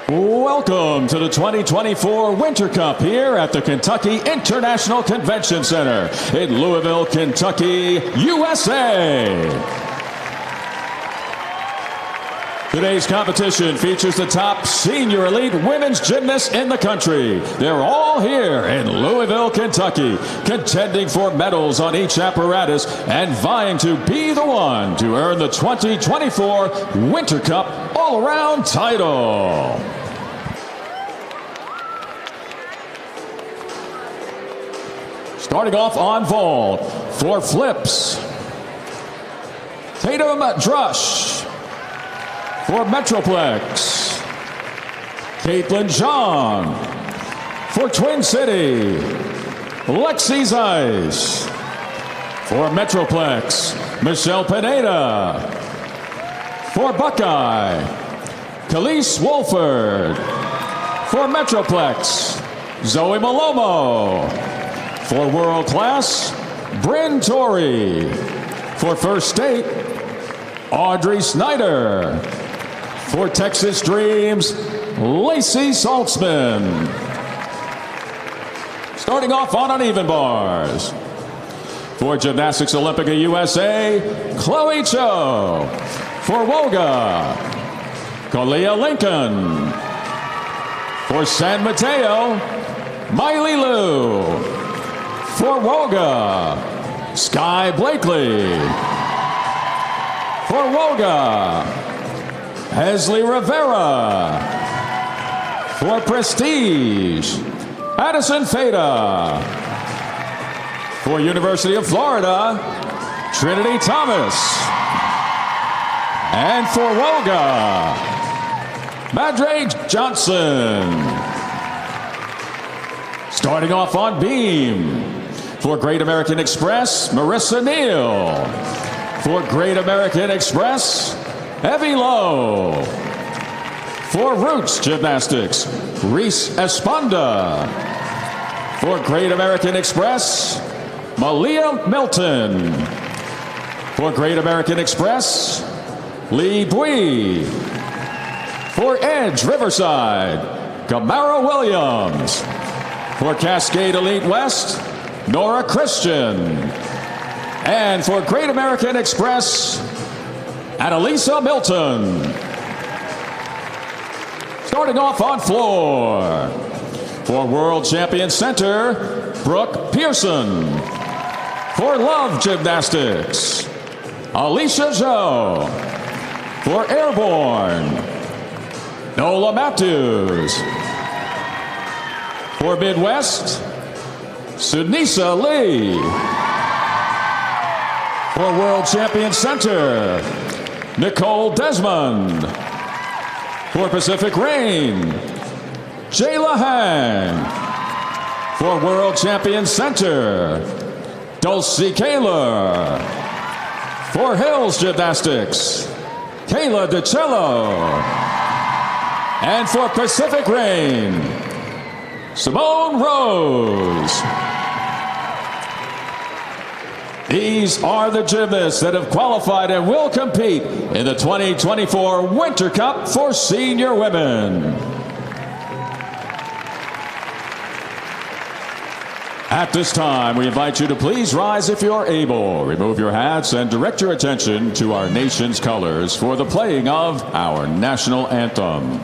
Welcome to the 2024 Winter Cup here at the Kentucky International Convention Center in Louisville, Kentucky, USA. Today's competition features the top senior elite women's gymnasts in the country. They're all here in Louisville, Kentucky, contending for medals on each apparatus and vying to be the one to earn the 2024 Winter Cup all-around title. Starting off on vault for flips, Tatum Drush. For Metroplex, Caitlin Zhang. For Twin City, Lexi Zeiss. For Metroplex, Michelle Pineda. For Buckeye, Khalees Wolford. For Metroplex, Zoe Malomo. For World Class, Bryn Torrey. For First State, Audrey Snyder. For Texas Dreams, Lacey Saltzman. Starting off on uneven bars. For Gymnastics Olympica USA, Chloe Cho. For Woga, Kalia Lincoln. For San Mateo, Miley Liu. For Woga, Sky Blakely. For Woga, Hesley Rivera. For Prestige, Addison Fada. For University of Florida, Trinity Thomas. And for Woga, Madre Johnson. Starting off on beam, for Great American Express, Marissa Neal. For Great American Express, Evie Lowe. For Roots Gymnastics, Reese Esponda. For Great American Express, Malia Milton. For Great American Express, Lee Bui. For Edge Riverside, Gamara Williams. For Cascade Elite West, Nora Christian. And for Great American Express, Annalisa Milton. Starting off on floor. For World Champion Center, Brooke Pearson. For Love Gymnastics, Alicia Zhou. For Airborne, Nola Matthews. For Midwest, Sunisa Lee. For World Champion Center, Nicole Desmond. For Pacific Reign, Jayla Hang. For World Champion Center, Dulcie Kaler. For Hills Gymnastics, Kayla DiCello. And for Pacific Reign, Simone Rose. These are the gymnasts that have qualified and will compete in the 2024 Winter Cup for senior women. At this time, we invite you to please rise if you're able. Remove your hats and direct your attention to our nation's colors for the playing of our national anthem.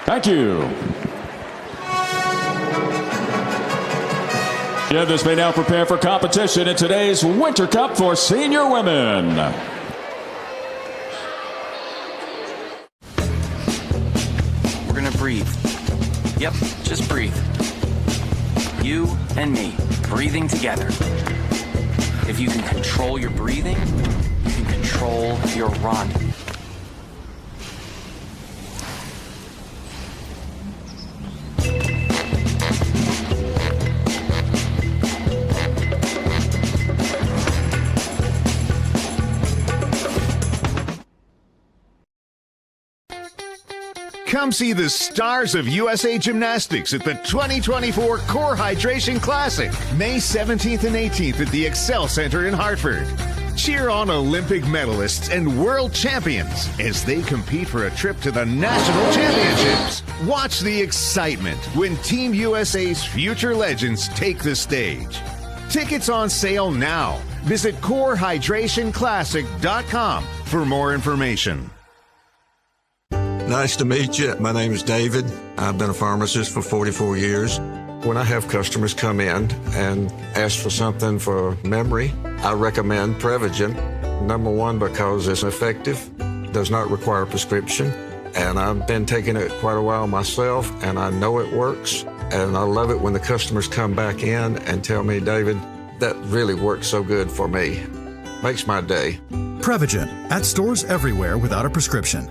Thank you. Gymnasts may now prepare for competition in today's Winter Cup for senior women. We're gonna breathe. Yep, just breathe. You and me, breathing together. If you can control your breathing, you can control your run. Come see the stars of USA Gymnastics at the 2024 Core Hydration Classic, May 17th and 18th at the Excel Center in Hartford. Cheer on Olympic medalists and world champions as they compete for a trip to the national championships. Watch the excitement when Team USA's future legends take the stage. Tickets on sale now. Visit CoreHydrationClassic.com for more information. Nice to meet you. My name is David. I've been a pharmacist for 44 years. When I have customers come in and ask for something for memory, I recommend Prevagen. Number one, because it's effective, does not require a prescription, and I've been taking it quite a while myself, and I know it works, and I love it when the customers come back in and tell me, David, that really works so good for me. Makes my day. Prevagen, at stores everywhere without a prescription.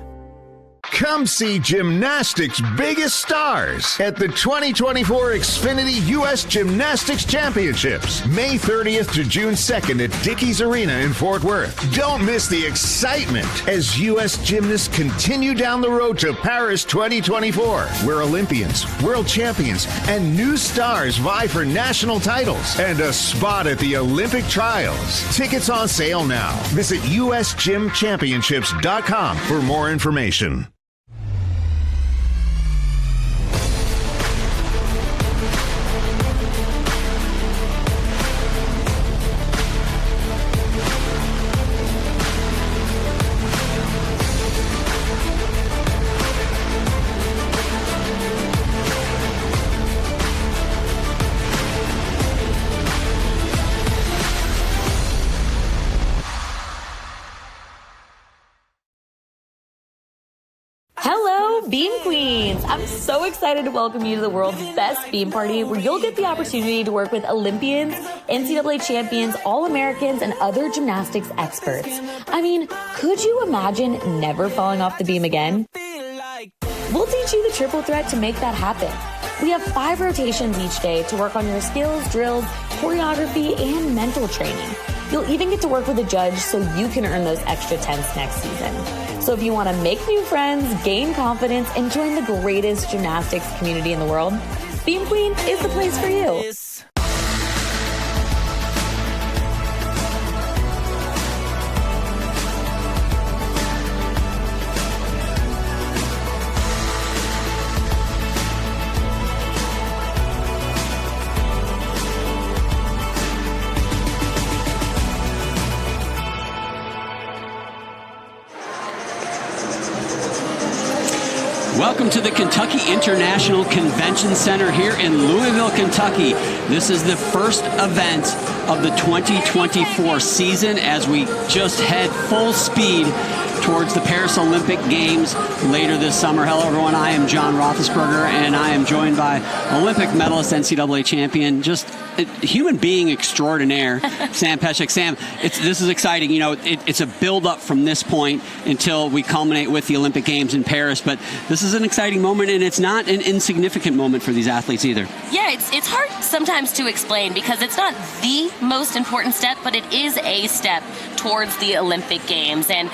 Come see Gymnastics' biggest stars at the 2024 Xfinity U.S. Gymnastics Championships, May 30th to June 2nd at Dickies Arena in Fort Worth. Don't miss the excitement as U.S. gymnasts continue down the road to Paris 2024, where Olympians, world champions, and new stars vie for national titles and a spot at the Olympic trials. Tickets on sale now. Visit usgymchampionships.com for more information. Beam Queens! I'm so excited to welcome you to the world's best beam party, where you'll get the opportunity to work with Olympians, NCAA champions, All-Americans, and other gymnastics experts. I mean, could you imagine never falling off the beam again? We'll teach you the triple threat to make that happen. We have 5 rotations each day to work on your skills, drills, choreography, and mental training. You'll even get to work with a judge so you can earn those extra tenths next season. So if you want to make new friends, gain confidence, and join the greatest gymnastics community in the world, Beam Queen is the place for you. Welcome to the Kentucky International Convention Center here in Louisville, Kentucky. This is the first event of the 2024 season as we just head full speed towards the Paris Olympic Games later this summer. Hello, everyone. I am John Roethlisberger, and I am joined by Olympic medalist, NCAA champion, just a human being extraordinaire, Sam Peshek. Sam, this is exciting. You know, it's a build-up from this point until we culminate with the Olympic Games in Paris, but this is an exciting moment, and it's not an insignificant moment for these athletes either. Yeah, it's hard sometimes to explain because it's not the most important step, but it is a step towards the Olympic Games. And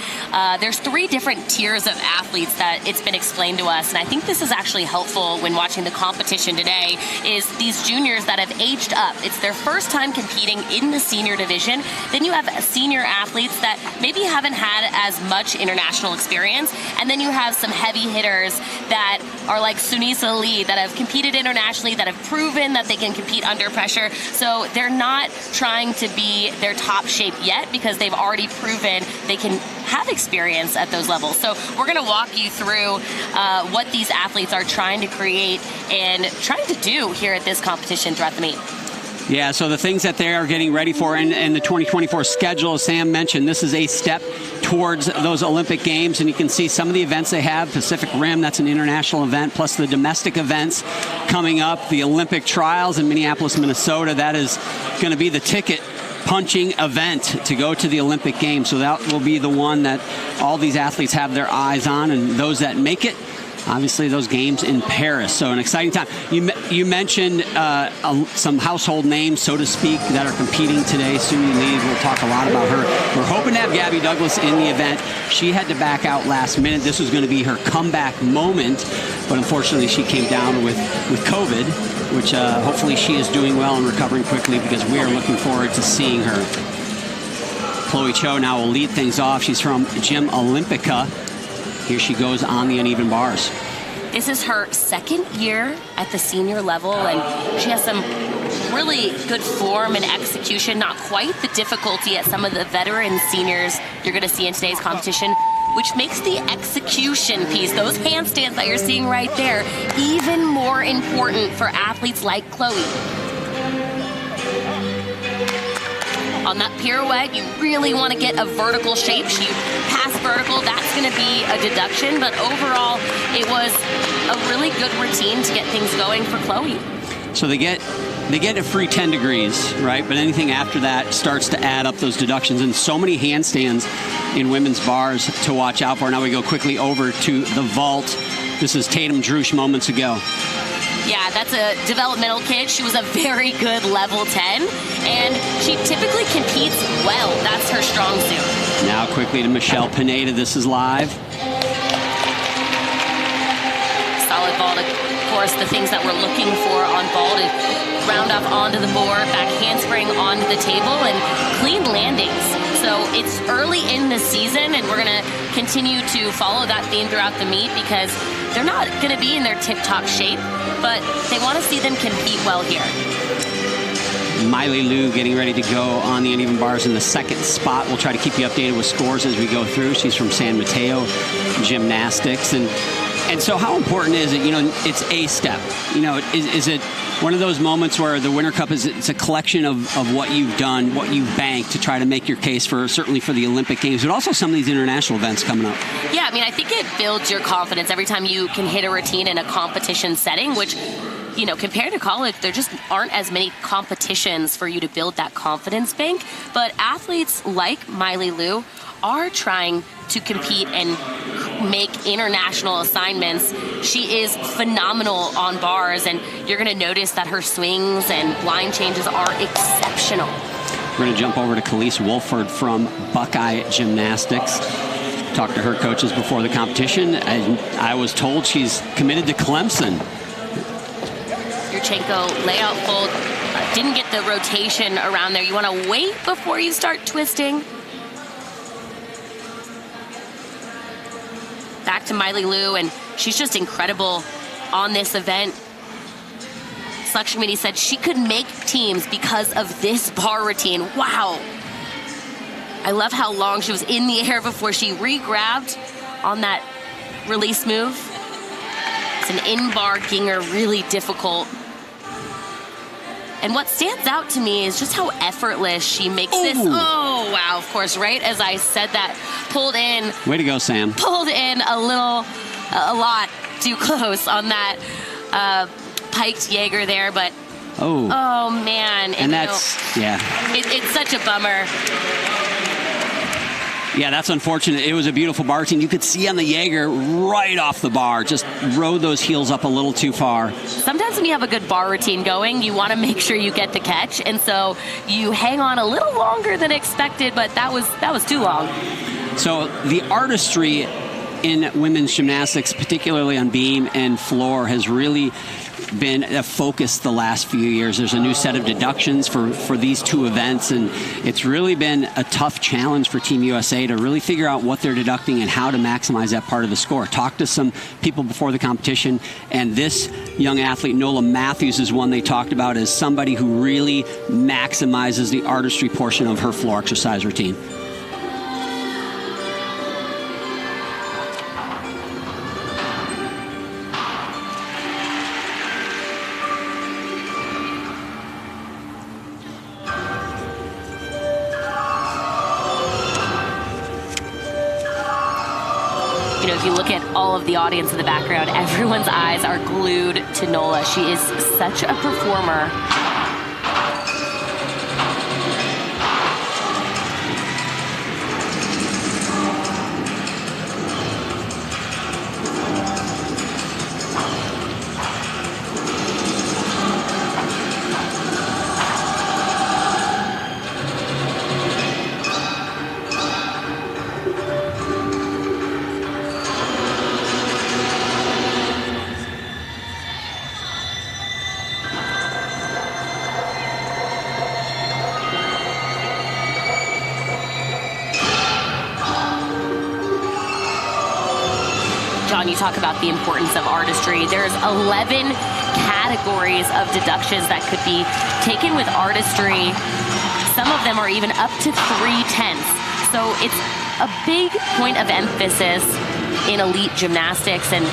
there's 3 different tiers of athletes that it's been explained to us. And I think this is actually helpful when watching the competition today, is these juniors that have aged up. It's their first time competing in the senior division. Then you have senior athletes that maybe haven't had as much international experience. And then you have some heavy hitters that are like Sunisa Ali, that have competed internationally, that have proven that they can compete under pressure. So they're not trying to be their top shape yet because they've already proven they can have experience at those levels. So we're going to walk you through what these athletes are trying to create and trying to do here at this competition throughout the meet. Yeah, so the things that they are getting ready for in the 2024 schedule, as Sam mentioned, this is a step towards those Olympic Games, and you can see some of the events they have. Pacific Rim, that's an international event, plus the domestic events coming up. The Olympic Trials in Minneapolis, Minnesota, that is going to be the ticket punching event to go to the Olympic Games. So that will be the one that all these athletes have their eyes on, and those that make it, obviously those games in Paris. So an exciting time. You mentioned some household names, so to speak, that are competing today. Sumi Lee, we'll talk a lot about her. We're hoping to have Gabby Douglas in the event. She had to back out last minute. This was going to be her comeback moment, but unfortunately she came down with COVID, which hopefully she is doing well and recovering quickly, because we are looking forward to seeing her. Chloe Cho now will lead things off. She's from Gym Olympica. Here she goes on the uneven bars. This is her second year at the senior level, and she has some really good form and execution, not quite the difficulty at some of the veteran seniors you're going to see in today's competition, which makes the execution piece, those handstands that you're seeing right there, even more important for athletes like Chloe. On that pirouette, you really want to get a vertical shape. She passed vertical, that's going to be a deduction, but overall, it was a really good routine to get things going for Chloe. So they get a free 10 degrees, right? But anything after that starts to add up those deductions, and so many handstands in women's bars to watch out for. Now we go quickly over to the vault. This is Tatum Drush moments ago. Yeah, that's a developmental kid. She was a very good level 10, and she typically competes well. That's her strong suit. Now quickly to Michelle Pineda. This is live. Solid vault, of course, the things that we're looking for on vault is round off onto the board, back handspring onto the table, and clean landings. So it's early in the season, and we're going to continue to follow that theme throughout the meet, because they're not going to be in their tip-top shape, but they want to see them compete well here. Miley Liu getting ready to go on the uneven bars in the second spot. We'll try to keep you updated with scores as we go through. She's from San Mateo Gymnastics. And so how important is it? You know, it's a step. You know, is it one of those moments where the Winter Cup it's a collection of what you've done, what you've banked to try to make your case for, certainly for the Olympic Games, but also some of these international events coming up? Yeah, I mean, I think it builds your confidence every time you can hit a routine in a competition setting, which, you know, compared to college, there just aren't as many competitions for you to build that confidence bank. But athletes like Miley Liu are trying to compete and make international assignments. She is phenomenal on bars, and you're going to notice that her swings and line changes are exceptional. We're going to jump over to Khalees Wolford from Buckeye Gymnastics. Talked to her coaches before the competition, and I was told she's committed to Clemson. Yurchenko layout fold, didn't get the rotation around there. You want to wait before you start twisting. Back to Miley Liu, and she's just incredible on this event. Selection committee said she could make teams because of this bar routine. Wow. I love how long she was in the air before she re-grabbed on that release move. It's an in-bar ginger, really difficult. And what stands out to me is just how effortless she makes this. Oh, wow, of course, right as I said that, pulled in. Way to go, Sam. Pulled in a lot too close on that piked Jaeger there, but oh man. And that's, yeah. It's such a bummer. Yeah, that's unfortunate. It was a beautiful bar routine. You could see on the Jaeger right off the bar, just rode those heels up a little too far. Sometimes when you have a good bar routine going, you want to make sure you get the catch, and so you hang on a little longer than expected, but that was too long. So the artistry in women's gymnastics, particularly on beam and floor, has really been a focus the last few years. There's a new set of deductions for these two events, and it's really been a tough challenge for Team USA to really figure out what they're deducting and how to maximize that part of the score. Talked to some people before the competition, and this young athlete, Nola Matthews, is one they talked about as somebody who really maximizes the artistry portion of her floor exercise routine. if you look at all of the audience in the background, everyone's eyes are glued to Nola. She is such a performer. John, you talk about the importance of artistry. There's 11 categories of deductions that could be taken with artistry. Some of them are even up to 3/10. So it's a big point of emphasis in elite gymnastics, and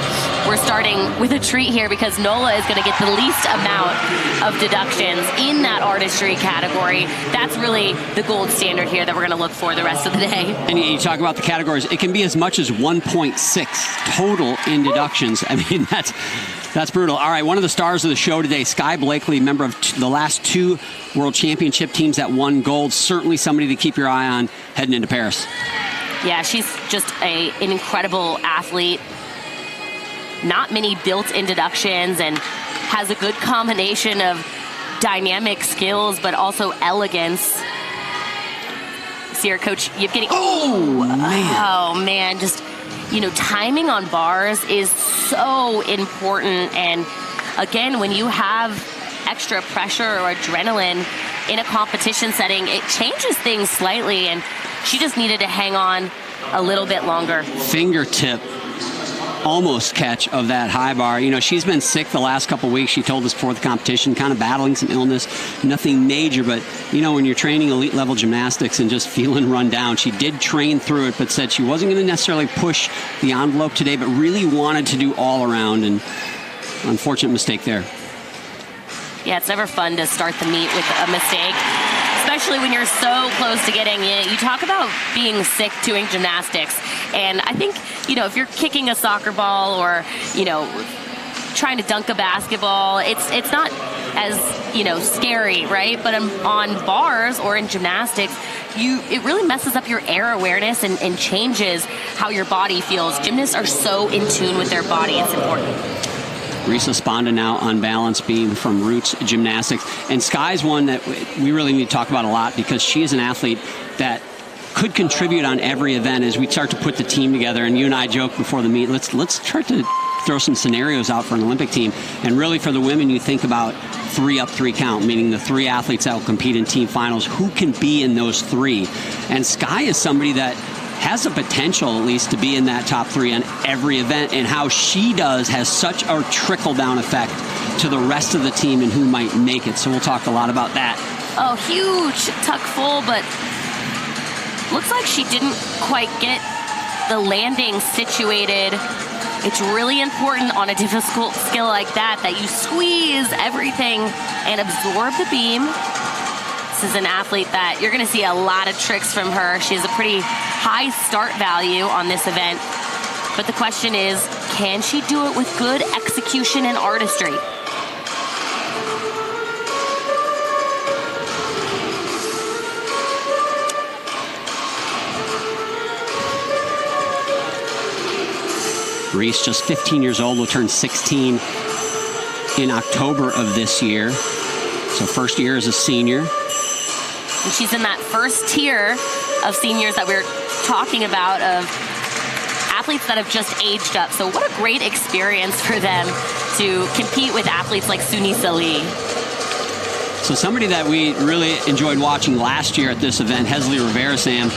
we're starting with a treat here because Nola is going to get the least amount of deductions in that artistry category. That's really the gold standard here that we're going to look for the rest of the day. And you talk about the categories, it can be as much as 1.6 total in deductions. I mean, that's brutal. All right, one of the stars of the show today, Sky Blakely, member of the last 2 World Championship teams that won gold. Certainly somebody to keep your eye on heading into Paris. Yeah, she's just an incredible athlete. Not many built-in deductions, and has a good combination of dynamic skills, but also elegance. See her coach Yevgeny. Oh man, just, you know, timing on bars is so important. And again, when you have extra pressure or adrenaline in a competition setting, it changes things slightly, and she just needed to hang on a little bit longer. Fingertip almost catch of that high bar. You know, she's been sick the last couple of weeks. She told us before the competition, kind of battling some illness, nothing major, but you know, when you're training elite level gymnastics and just feeling run down, she did train through it, but said she wasn't going to necessarily push the envelope today, but really wanted to do all around, and unfortunate mistake there. Yeah, it's never fun to start the meet with a mistake, especially when you're so close to getting it. You talk about being sick doing gymnastics, and I think, you know, if you're kicking a soccer ball or, you know, trying to dunk a basketball, it's not as, you know, scary, right? But on bars or in gymnastics, it really messes up your air awareness and changes how your body feels. Gymnasts are so in tune with their body, it's important. Risa Sponda now on balance beam from Roots Gymnastics. And Sky's one that we really need to talk about a lot because she is an athlete that could contribute on every event as we start to put the team together. And you and I joked before the meet, let's try to throw some scenarios out for an Olympic team. And really for the women, you think about 3 up, 3 count, meaning the 3 athletes that will compete in team finals. Who can be in those 3? And Sky is somebody that has the potential, at least, to be in that top 3 on every event, and how she does has such a trickle-down effect to the rest of the team and who might make it. So we'll talk a lot about that. Oh, huge tuck full, but looks like she didn't quite get the landing situated. It's really important on a difficult skill like that you squeeze everything and absorb the beam. This is an athlete that you're going to see a lot of tricks from her. She has a pretty high start value on this event. But the question is, can she do it with good execution and artistry? Reese, just 15 years old, will turn 16 in October of this year. So first year as a senior. And she's in that first tier of seniors that we're talking about, of athletes that have just aged up. So what a great experience for them to compete with athletes like Sunisa Lee. So somebody that we really enjoyed watching last year at this event, Hesley Rivera, Sam.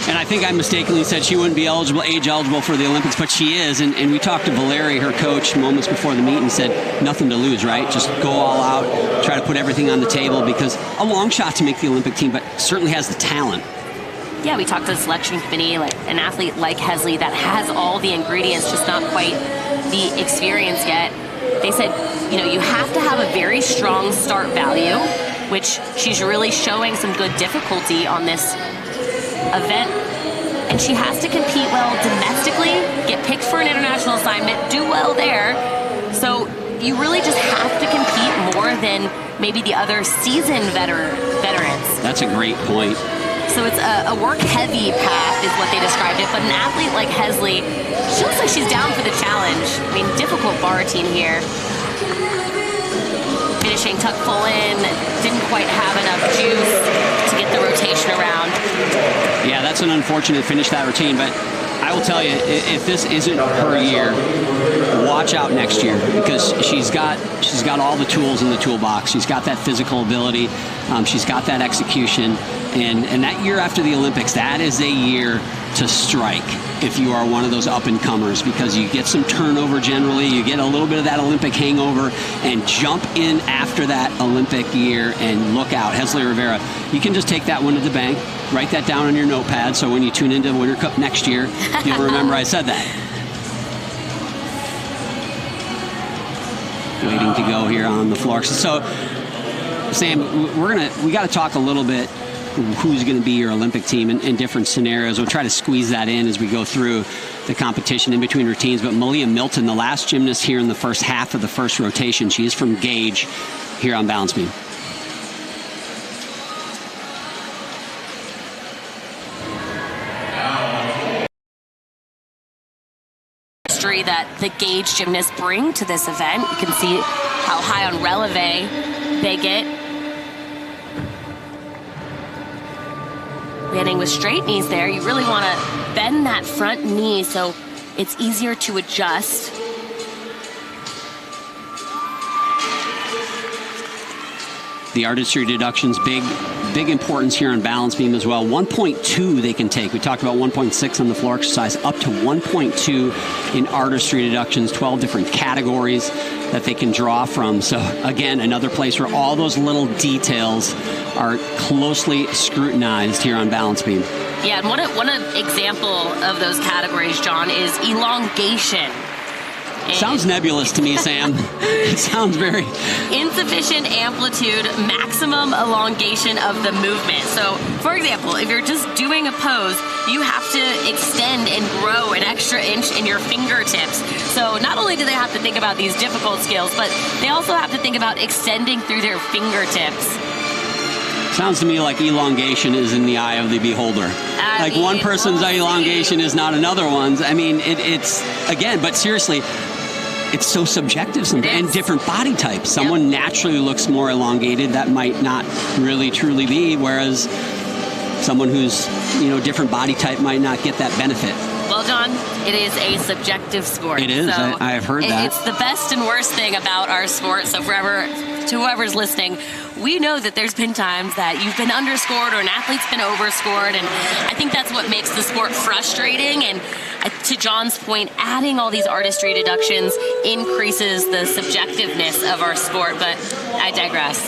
And I think I mistakenly said she wouldn't be age eligible for the Olympics, but she is. And we talked to Valeri, her coach, moments before the meet, and said, nothing to lose, right? Just go all out, try to put everything on the table, because a long shot to make the Olympic team, but certainly has the talent. Yeah, we talked to the selection committee, like an athlete like Hesley that has all the ingredients, just not quite the experience yet. They said, you know, you have to have a very strong start value, which she's really showing some good difficulty on this event. and she has to compete well domestically, get picked for an international assignment, do well there. So you really just have to compete more than maybe the other seasoned veterans. That's a great point. So it's a work-heavy path is what they described it, but an athlete like Hesley, she looks like she's down for the challenge. I mean, difficult bar routine here. Finishing tuck full in, didn't quite have enough juice to get the rotation around. Yeah, that's an unfortunate finish, that routine, but I will tell you, if this isn't her year, watch out next year, because she's got all the tools in the toolbox. She's got that physical ability, she's got that execution, and that year after the Olympics, that is a year to strike if you are one of those up-and-comers, because you get some turnover generally, you get a little bit of that Olympic hangover, and jump in after that Olympic year and look out. Hesley Rivera, you can just take that one to the bank, write that down on your notepad, so when you tune into the Winter Cup next year, you'll remember I said that. Waiting to go here on the floor. So, Sam, we got to talk a little bit who's going to be your Olympic team in different scenarios. We'll try to squeeze that in as we go through the competition in between routines. But Malia Milton, the last gymnast here in the first half of the first rotation, she is from Gage here on Balance Beam. That the Gage gymnasts bring to this event. You can see how high on releve they get. Landing with straight knees there. You really want to bend that front knee so it's easier to adjust. The artistry deductions, big importance here on Balance Beam as well. 1.2 they can take. We talked about 1.6 on the floor exercise, up to 1.2 in artistry deductions, 12 different categories that they can draw from. So again, another place where all those little details are closely scrutinized here on Balance Beam. Yeah, and one example of those categories, John, is elongation. Sounds nebulous to me, Sam. It sounds very... Insufficient amplitude, maximum elongation of the movement. So, for example, if you're just doing a pose, you have to extend and grow an extra inch in your fingertips. So not only do they have to think about these difficult skills, but they also have to think about extending through their fingertips. Sounds to me like elongation is in the eye of the beholder. Like one person's elongation is not another one's. I mean, it's again, but seriously, it's so subjective and different body types. Someone naturally looks more elongated. That might not really truly be, whereas someone who's, different body type might not get that benefit. Well, John, it is a subjective sport. It is. So I have heard that. It's the best and worst thing about our sport. So to whoever's listening, we know that there's been times that you've been underscored or an athlete's been overscored, and I think that's what makes the sport frustrating. And to John's point, adding all these artistry deductions increases the subjectiveness of our sport, but I digress.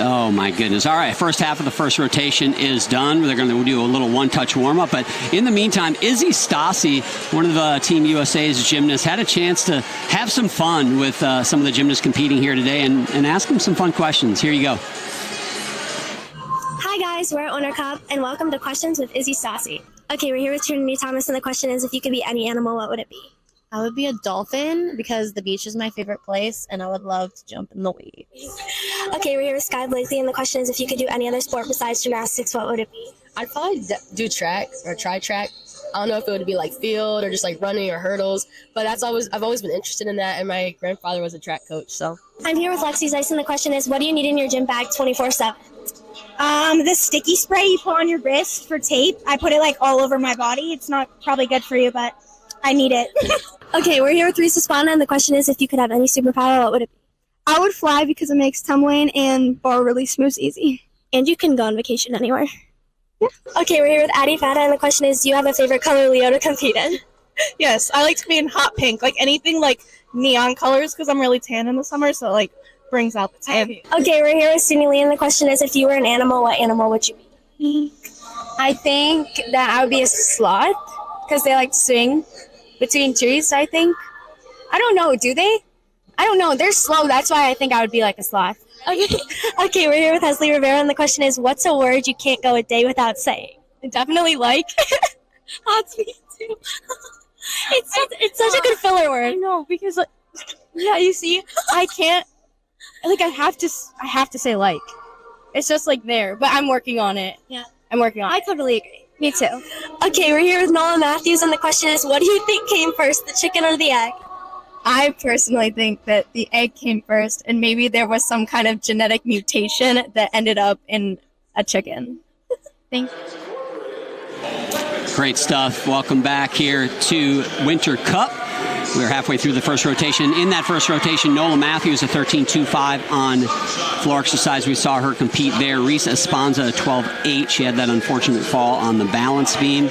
Oh, my goodness. All right, first half of the first rotation is done. They're going to do a little one-touch warm-up. But in the meantime, Izzy Stassi, one of Team USA's gymnasts, had a chance to have some fun with some of the gymnasts competing here today and ask them some fun questions. Here you go. Hi, guys. We're at Winter Cup, and welcome to Questions with Izzy Stassi. Okay, we're here with Trinity Thomas, and the question is, if you could be any animal, what would it be? I would be a dolphin because the beach is my favorite place, and I would love to jump in the waves. Okay, we're here with Sky Blakely, and the question is, if you could do any other sport besides gymnastics, what would it be? I'd probably do track or try track. I don't know if it would be like field or just like running or hurdles, but I've always been interested in that, and my grandfather was a track coach, so. I'm here with Lexi Zeiss, and the question is, what do you need in your gym bag 24/7? The sticky spray you put on your wrist for tape. I put it like all over my body. It's not probably good for you, but I need it. Okay, we're here with Reese Espana, and the question is, if you could have any superpower, what would it be? I would fly because it makes tumbling and bar release moves easy. And you can go on vacation anywhere. Yeah. Okay, we're here with Addie Fata, and the question is, do you have a favorite color, Leo, to compete in? Yes, I like to be in hot pink, like anything like neon colors because I'm really tan in the summer, so like brings out the tan. Okay, we're here with Sydney Lee, and the question is, if you were an animal, what animal would you be? I think that I would be a sloth because they like to swing between trees, I think. I don't know, do they? I don't know. They're slow. That's why I think I would be like a sloth. Okay, we're here with Hesley Rivera, and the question is, what's a word you can't go a day without saying? I definitely like hot speed too. It's such a good filler word. I know, because like, yeah, you see, I can't, like, I have to say like. It's just like there, but I'm working on it. Yeah. I'm working on it. I totally agree. Me too. Okay, we're here with Noah Matthews, and the question is, what do you think came first, the chicken or the egg? I personally think that the egg came first, and maybe there was some kind of genetic mutation that ended up in a chicken. Thank you. Great stuff. Welcome back here to Winter Cup. We're halfway through the first rotation. In that first rotation, Nola Matthews, a 13.25 on floor exercise. We saw her compete there. Reese Esponza, a 12.8. She had that unfortunate fall on the balance beam.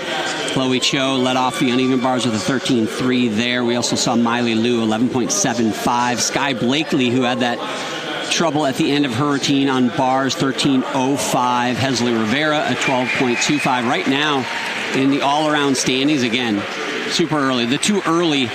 Chloe Cho led off the uneven bars with a 13.3 there. We also saw Miley Liu, 11.75. Sky Blakely, who had that trouble at the end of her routine on bars, 13.05. Hesley Rivera, a 12.25. Right now, in the all-around standings, again, super early. The two early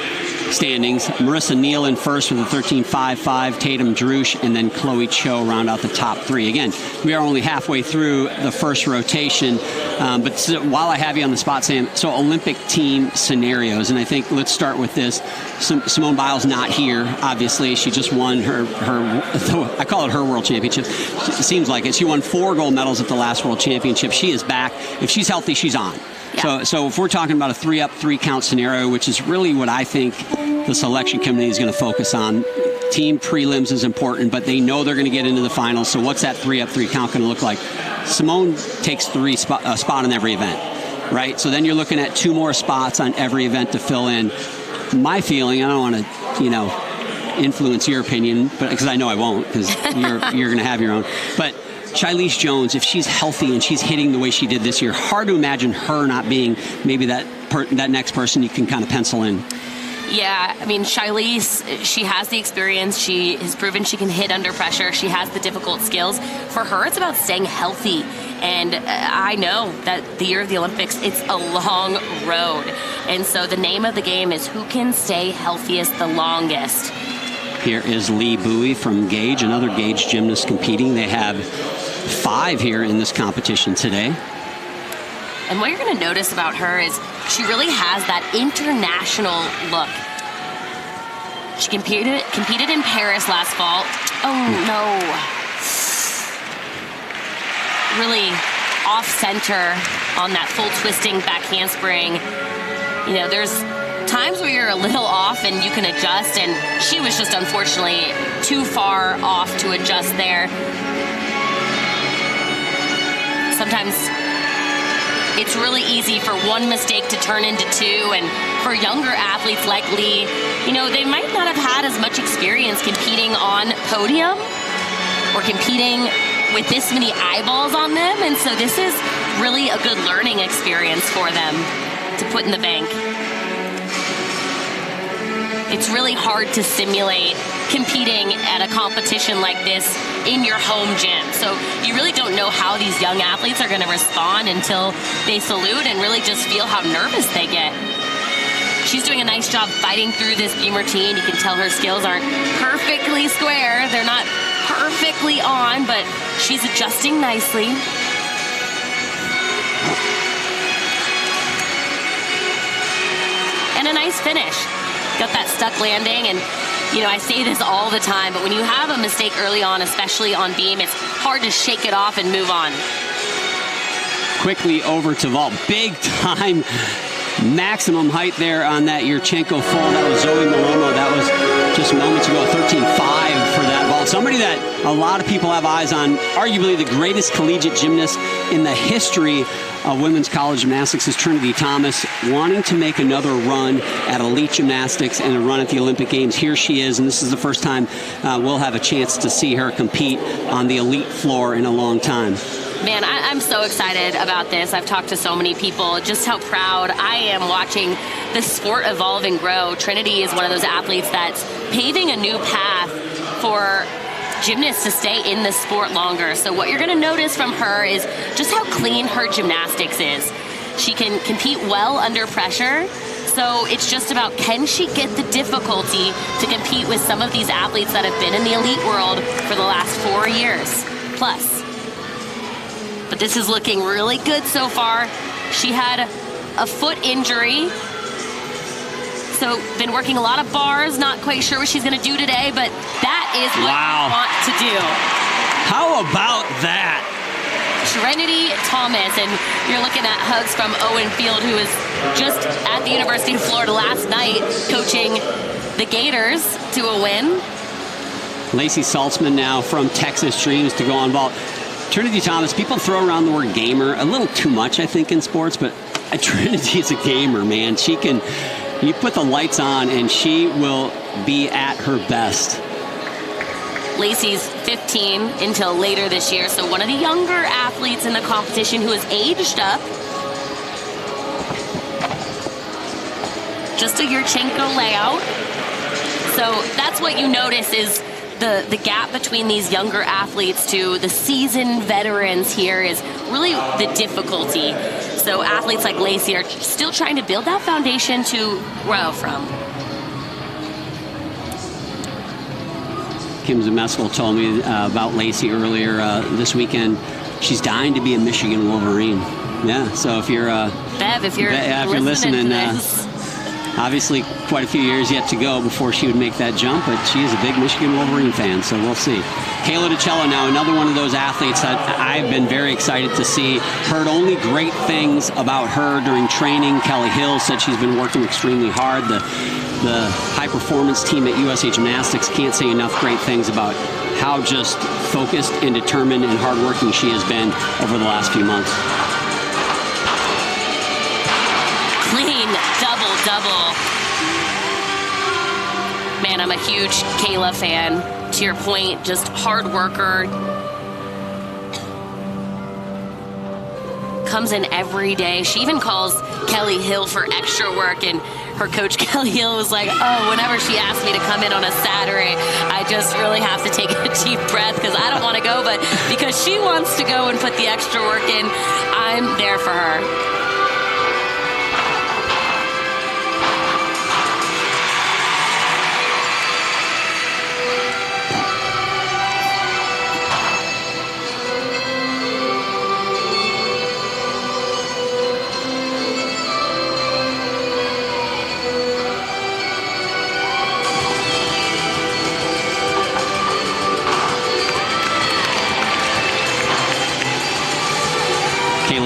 standings, Marissa Neal in first with a 13.55, Tatum Drush, and then Chloe Cho round out the top three. Again, we are only halfway through the first rotation, but while I have you on the spot, Sam, so Olympic team scenarios, and I think let's start with this. Simone Biles not here, obviously. She just won her I call it her world championship. It seems like it. She won 4 gold medals at the last world championship. She is back. If she's healthy, she's on. Yeah. So if we're talking about a 3-up, 3-count scenario, which is really what I think the selection committee is going to focus on, team prelims is important, but they know they're going to get into the finals. So what's that 3-up, 3-count going to look like? Simone takes a spot in every event, right? So then you're looking at 2 more spots on every event to fill in. My feeling, I don't want to, influence your opinion, but because I know I won't, because you're going to have your own, but Shilese Jones, if she's healthy and she's hitting the way she did this year, hard to imagine her not being maybe that next person you can kind of pencil in. Yeah, I mean, Shilese, she has the experience. She has proven she can hit under pressure. She has the difficult skills. For her, it's about staying healthy. And I know that the year of the Olympics, it's a long road. And so the name of the game is who can stay healthiest the longest. Here is Lee Bowie from Gage, another Gage gymnast competing. They have 5 here in this competition today. And what you're going to notice about her is she really has that international look. She competed in Paris last fall. Oh, no. Really off-center on that full twisting back handspring. You know, there's times where you're a little off and you can adjust, and she was just unfortunately too far off to adjust there. Sometimes it's really easy for one mistake to turn into 2, and for younger athletes like Lee, you know, they might not have had as much experience competing on podium or competing with this many eyeballs on them, and so this is really a good learning experience for them to put in the bank. It's really hard to simulate competing at a competition like this in your home gym. So you really don't know how these young athletes are going to respond until they salute and really just feel how nervous they get. She's doing a nice job fighting through this beam routine. You can tell her skills aren't perfectly square. They're not perfectly on, but she's adjusting nicely. And a nice finish. Got that stuck landing, and you know, I say this all the time, but when you have a mistake early on, especially on beam, it's hard to shake it off and move on. Quickly over to vault. Big time maximum height there on that Yurchenko full. That was Zoe Malomo. That was just moments ago, 13.5 for that vault. Somebody that a lot of people have eyes on, arguably the greatest collegiate gymnast in the history of women's college gymnastics, is Trinity Thomas, wanting to make another run at elite gymnastics and a run at the Olympic Games. Here she is, and this is the first time we'll have a chance to see her compete on the elite floor in a long time. Man, I'm so excited about this. I've talked to so many people, just how proud I am watching the sport evolve and grow. Trinity is one of those athletes that's paving a new path for gymnasts to stay in the sport longer. So what you're going to notice from her is just how clean her gymnastics is. She can compete well under pressure. So it's just about, can she get the difficulty to compete with some of these athletes that have been in the elite world for the last 4 years plus. But this is looking really good so far. She had a foot injury, so been working a lot of bars, not quite sure what she's going to do today, but that is what we want to do. How about that? Trinity Thomas, and you're looking at hugs from Owen Field, who was just at the University of Florida last night coaching the Gators to a win. Lacey Saltzman now from Texas Dreams to go on ball. Trinity Thomas, people throw around the word gamer a little too much, I think, in sports, but Trinity is a gamer, man. She can, you put the lights on and she will be at her best. Lacey's 15 until later this year, so one of the younger athletes in the competition who has aged up. Just a Yurchenko layout. So that's what you notice is the gap between these younger athletes to the seasoned veterans here is really the difficulty. So athletes like Lacey are still trying to build that foundation to grow from. Kim Zemeskel told me about Lacey earlier this weekend. She's dying to be a Michigan Wolverine. Yeah, so if you're Bev, if you're listening, obviously quite a few years yet to go before she would make that jump, but she is a big Michigan Wolverine fan, so we'll see. Kayla DiCello now, another one of those athletes that I've been very excited to see. Heard only great things about her during training. Kelly Hill said she's been working extremely hard. The high-performance team at USA Gymnastics can't say enough great things about how just focused and determined and hardworking she has been over the last few months. Clean double-double. Man, I'm a huge Kayla fan. To your point, just hard worker. Comes in every day. She even calls Kelly Hill for extra work, and her coach Kelly Hill was like, oh, whenever she asked me to come in on a Saturday, I just really have to take a deep breath because I don't want to go, but because she wants to go and put the extra work in, I'm there for her.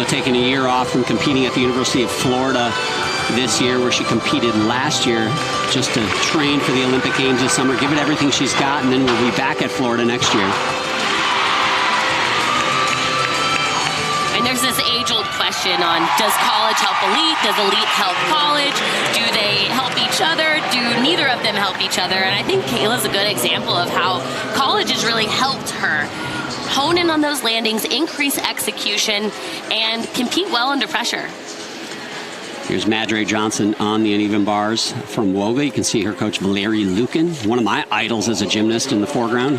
Taking a year off from competing at the University of Florida this year, where she competed last year, just to train for the Olympic Games this summer, give it everything she's got, and then we'll be back at Florida next year. And there's this age-old question on, does college help elite? Does elite help college? Do they help each other? Do neither of them help each other? And I think Kayla's a good example of how college has really helped her hone in on those landings, increase execution, and compete well under pressure. Here's Madre Johnson on the uneven bars from Woga. You can see her coach Valerie Lukin, one of my idols as a gymnast, in the foreground.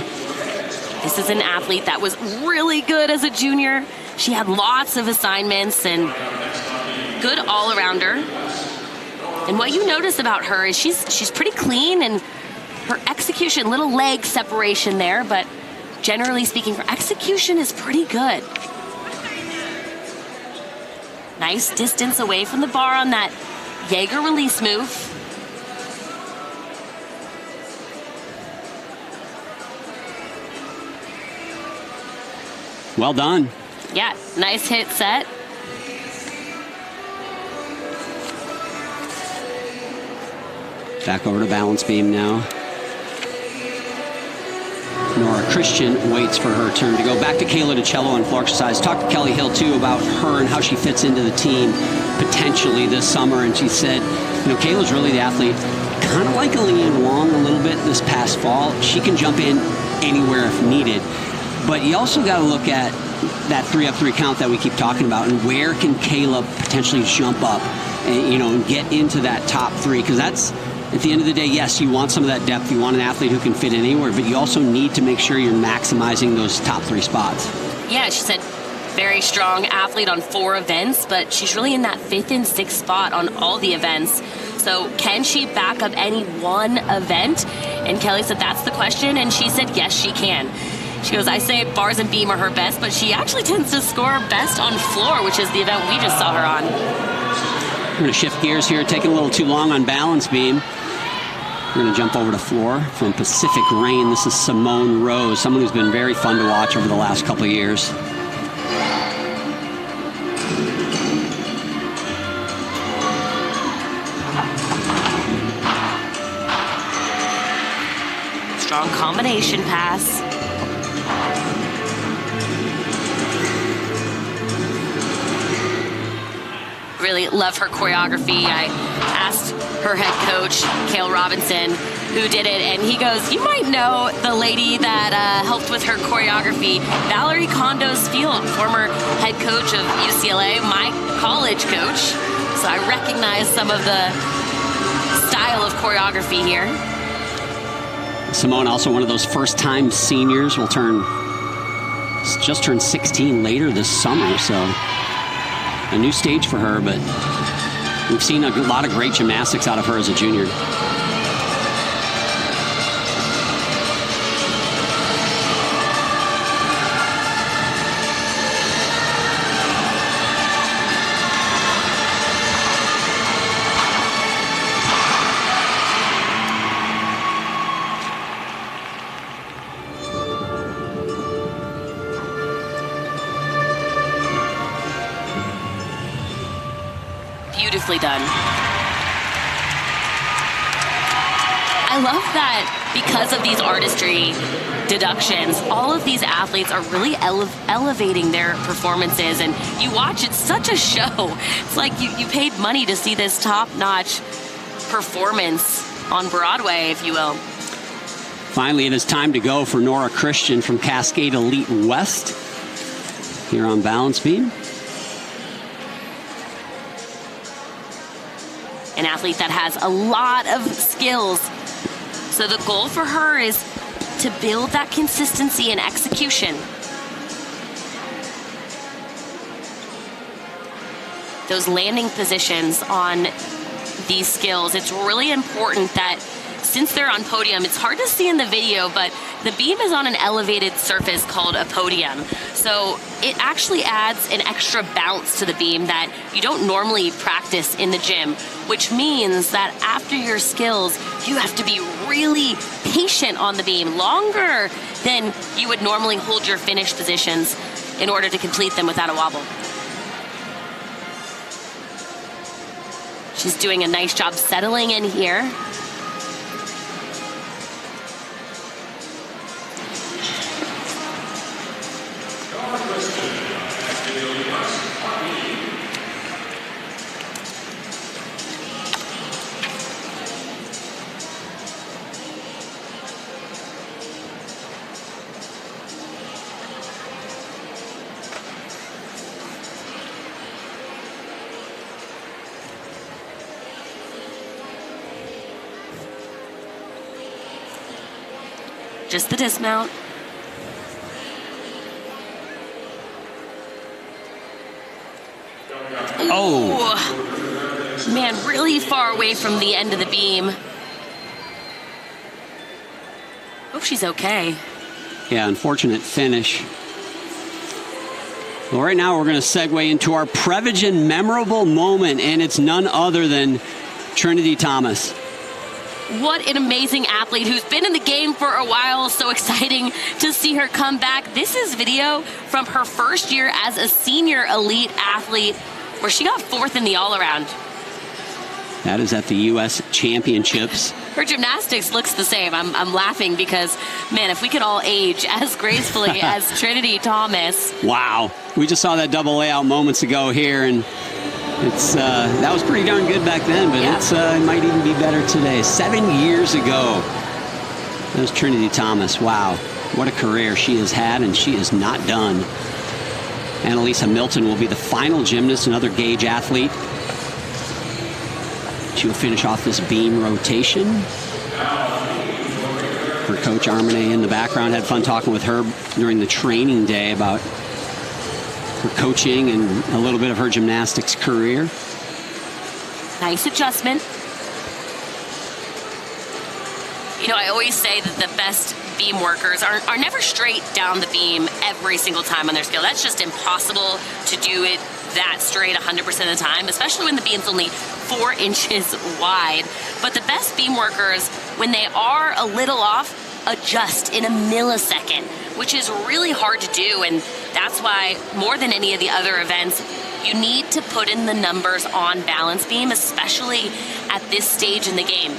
This is an athlete that was really good as a junior. She had lots of assignments and good all-arounder. And what you notice about her is she's pretty clean, and her execution, little leg separation there, but generally speaking, her execution is pretty good. Nice distance away from the bar on that Jaeger release move. Well done. Yeah, nice hit set. Back over to balance beam now. Nora Christian waits for her turn to go. Back to Kayla DiCello on floor exercise. Talked to Kelly Hill, too, about her and how she fits into the team potentially this summer. And she said, you know, Kayla's really the athlete, kind of like a Leanne Wong a little bit this past fall. She can jump in anywhere if needed. But you also got to look at that 3-up-3 count that we keep talking about, and where can Kayla potentially jump up and, you know, and get into that top three? Because that's, at the end of the day, yes, you want some of that depth. You want an athlete who can fit in anywhere, but you also need to make sure you're maximizing those top three spots. Yeah, she said very strong athlete on 4 events, but she's really in that 5th and 6th spot on all the events. So can she back up any one event? And Kelly said that's the question, and she said yes, she can. She goes, I say bars and beam are her best, but she actually tends to score best on floor, which is the event we just saw her on. We're going to shift gears here, taking a little too long on balance beam. We're going to jump over to floor from Pacific Rain. This is Simone Rose, someone who's been very fun to watch over the last couple of years. Strong combination pass. Really love her choreography. I asked her head coach, Cale Robinson, who did it, and he goes, you might know the lady that helped with her choreography, Valerie Condos Field, former head coach of UCLA, my college coach. So I recognize some of the style of choreography here. Simone, also one of those first-time seniors, will just turn 16 later this summer, so a new stage for her, but we've seen a lot of great gymnastics out of her as a junior. Beautifully done. I love that because of these artistry deductions, all of these athletes are really elevating their performances, and you watch, it's such a show. It's like you paid money to see this top-notch performance on Broadway, if you will. Finally, it is time to go for Nora Christian from Cascade Elite West here on balance beam. An athlete that has a lot of skills. So the goal for her is to build that consistency and execution. Those landing positions on these skills, it's really important that since they're on podium, it's hard to see in the video, but the beam is on an elevated surface called a podium. So it actually adds an extra bounce to the beam that you don't normally practice in the gym, which means that after your skills, you have to be really patient on the beam, longer than you would normally hold your finish positions in order to complete them without a wobble. She's doing a nice job settling in here. Just the dismount. Oh, man, really far away from the end of the beam. Hope she's okay. Yeah, unfortunate finish. Well, right now we're going to segue into our Prevagen memorable moment, and it's none other than Trinity Thomas. What an amazing athlete who's been in the game for a while. So exciting to see her come back. This is video from her first year as a senior elite athlete, where she got 4th in the all-around. That is at the U.S. Championships. Her gymnastics looks the same. I'm laughing because, man, if we could all age as gracefully as Trinity Thomas. Wow. We just saw that double layout moments ago here, and it's that was pretty darn good back then, but it might even be better today. 7 years ago, that was Trinity Thomas. Wow, what a career she has had, and she is not done. Annalisa Milton will be the final gymnast, another Gage athlete. She will finish off this beam rotation. Her coach Armene in the background, had fun talking with her during the training day about her coaching and a little bit of her gymnastics career. Nice adjustment. You know, I always say that the best beam workers are never straight down the beam every single time on their scale. That's just impossible to do it that straight 100% of the time, especially when the beam's only 4 inches wide. But the best beam workers, when they are a little off, adjust in a millisecond, which is really hard to do. And that's why, more than any of the other events, you need to put in the numbers on balance beam, especially at this stage in the game.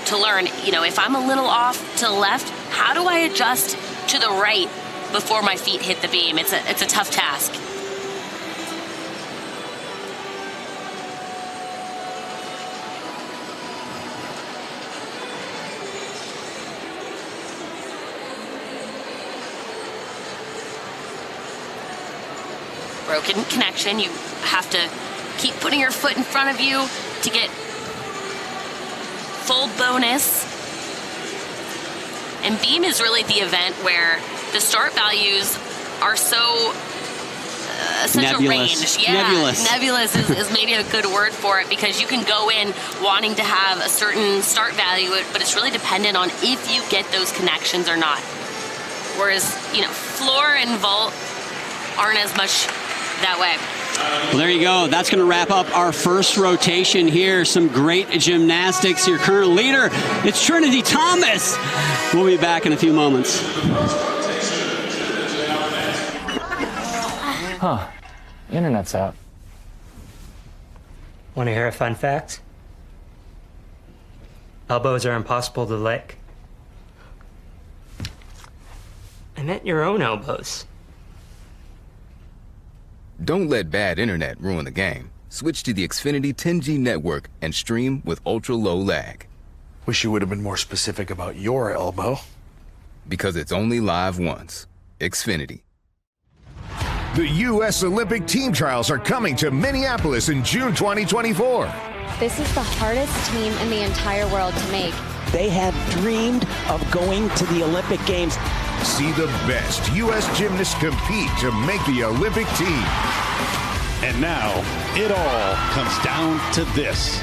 To learn, if I'm a little off to the left, how do I adjust to the right before my feet hit the beam? It's a tough task. Broken connection. You have to keep putting your foot in front of you to get full bonus. And beam is really the event where the start values are so such nebulous. a range. Yeah, nebulous is maybe a good word for it, because you can go in wanting to have a certain start value, but it's really dependent on if you get those connections or not. Whereas, floor and vault aren't as much that way. Well, there you go. That's going to wrap up our first rotation here. Some great gymnastics. Your current leader, it's Trinity Thomas. We'll be back in a few moments. Huh. Internet's out. Want to hear a fun fact? Elbows are impossible to lick. I meant your own elbows. Don't let bad internet ruin the game. Switch to the Xfinity 10G network and stream with ultra-low lag. Wish you would have been more specific about your elbow. Because it's only live once. Xfinity. The U.S. Olympic team trials are coming to Minneapolis in June 2024. This is the hardest team in the entire world to make. They have dreamed of going to the Olympic Games. See the best U.S. gymnasts compete to make the Olympic team. And now, it all comes down to this.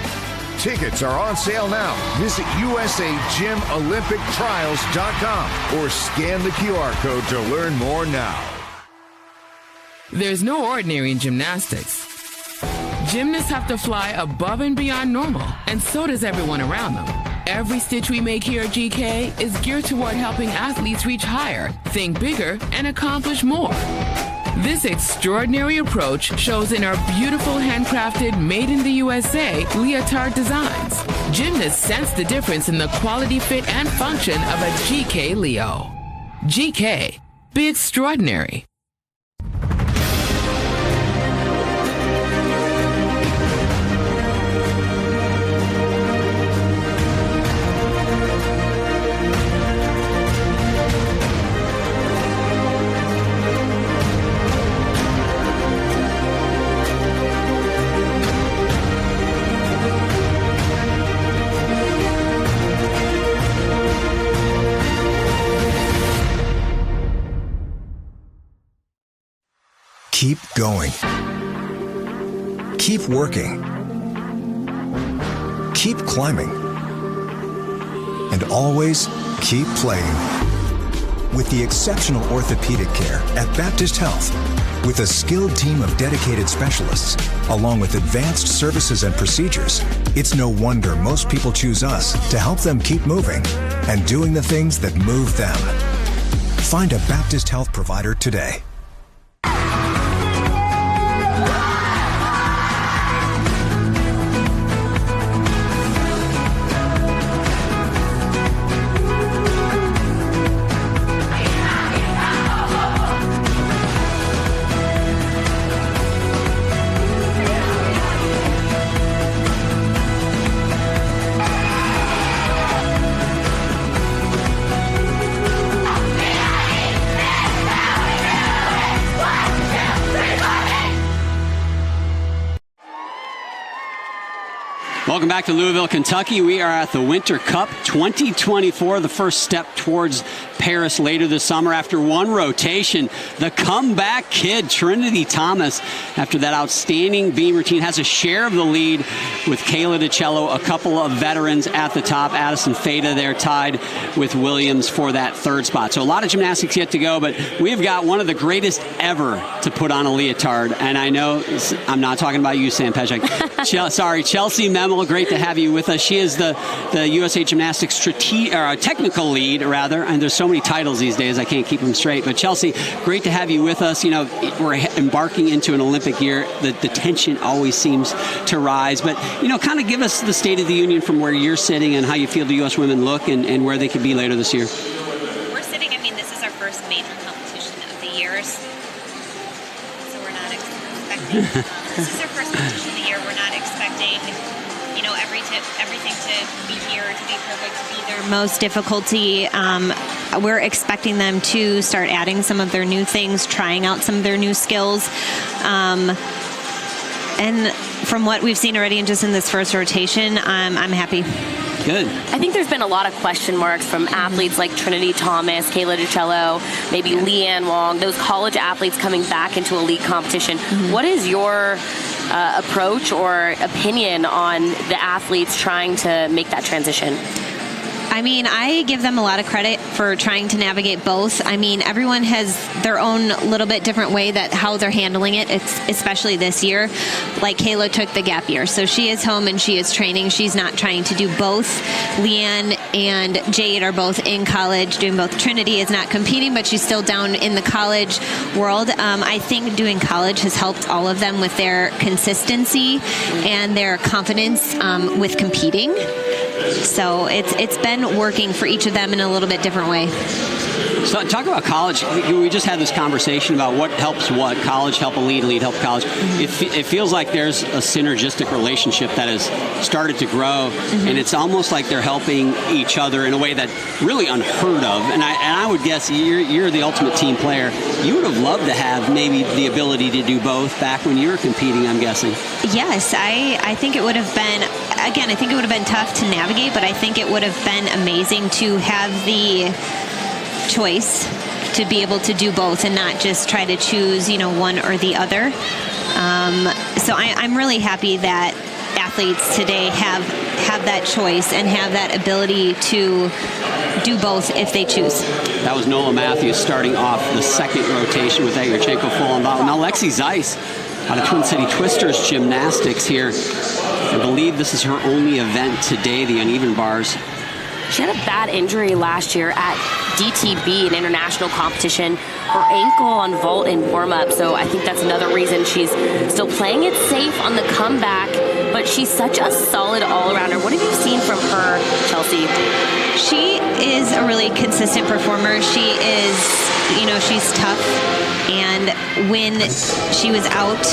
Tickets are on sale now. Visit USAGymOlympicTrials.com or scan the QR code to learn more now. There's no ordinary in gymnastics. Gymnasts have to fly above and beyond normal, and so does everyone around them. Every stitch we make here at GK is geared toward helping athletes reach higher, think bigger, and accomplish more. This extraordinary approach shows in our beautiful handcrafted, made in the USA leotard designs. Gymnasts sense the difference in the quality, fit, and function of a GK Leo. GK, be extraordinary. Keep going. Keep working. Keep climbing. And always keep playing. With the exceptional orthopedic care at Baptist Health, with a skilled team of dedicated specialists, along with advanced services and procedures, it's no wonder most people choose us to help them keep moving and doing the things that move them. Find a Baptist Health provider today. Welcome back to Louisville, Kentucky. We are at the Winter Cup 2024, the first step towards Paris later this summer. After one rotation, the comeback kid, Trinity Thomas, after that outstanding beam routine, has a share of the lead with Kayla DiCello, a couple of veterans at the top. Addison Feta there tied with Williams for that third spot. So a lot of gymnastics yet to go, but we've got one of the greatest ever to put on a leotard. And I know I'm not talking about you, Sam Pejek. Sorry, Chelsea Memel, great to have you with us. She is the USA Gymnastics technical lead, rather, and there's so many titles these days I can't keep them straight. But Chelsea, great to have you with us. You know, we're embarking into an Olympic year. The tension always seems to rise. But, you know, kind of give us the state of the union from where you're sitting and how you feel the U.S. women look and where they could be later this year. We're sitting, I mean, this is our first major competition of the year. So we're not expecting, this is our first competition of the year. We're not expecting, you know, everything to be here, to be perfect, to be their most difficulty. We're expecting them to start adding some of their new things, trying out some of their new skills. And from what we've seen already and just in this first rotation, I'm happy. Good. I think there's been a lot of question marks from athletes like Trinity Thomas, Kayla DiCello, maybe Leanne Wong, those college athletes coming back into elite competition. What is your approach or opinion on the athletes trying to make that transition? I mean, I give them a lot of credit for trying to navigate both. I mean, everyone has their own little bit different way that how they're handling it, especially this year. Like Kayla took the gap year, so she is home and she is training. She's not trying to do both. Leanne and Jade are both in college doing both. Trinity is not competing, but she's still down in the college world. I think doing college has helped all of them with their consistency and their confidence with competing. So it's been working for each of them in a little bit different way. So talk about college. We just had this conversation about what helps what. College help elite, elite help college. It feels like there's a synergistic relationship that has started to grow, and it's almost like they're helping each other in a way that really unheard of. And I would guess you're the ultimate team player. You would have loved to have maybe the ability to do both back when you were competing, I'm guessing. Yes, I think it would have been, again, I think it would have been tough to navigate, but I think it would have been amazing to have the choice to be able to do both and not just try to choose, you know, one or the other. So I'm really happy that athletes today have that choice and have that ability to do both if they choose. That was Nola Matthews starting off the second rotation with Yurchenko full on bottom. Now Lexi Zeiss out of Twin City Twisters Gymnastics here. I believe this is her only event today, the uneven bars. She had a bad injury last year at DTB, an international competition. Her ankle on vault in warm-up, so I think that's another reason she's still playing it safe on the comeback, but she's such a solid all-arounder. What have you seen from her, Chelsea? She is a really consistent performer. She is, you know, she's tough, and when she was out,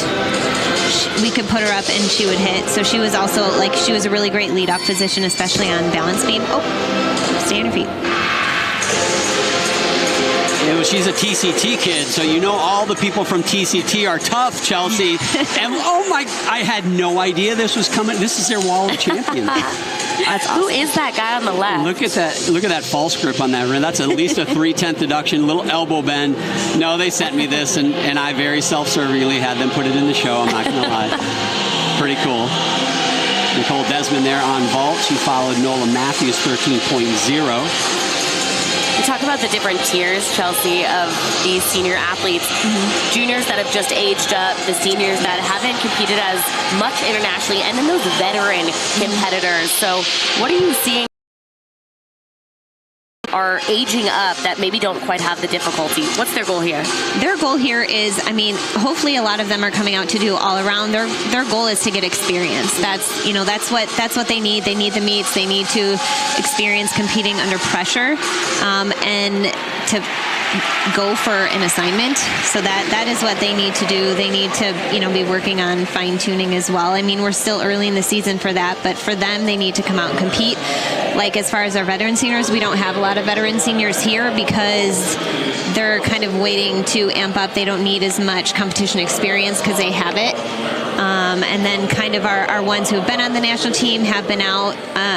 we could put her up and she would hit. So she was also, like, she was a really great lead-off position, especially on balance beam. Oh, stay on your feet. She's a TCT kid, so you know all the people from TCT are tough, Chelsea. And oh my, I had no idea this was coming. This is their wall of champions. That's awesome. Who is that guy on the left? Look at that false grip on that rim. That's at least a 3/10 deduction, little elbow bend. No, they sent me this, and I very self-servingly had them put it in the show. I'm not going to lie. Pretty cool. Nicole Desmond there on vault. She followed Nola Matthews 13.0. We talk about the different tiers, Chelsea, of these senior athletes. Juniors that have just aged up, the seniors that haven't competed as much internationally, and then those veteran competitors. So what are you seeing are aging up that maybe don't quite have the difficulty? What's their goal here? Their goal here is, I mean, hopefully a lot of them are coming out to do all around. Their goal is to get experience. That's, you know, that's what they need. They need the meets. They need to experience competing under pressure, and to go for an assignment. So that is what they need to do. They need to, you know, be working on fine-tuning as well. I mean, we're still early in the season for that, but for them, they need to come out and compete. Like, as far as our veteran seniors, we don't have a lot of veteran seniors here because they're kind of waiting to amp up. They don't need as much competition experience because they have it. And then kind of our ones who have been on the national team have been out.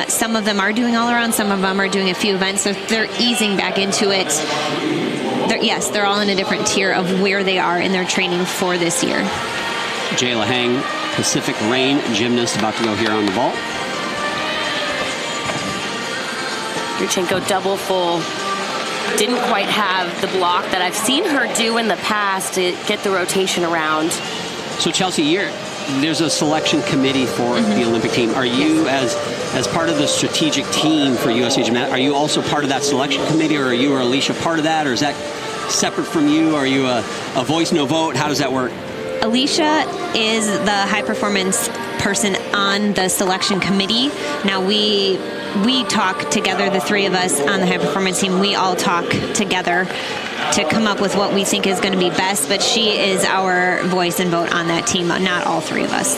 Some of them are doing all around. Some of them are doing a few events. So they're easing back into it. They're all in a different tier of where they are in their training for this year. Jayla Hang, Pacific Rain gymnast, about to go here on the vault. Yurchenko double full. Didn't quite have the block that I've seen her do in the past to get the rotation around. So Chelsea, there's a selection committee for the Olympic team. Are you, as part of the strategic team for USA Gymnastics, are you also part of that selection committee, or are you or Alicia part of that, or is that separate from you? Are you a voice, no vote? How does that work? Alicia is the high performance person on the selection committee. Now we talk together, the three of us on the high performance team. We all talk together to come up with what we think is going to be best, but she is our voice and vote on that team, not all three of us.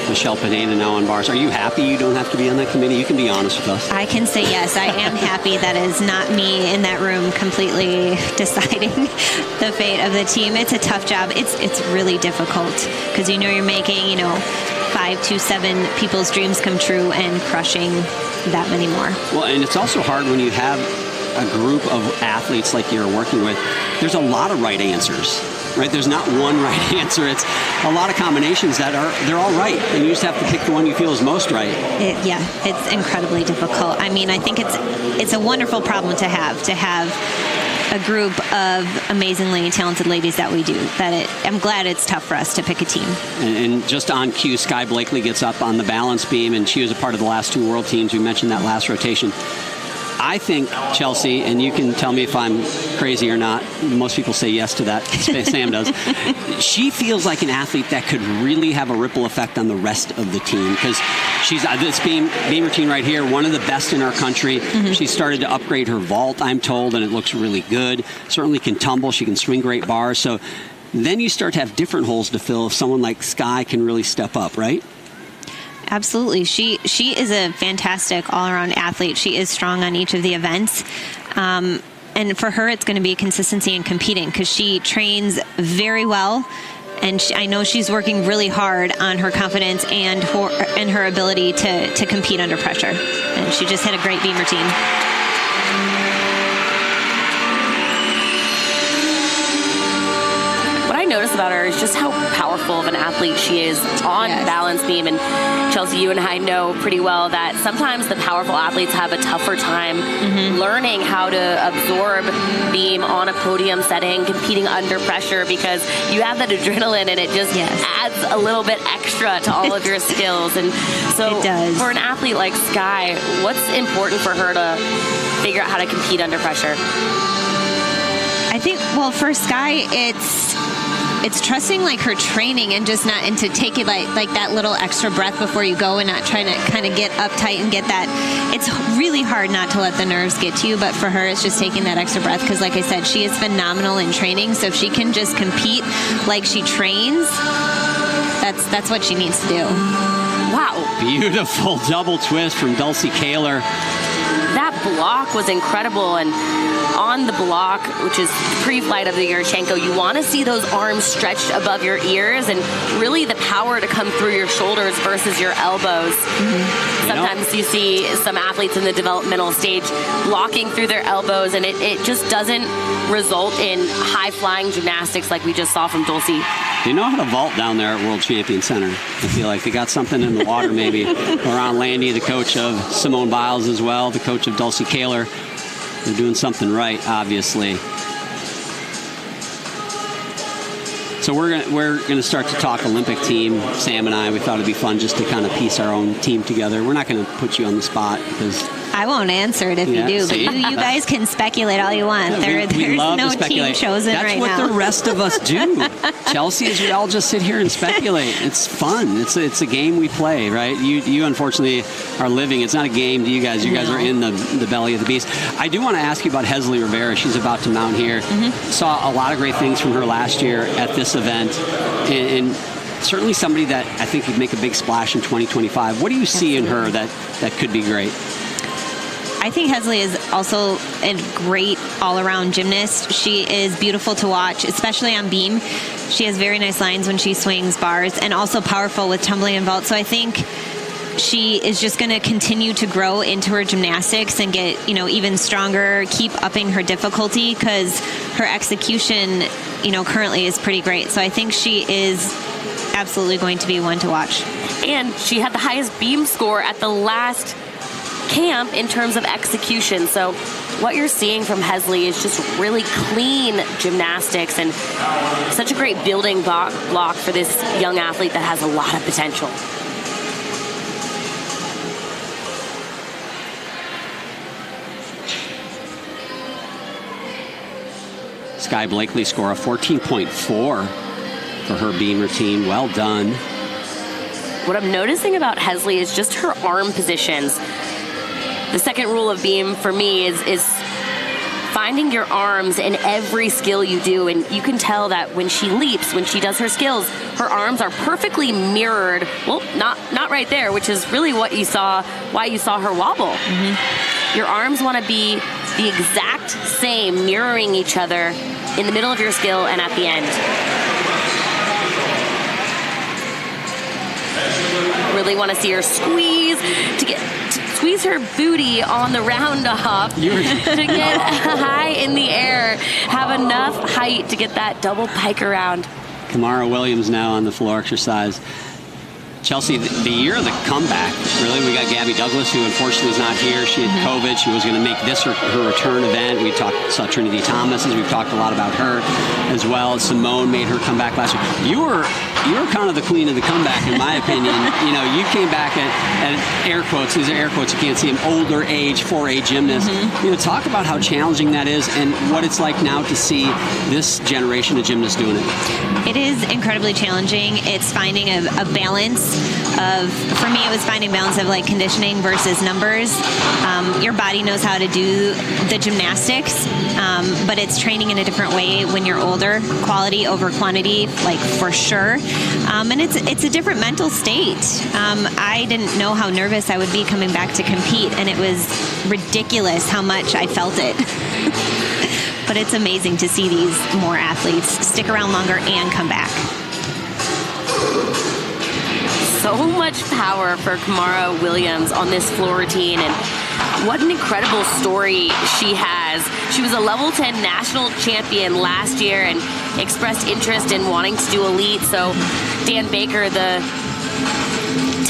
Michelle Pineda now on bars. Are you happy you don't have to be on that committee? You can be honest with us. I can say yes. I am happy that is not me in that room completely deciding the fate of the team. It's a tough job. It's really difficult because you're making 5 to 7 people's dreams come true and crushing that many more. Well, and it's also hard when you have a group of athletes like you're working with. There's a lot of right answers. Right? There's not one right answer. It's a lot of combinations they're all right, and you just have to pick the one you feel is most right. It's incredibly difficult. I mean, I think it's a wonderful problem to have a group of amazingly talented ladies that we do. I'm glad it's tough for us to pick a team. And just on cue, Sky Blakely gets up on the balance beam, and she was a part of the last 2 world teams. We mentioned that last rotation. I think, Chelsea, and you can tell me if I'm crazy or not, most people say yes to that, Sam does, she feels like an athlete that could really have a ripple effect on the rest of the team, because she's this beam routine right here, one of the best in our country. She started to upgrade her vault, I'm told, and it looks really good. Certainly can tumble, she can swing great bars. So then you start to have different holes to fill if someone like Sky can really step up, right? Absolutely. She is a fantastic all-around athlete. She is strong on each of the events. And for her, it's going to be consistency in competing because she trains very well. And I know she's working really hard on her confidence and her ability to compete under pressure. And she just had a great beam routine. What I notice about her is just how powerful of an athlete she is on balance beam. And Chelsea, you and I know pretty well that sometimes the powerful athletes have a tougher time learning how to absorb beam on a podium setting, competing under pressure, because you have that adrenaline and it just adds a little bit extra to all of your skills. And so for an athlete like Sky, what's important for her to figure out how to compete under pressure? I think, well, for Sky, it's trusting like her training and just not, and to take it like that little extra breath before you go and not trying to kind of get uptight and get that. It's really hard not to let the nerves get to you, but for her, it's just taking that extra breath because, like I said, she is phenomenal in training. So if she can just compete like she trains, that's what she needs to do. Wow. Beautiful double twist from Dulcie Kaler. That block was incredible, and on the block, which is pre-flight of the Yurchenko, you want to see those arms stretched above your ears and really the power to come through your shoulders versus your elbows. Sometimes you see some athletes in the developmental stage blocking through their elbows, and it just doesn't result in high-flying gymnastics like we just saw from Dulcie. They know how to vault down there at World Champion Center. I feel like they got something in the water maybe. Ron Landy, the coach of Simone Biles as well, the coach of Dulcie Kaler. They're doing something right, obviously. So we're gonna start to talk Olympic team. Sam and I, we thought it'd be fun just to kind of piece our own team together. We're not gonna put you on the spot because I won't answer it if you do, but you guys can speculate all you want. There's no team chosen right now. That's what the rest of us do. Chelsea, is we all just sit here and speculate. It's fun. It's a game we play, right? You unfortunately are living. It's not a game to you guys. You guys are in the belly of the beast. I do want to ask you about Hesley Rivera. She's about to mount here. Saw a lot of great things from her last year at this event, and certainly somebody that I think could make a big splash in 2025. What do you see in her that could be great? I think Hesley is also a great all-around gymnast. She is beautiful to watch, especially on beam. She has very nice lines when she swings bars, and also powerful with tumbling and vault. So I think she is just going to continue to grow into her gymnastics and get, even stronger, keep upping her difficulty, because her execution, currently is pretty great. So I think she is absolutely going to be one to watch. And she had the highest beam score at the last camp in terms of execution. So what you're seeing from Hesley is just really clean gymnastics and such a great building block for this young athlete that has a lot of potential. Sky Blakely score of 14.4 for her beam routine. Well done. What I'm noticing about Hesley is just her arm positions. The second rule of beam for me is finding your arms in every skill you do, and you can tell that when she leaps, when she does her skills, her arms are perfectly mirrored. Well, not right there, which is really why you saw her wobble. Mm-hmm. Your arms want to be the exact same, mirroring each other in the middle of your skill and at the end. Really want to see her squeeze squeeze her booty on the round off to get high in the air, have enough height to get that double pike around. Kamara Williams now on the floor exercise. Chelsea, the year of the comeback, really, we got Gabby Douglas, who unfortunately is not here. She had COVID. She was going to make this her return event. We saw Trinity Thomas, as we've talked a lot about her as well. Simone made her comeback last year. You were kind of the queen of the comeback, in my opinion. You came back at air quotes. These are air quotes. You can't see them. Older age, 4A gymnast. Talk about how challenging that is and what it's like now to see this generation of gymnasts doing it. It is incredibly challenging. It's finding a balance for me, it was finding balance of like conditioning versus numbers. Your body knows how to do the gymnastics, but it's training in a different way when you're older. Quality over quantity, like for sure. And it's a different mental state. I didn't know how nervous I would be coming back to compete, and it was ridiculous how much I felt it. But it's amazing to see these more athletes stick around longer and come back. So much power for Kamara Williams on this floor routine, and what an incredible story she has. She was a level 10 national champion last year and expressed interest in wanting to do elite. So Dan Baker, the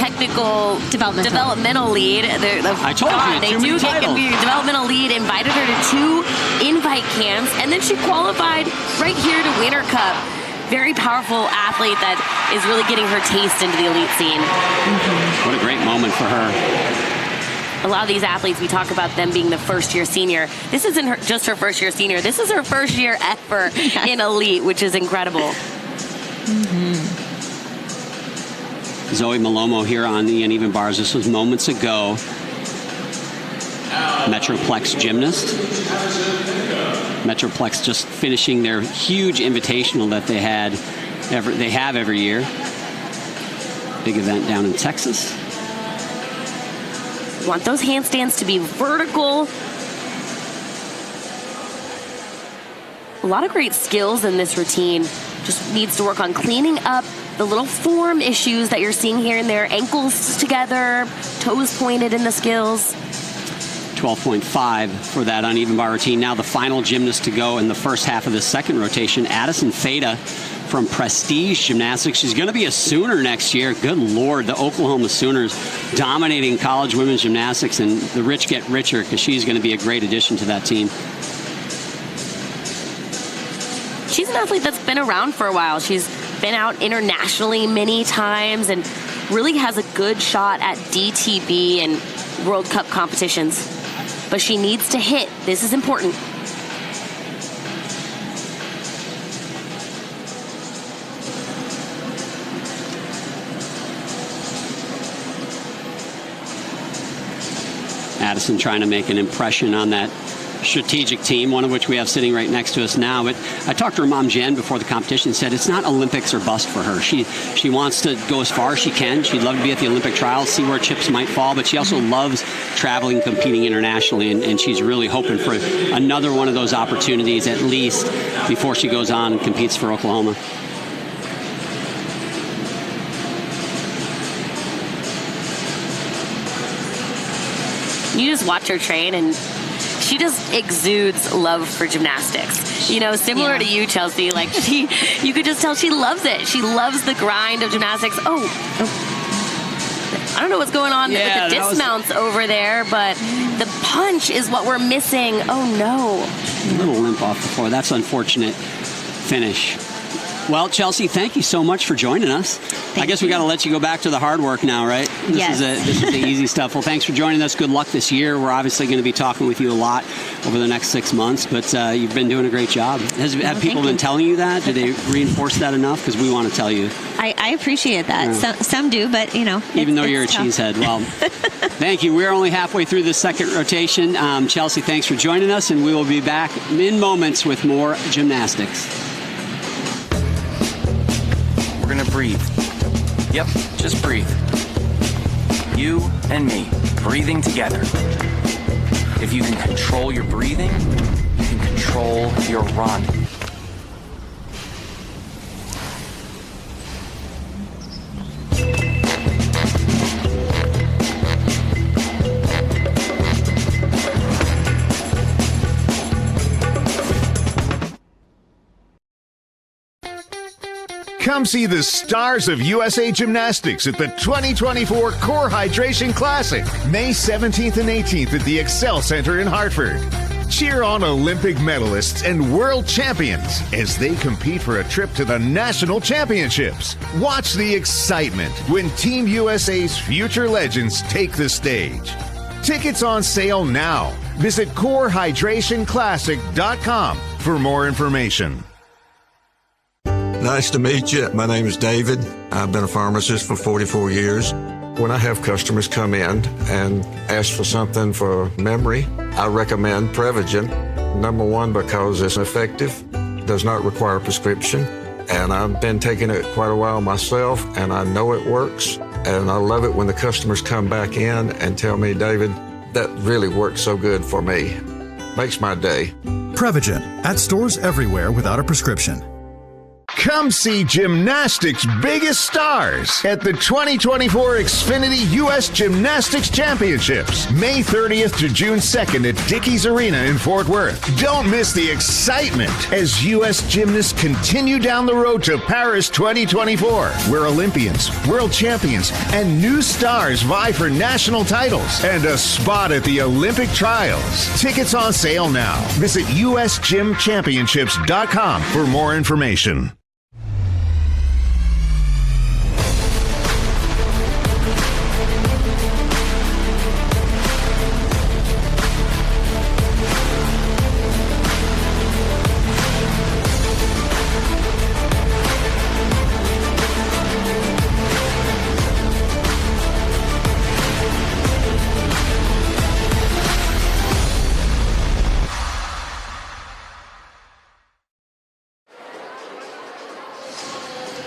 technical developmental lead, I told you, they do get confused. Developmental lead invited her to 2 invite camps, and then she qualified right here to Winter Cup. Very powerful athlete that is really getting her taste into the elite scene. What a great moment for her. A lot of these athletes, we talk about them being the first-year senior. This isn't just her first-year senior. This is her first year ever in elite, which is incredible. Zoe Malomo here on the uneven bars. This was moments ago. Metroplex gymnast. Metroplex just finishing their huge invitational that they have every year. Big event down in Texas. You want those handstands to be vertical. A lot of great skills in this routine. Just needs to work on cleaning up the little form issues that you're seeing here and there. Ankles together, toes pointed in the skills. 12.5 for that uneven bar routine. Now the final gymnast to go in the first half of the second rotation, Addison Fada from Prestige Gymnastics. She's going to be a Sooner next year. Good Lord, the Oklahoma Sooners dominating college women's gymnastics, and the rich get richer because she's going to be a great addition to that team. She's an athlete that's been around for a while. She's been out internationally many times and really has a good shot at DTB and World Cup competitions. But she needs to hit. This is important. Addison trying to make an impression on that strategic team, one of which we have sitting right next to us now. But I talked to her mom, Jen, before the competition and said it's not Olympics or bust for her. She wants to go as far as she can. She'd love to be at the Olympic trials, see where chips might fall, but she also loves traveling and competing internationally, and she's really hoping for another one of those opportunities at least before she goes on and competes for Oklahoma. You just watch her train, and she just exudes love for gymnastics. You know, similar to you, Chelsea. Like, you could just tell she loves it. She loves the grind of gymnastics. Oh. I don't know what's going on with the dismounts over there, but the punch is what we're missing. Oh, no. A little limp off the floor. That's unfortunate finish. Well, Chelsea, thank you so much for joining us. I guess we got to let you go back to the hard work now, right? This is the easy stuff. Well, thanks for joining us. Good luck this year. We're obviously going to be talking with you a lot over the next 6 months, but you've been doing a great job. Have people been telling you that? Do they reinforce that enough? Because we want to tell you. I appreciate that. Yeah. Some do, but, you know. Even though you're a cheesehead. Well, thank you. We're only halfway through the second rotation. Chelsea, thanks for joining us, and we will be back in moments with more gymnastics. We're gonna breathe. Yep, just breathe. You and me, breathing together. If you can control your breathing, you can control your run. Come see the stars of USA Gymnastics at the 2024 Core Hydration Classic, May 17th and 18th at the Excel Center in Hartford. Cheer on Olympic medalists and world champions as they compete for a trip to the national championships. Watch the excitement when Team USA's future legends take the stage. Tickets on sale now. Visit CoreHydrationClassic.com for more information. Nice to meet you. My name is David. I've been a pharmacist for 44 years. When I have customers come in and ask for something for memory, I recommend Prevagen. Number one, because it's effective, does not require a prescription, and I've been taking it quite a while myself, and I know it works, and I love it when the customers come back in and tell me, David, that really worked so good for me. Makes my day. Prevagen, at stores everywhere without a prescription. Come see gymnastics' biggest stars at the 2024 Xfinity U.S. Gymnastics Championships, May 30th to June 2nd at Dickies Arena in Fort Worth. Don't miss the excitement as U.S. gymnasts continue down the road to Paris 2024, where Olympians, world champions, and new stars vie for national titles and a spot at the Olympic trials. Tickets on sale now. Visit usgymchampionships.com for more information.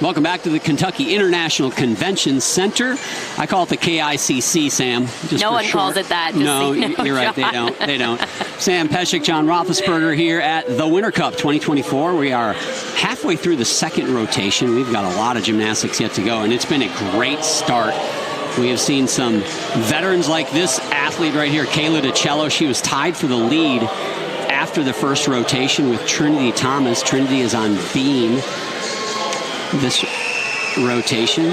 Welcome back to the Kentucky International Convention Center. I call it the KICC, Sam. No one calls it that. No, you're right. They don't. Sam Pesek, John Roethlisberger here at the Winter Cup 2024. We are halfway through the second rotation. We've got a lot of gymnastics yet to go, and it's been a great start. We have seen some veterans like this athlete right here, Kayla DiCello. She was tied for the lead after the first rotation with Trinity Thomas. Trinity is on beam this rotation.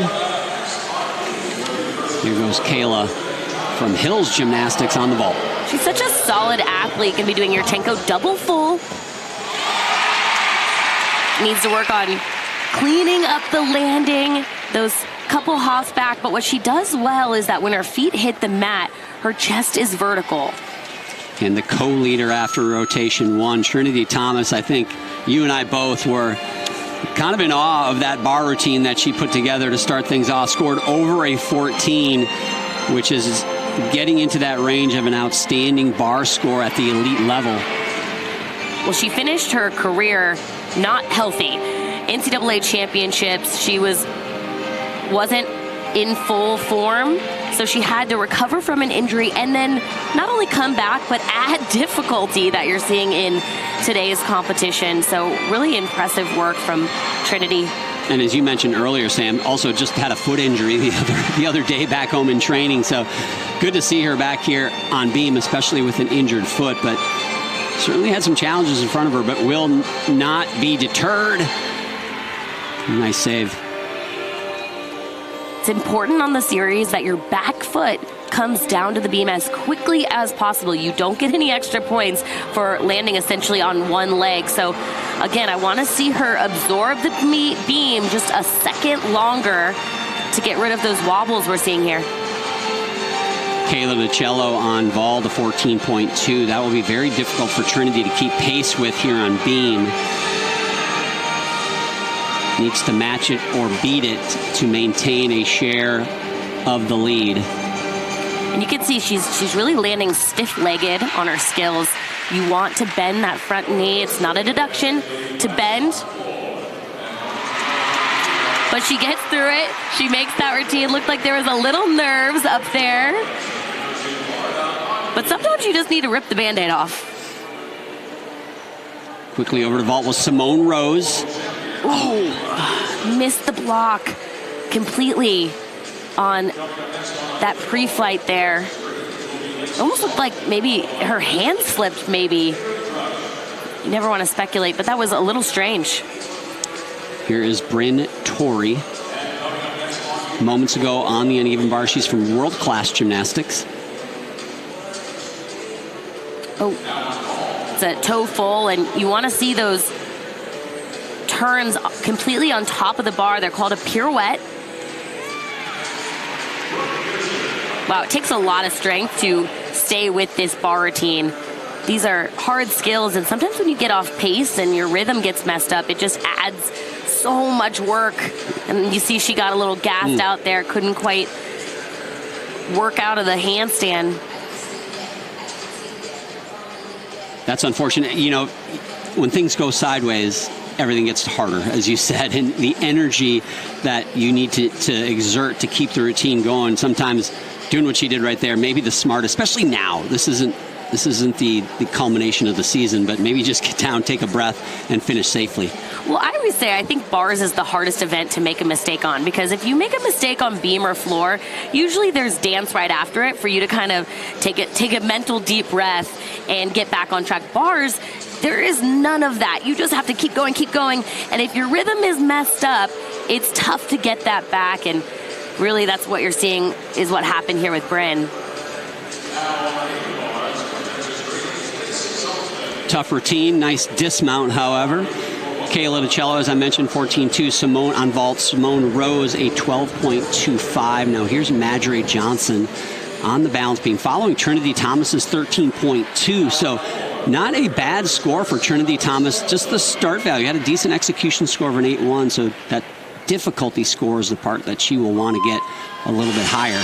Here goes Kayla from Hills Gymnastics on the vault. She's such a solid athlete. Can be doing your Tenko double full. Needs to work on cleaning up the landing, those couple hops back. But what she does well is that when her feet hit the mat, her chest is vertical. And the co-leader after rotation one, Trinity Thomas, I think you and I both were kind of in awe of that bar routine that she put together to start things off. Scored over a 14, which is getting into that range of an outstanding bar score at the elite level. Well, she finished her career not healthy. NCAA championships, she wasn't in full form, so she had to recover from an injury and then not only come back, but add difficulty that you're seeing in today's competition. So really impressive work from Trinity. And as you mentioned earlier, Sam, also just had a foot injury the other day back home in training. So good to see her back here on beam, especially with an injured foot. But certainly had some challenges in front of her, but will not be deterred. Nice save. It's important on the series that your back foot comes down to the beam as quickly as possible. You don't get any extra points for landing essentially on one leg. So again, I want to see her absorb the beam just a second longer to get rid of those wobbles we're seeing here. Kayla DiCello on Vol, the 14.2. That will be very difficult for Trinity to keep pace with here on beam. Needs to match it or beat it to maintain a share of the lead. And you can see she's really landing stiff-legged on her skills. You want to bend that front knee. It's not a deduction to bend. But she gets through it. She makes that routine. Looked like there was a little nerves up there. But sometimes you just need to rip the Band-Aid off. Quickly over to vault with Simone Rose. Oh, missed the block completely on that pre-flight there. Almost looked like maybe her hand slipped, maybe. You never want to speculate, but that was a little strange. Here is Bryn Torrey. Moments ago on the uneven bar, she's from World Class Gymnastics. Oh, it's a toe full, and you want to see those turns completely on top of the bar. They're called a pirouette. Wow, it takes a lot of strength to stay with this bar routine. These are hard skills, and sometimes when you get off pace and your rhythm gets messed up, it just adds so much work. And you see she got a little gassed out there, couldn't quite work out of the handstand. That's unfortunate. You know, when things go sideways, everything gets harder, as you said, and the energy that you need to exert to keep the routine going. Sometimes doing what she did right there, maybe the smart, especially now. This isn't the culmination of the season, but maybe just get down, take a breath, and finish safely. Well, I always say I think bars is the hardest event to make a mistake on, because if you make a mistake on beam or floor, usually there's dance right after it for you to kind of take a mental deep breath and get back on track. Bars, there is none of that. You just have to keep going, and if your rhythm is messed up, it's tough to get that back, and really that's what you're seeing is what happened here with Bryn. Tough routine, nice dismount, however. Kayla DiCello, as I mentioned, 14.2. Simone on vault. Simone Rose, a 12.25. Now here's Madre Johnson on the balance beam, following Trinity Thomas's 13.2. So not a bad score for Trinity Thomas. Just the start value. Had a decent execution score of an 8.1. So that difficulty score is the part that she will want to get a little bit higher.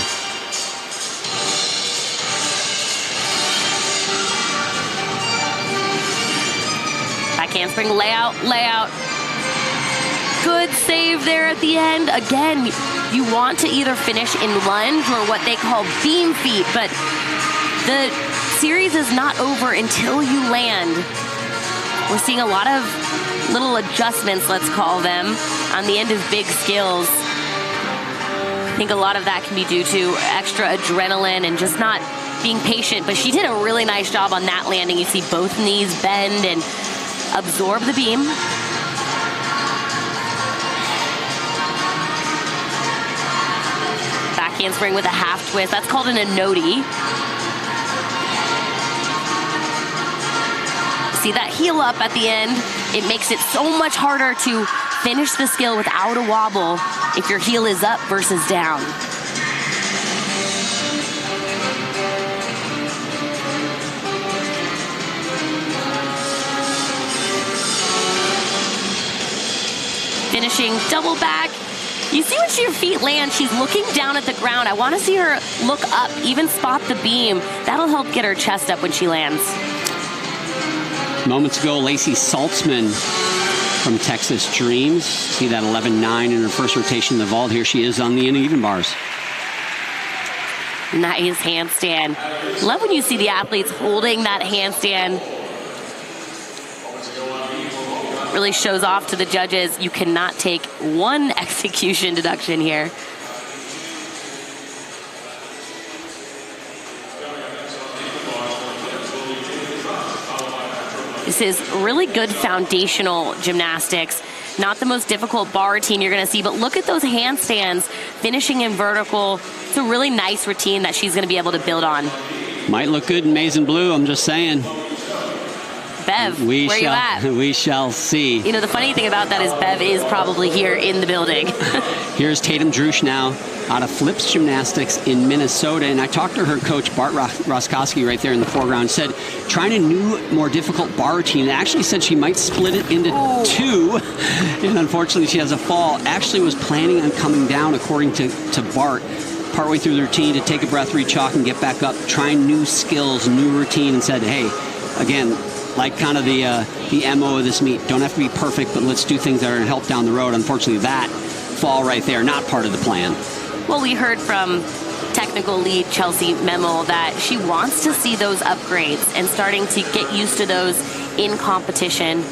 Handspring, layout. Good save there at the end. Again, you want to either finish in lunge or what they call beam feet, but the series is not over until you land. We're seeing a lot of little adjustments, let's call them, on the end of big skills. I think a lot of that can be due to extra adrenaline and just not being patient, but she did a really nice job on that landing. You see both knees bend and absorb the beam. Back handspring with a half twist. That's called an anoti. See that heel up at the end? It makes it so much harder to finish the skill without a wobble if your heel is up versus down. Finishing double back You see when your feet land, she's looking down at the ground. I want to see her look up, even spot the beam. That'll help get her chest up when she lands. Moments ago, Lacey Saltzman from Texas Dreams. See that 11.9 in her first rotation in the vault. Here she is on the uneven bars. Nice handstand. Love when you see the athletes holding that handstand. Really shows off to the judges. You cannot take one execution deduction here. This is really good foundational gymnastics. Not the most difficult bar routine you're going to see, but look at those handstands finishing in vertical. It's a really nice routine that she's going to be able to build on. Might look good in maize and blue, I'm just saying. Bev, where you at? We shall see. You know, the funny thing about that is Bev is probably here in the building. Here's Tatum Drusch now out of Flips Gymnastics in Minnesota. And I talked to her coach, Bart Roskowski, right there in the foreground, said trying a new, more difficult bar routine. And actually said she might split it into two. And unfortunately, she has a fall. Actually was planning on coming down, according to Bart, partway through the routine to take a breath, rechalk, and get back up, trying new skills, new routine, and said, hey, again, like kind of the MO of this meet. Don't have to be perfect, but let's do things that are going to help down the road. Unfortunately, that fall right there, not part of the plan. Well, we heard from technical lead Chelsea Memel that she wants to see those upgrades and starting to get used to those in competition.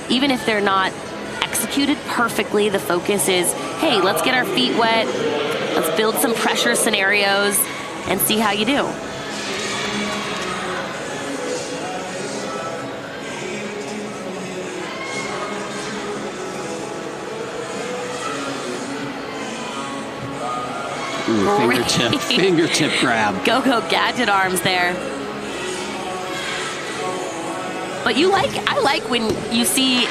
Even if they're not executed perfectly, the focus is, hey, let's get our feet wet. Let's build some pressure scenarios and see how you do. Ooh, fingertip grab. Go-go gadget arms there. But I like when you see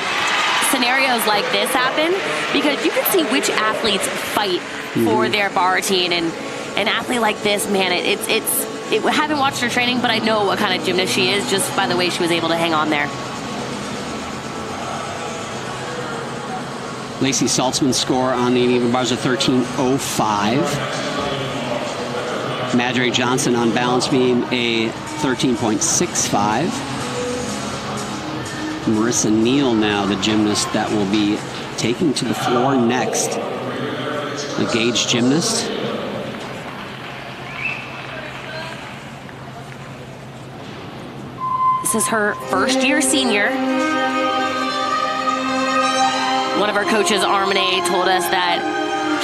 scenarios like this happen, because you can see which athletes fight for their bar routine. And an athlete like this, man, I haven't watched her training, but I know what kind of gymnast she is just by the way she was able to hang on there. Lacey Saltzman's score on the uneven bars of 13.05. Madre Johnson on balance beam a 13.65. Marissa Neal now the gymnast that will be taking to the floor next. The Gage gymnast. This is her first-year senior. One of our coaches, Armene, told us that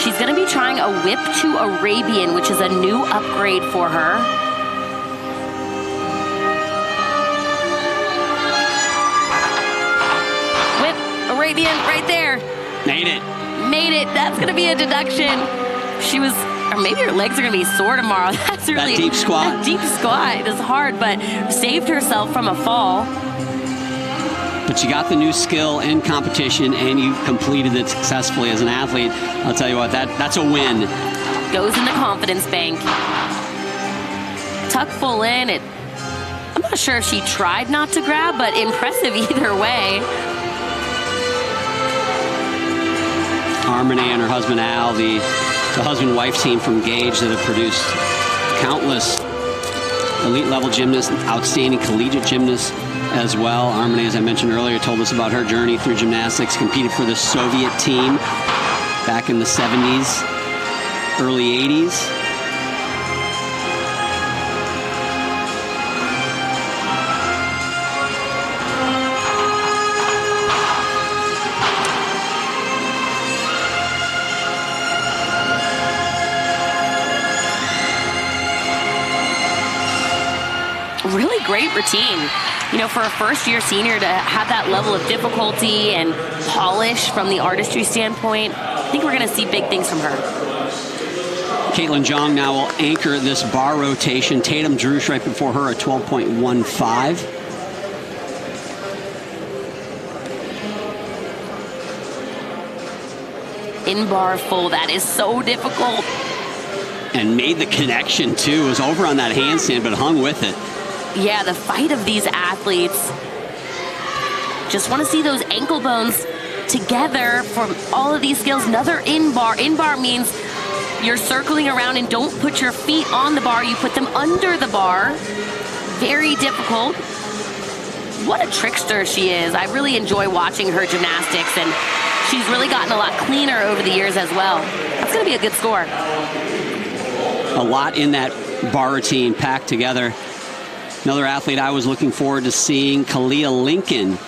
she's going to be trying a whip to Arabian, which is a new upgrade for her. Whip, Arabian, right there. Made it. Made it. That's going to be a deduction. She was, or maybe her legs are going to be sore tomorrow. That's really, that deep squat. That deep squat is hard, but saved herself from a fall. But you got the new skill in competition, and you completed it successfully as an athlete. I'll tell you what, that's a win. Goes in the confidence bank. Tuck full in. I'm not sure if she tried not to grab, but impressive either way. Armene and her husband Al, the husband-wife team from Gage that have produced countless elite-level gymnasts, outstanding collegiate gymnasts as well. Armene, as I mentioned earlier, told us about her journey through gymnastics, competed for the Soviet team back in the 70s, early 80s. Really great routine. You know, for a first-year senior to have that level of difficulty and polish from the artistry standpoint, I think we're going to see big things from her. Caitlin Jong now will anchor this bar rotation. Tatum Drusch right before her at 12.15. In bar full, that is so difficult. And made the connection, too. Was over on that handstand, but hung with it. Yeah, the fight of these athletes. Just want to see those ankle bones together from all of these skills. Another in-bar. In-bar means you're circling around and don't put your feet on the bar. You put them under the bar. Very difficult. What a trickster she is. I really enjoy watching her gymnastics, and she's really gotten a lot cleaner over the years as well. That's going to be a good score. A lot in that bar routine packed together. Another athlete I was looking forward to seeing, Kalia Lincoln.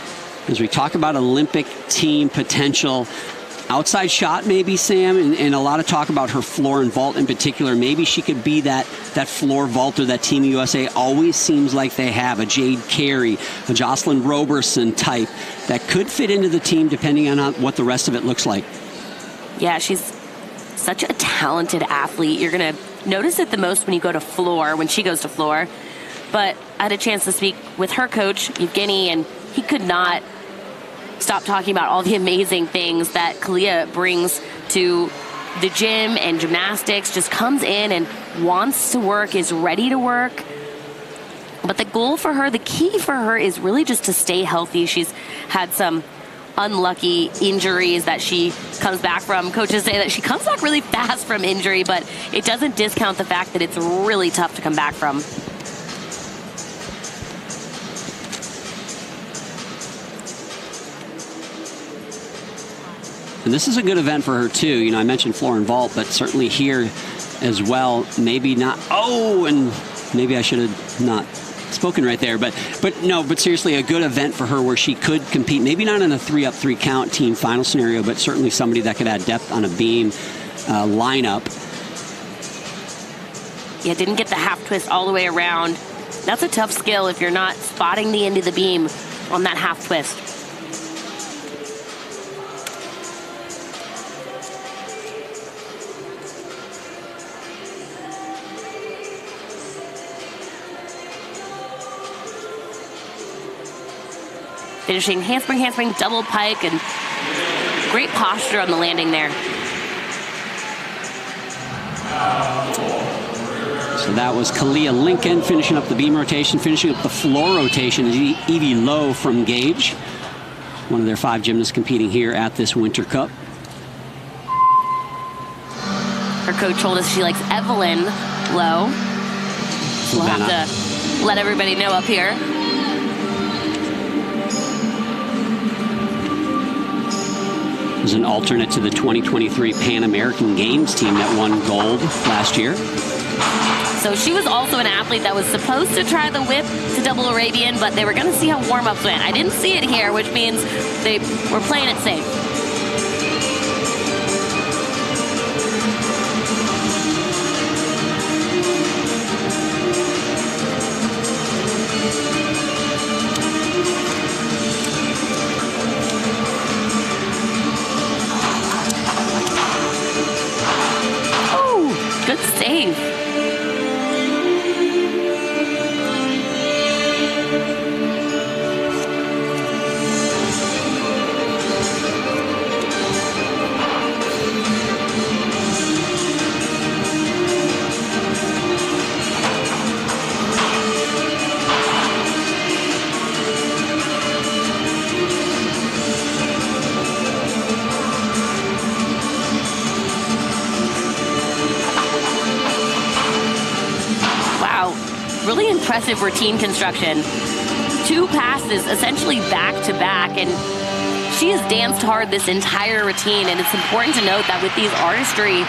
As we talk about Olympic team potential, outside shot maybe, Sam, and a lot of talk about her floor and vault in particular. Maybe she could be that floor vaulter that Team USA always seems like they have, a Jade Carey, a Jocelyn Roberson type that could fit into the team depending on what the rest of it looks like. Yeah, she's such a talented athlete. You're going to notice it the most when you go to floor, when she goes to floor. But I had a chance to speak with her coach, Evgeny, and he could not stop talking about all the amazing things that Kalia brings to the gym and gymnastics. Just comes in and wants to work, is ready to work. But the goal for her, the key for her, is really just to stay healthy. She's had some unlucky injuries that she comes back from. Coaches say that she comes back really fast from injury, but it doesn't discount the fact that it's really tough to come back from. And this is a good event for her, too. You know, I mentioned floor and vault, but certainly here as well. Maybe not. Oh, and maybe I should have not spoken right there. But seriously, a good event for her where she could compete. Maybe not in a 3-up-3 count team final scenario, but certainly somebody that could add depth on a beam lineup. Yeah, didn't get the half twist all the way around. That's a tough skill if you're not spotting the end of the beam on that half twist. Finishing handspring, double pike, and great posture on the landing there. So that was Kalia Lincoln finishing up the beam rotation, finishing up the floor rotation is Evie Lowe from Gage, one of their 5 gymnasts competing here at this Winter Cup. Her coach told us she likes Evelyn Lowe. We'll have to let everybody know up here. Was an alternate to the 2023 Pan American Games team that won gold last year. So she was also an athlete that was supposed to try the whip to double Arabian, but they were going to see how warm-ups went. I didn't see it here, which means they were playing it safe. Good save. Really impressive routine construction. 2 passes essentially back to back, and she has danced hard this entire routine, and it's important to note that with these artistry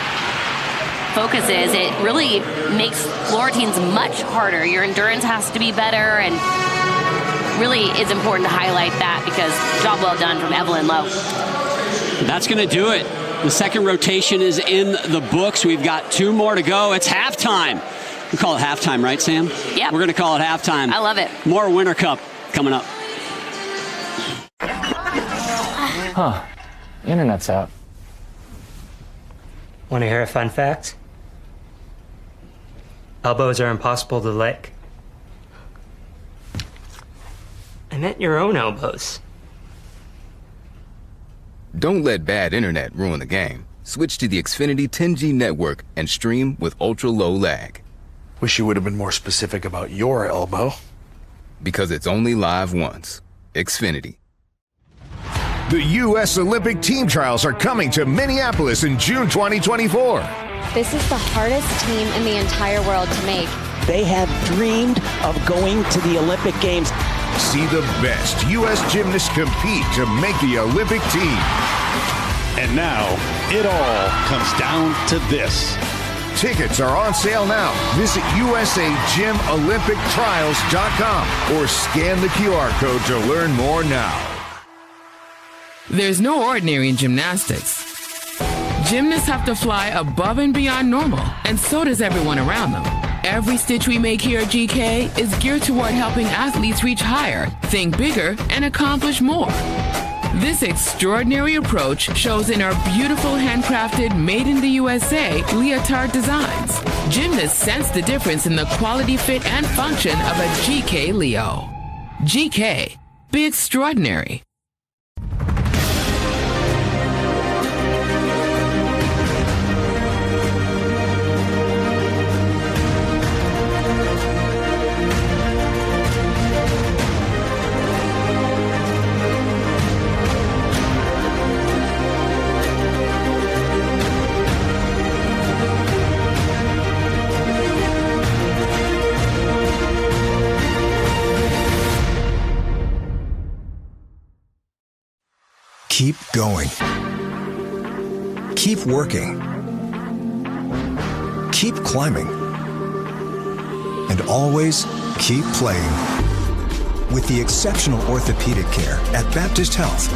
focuses, it really makes floor routines much harder. Your endurance has to be better, and really is important to highlight that because job well done from Evelyn Lowe. That's going to do it. The second rotation is in the books. We've got 2 more to go. It's halftime. We call it halftime, right, Sam? Yeah. We're going to call it halftime. I love it. More Winter Cup coming up. Huh. The internet's out. Want to hear a fun fact? Elbows are impossible to lick. I meant your own elbows. Don't let bad internet ruin the game. Switch to the Xfinity 10G network and stream with ultra-low lag. Wish you would have been more specific about your elbow. Because it's only live once. Xfinity. The U.S. Olympic team trials are coming to Minneapolis in June 2024. This is the hardest team in the entire world to make. They have dreamed of going to the Olympic Games. See the best U.S. gymnasts compete to make the Olympic team. And now, it all comes down to this. Tickets are on sale now. Visit USAGymOlympicTrials.com or scan the QR code to learn more now. There's no ordinary in gymnastics. Gymnasts have to fly above and beyond normal, and so does everyone around them. Every stitch we make here at GK is geared toward helping athletes reach higher, think bigger, and accomplish more. This extraordinary approach shows in our beautiful handcrafted, made in the USA leotard designs. Gymnasts sense the difference in the quality, fit, and function of a GK Leo. GK, be extraordinary. Keep going. Keep working. Keep climbing. And always keep playing. With the exceptional orthopedic care at Baptist Health,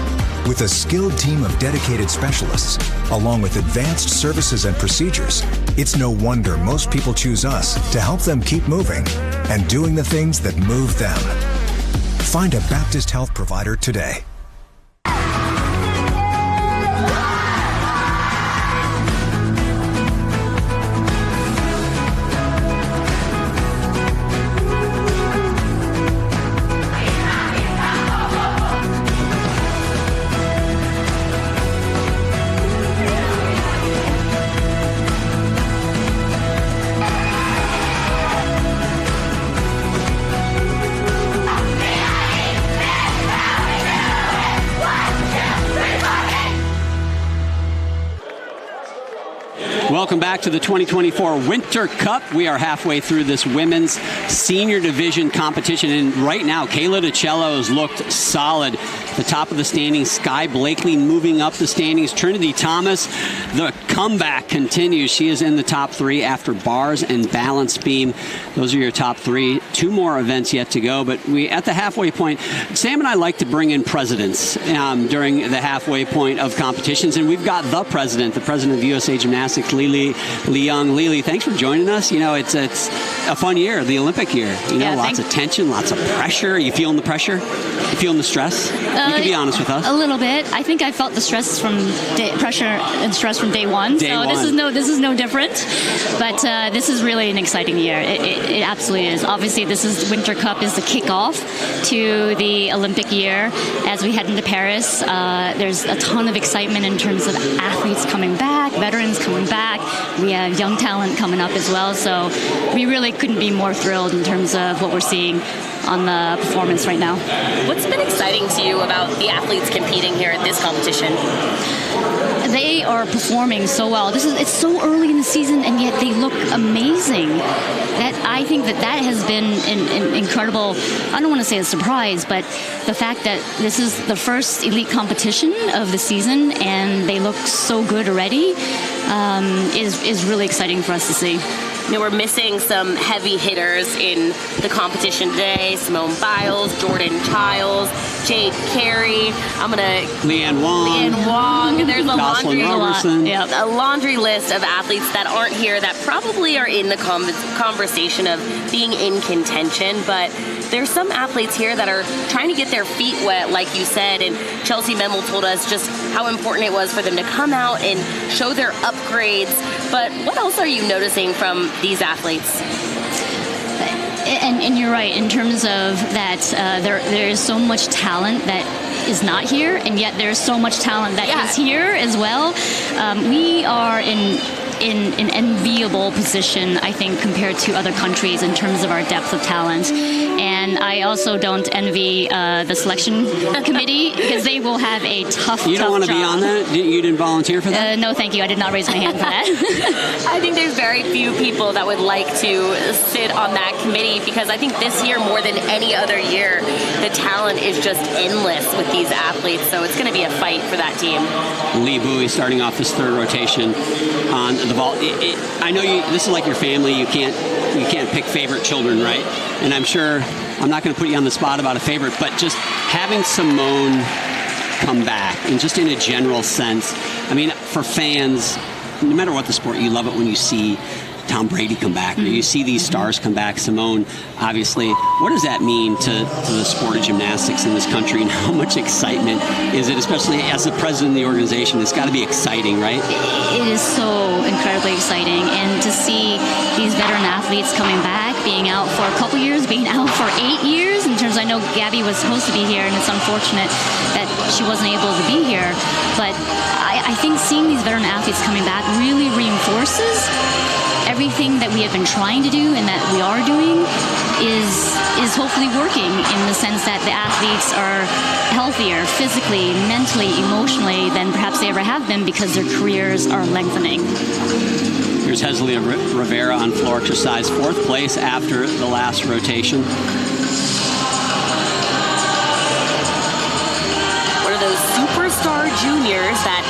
with a skilled team of dedicated specialists, along with advanced services and procedures, it's no wonder most people choose us to help them keep moving and doing the things that move them. Find a Baptist Health provider today. Welcome back to the 2024 Winter Cup. We are halfway through this women's senior division competition, and right now, Kayla DiCello has looked solid. The top of the standings, Sky Blakely moving up the standings. Trinity Thomas, the comeback continues. She is in the top three after bars and balance beam. Those are your top three. Two more events yet to go, but we at the halfway point. Sam and I like to bring in presidents during the halfway point of competitions, and we've got the president of USA Gymnastics, Lili Leung. Lili, thanks for joining us. You know, it's a fun year, the Olympic year. You know, lots of tension, lots of pressure. Are you feeling the pressure? You feeling the stress? You can be honest with us. A little bit. I think I felt the stress from pressure and stress from day one. This is no different. But this is really an exciting year. It absolutely is. Obviously, Winter Cup is the kickoff to the Olympic year as we head into Paris. There's a ton of excitement in terms of athletes coming back, veterans coming back. We have young talent coming up as well. So we really couldn't be more thrilled in terms of what we're seeing on the performance right now. What's been exciting to you about the athletes competing here at this competition? They are performing so well. It's so early in the season, and yet they look amazing. I think that has been an incredible, I don't want to say a surprise, but the fact that this is the first elite competition of the season and they look so good already is really exciting for us to see. You know, we're missing some heavy hitters in the competition today. Simone Biles, Jordan Childs, Jade Carey. Leanne Wong. There's a laundry list of athletes that aren't here that probably are in the conversation of being in contention. But there's some athletes here that are trying to get their feet wet, like you said. And Chelsea Memel told us just how important it was for them to come out and show their upgrades. But what else are you noticing from these athletes? And you're right in terms of that there is so much talent that is not here, and yet there's so much talent that is here as well. We are in in an enviable position, I think, compared to other countries in terms of our depth of talent. And I also don't envy the selection committee because they will have a tough job. You don't want to be on that? You didn't volunteer for that? No, thank you. I did not raise my hand for that. I think there's very few people that would like to sit on that committee because I think this year, more than any other year, the talent is just endless with these athletes. So it's going to be a fight for that team. Lee Bowie starting off this third rotation on the ball. I know this is like your family. You can't pick favorite children, right? And I'm sure I'm not going to put you on the spot about a favorite, but just having Simone come back and just in a general sense, I mean, for fans, no matter what the sport, you love it when you see Tom Brady come back, or you see these stars come back. Simone, obviously, what does that mean to the sport of gymnastics in this country, and how much excitement is it, especially as the president of the organization? It's got to be exciting, right? It is so incredibly exciting, and to see these veteran athletes coming back, being out for a couple years, being out for 8 years, in terms I know Gabby was supposed to be here, and it's unfortunate that she wasn't able to be here, but I think seeing these veteran athletes coming back really reinforces everything that we have been trying to do and that we are doing is hopefully working in the sense that the athletes are healthier physically, mentally, emotionally than perhaps they ever have been because their careers are lengthening. Here's Hesley Rivera on floor exercise, 4th place after the last rotation. One of those superstar juniors that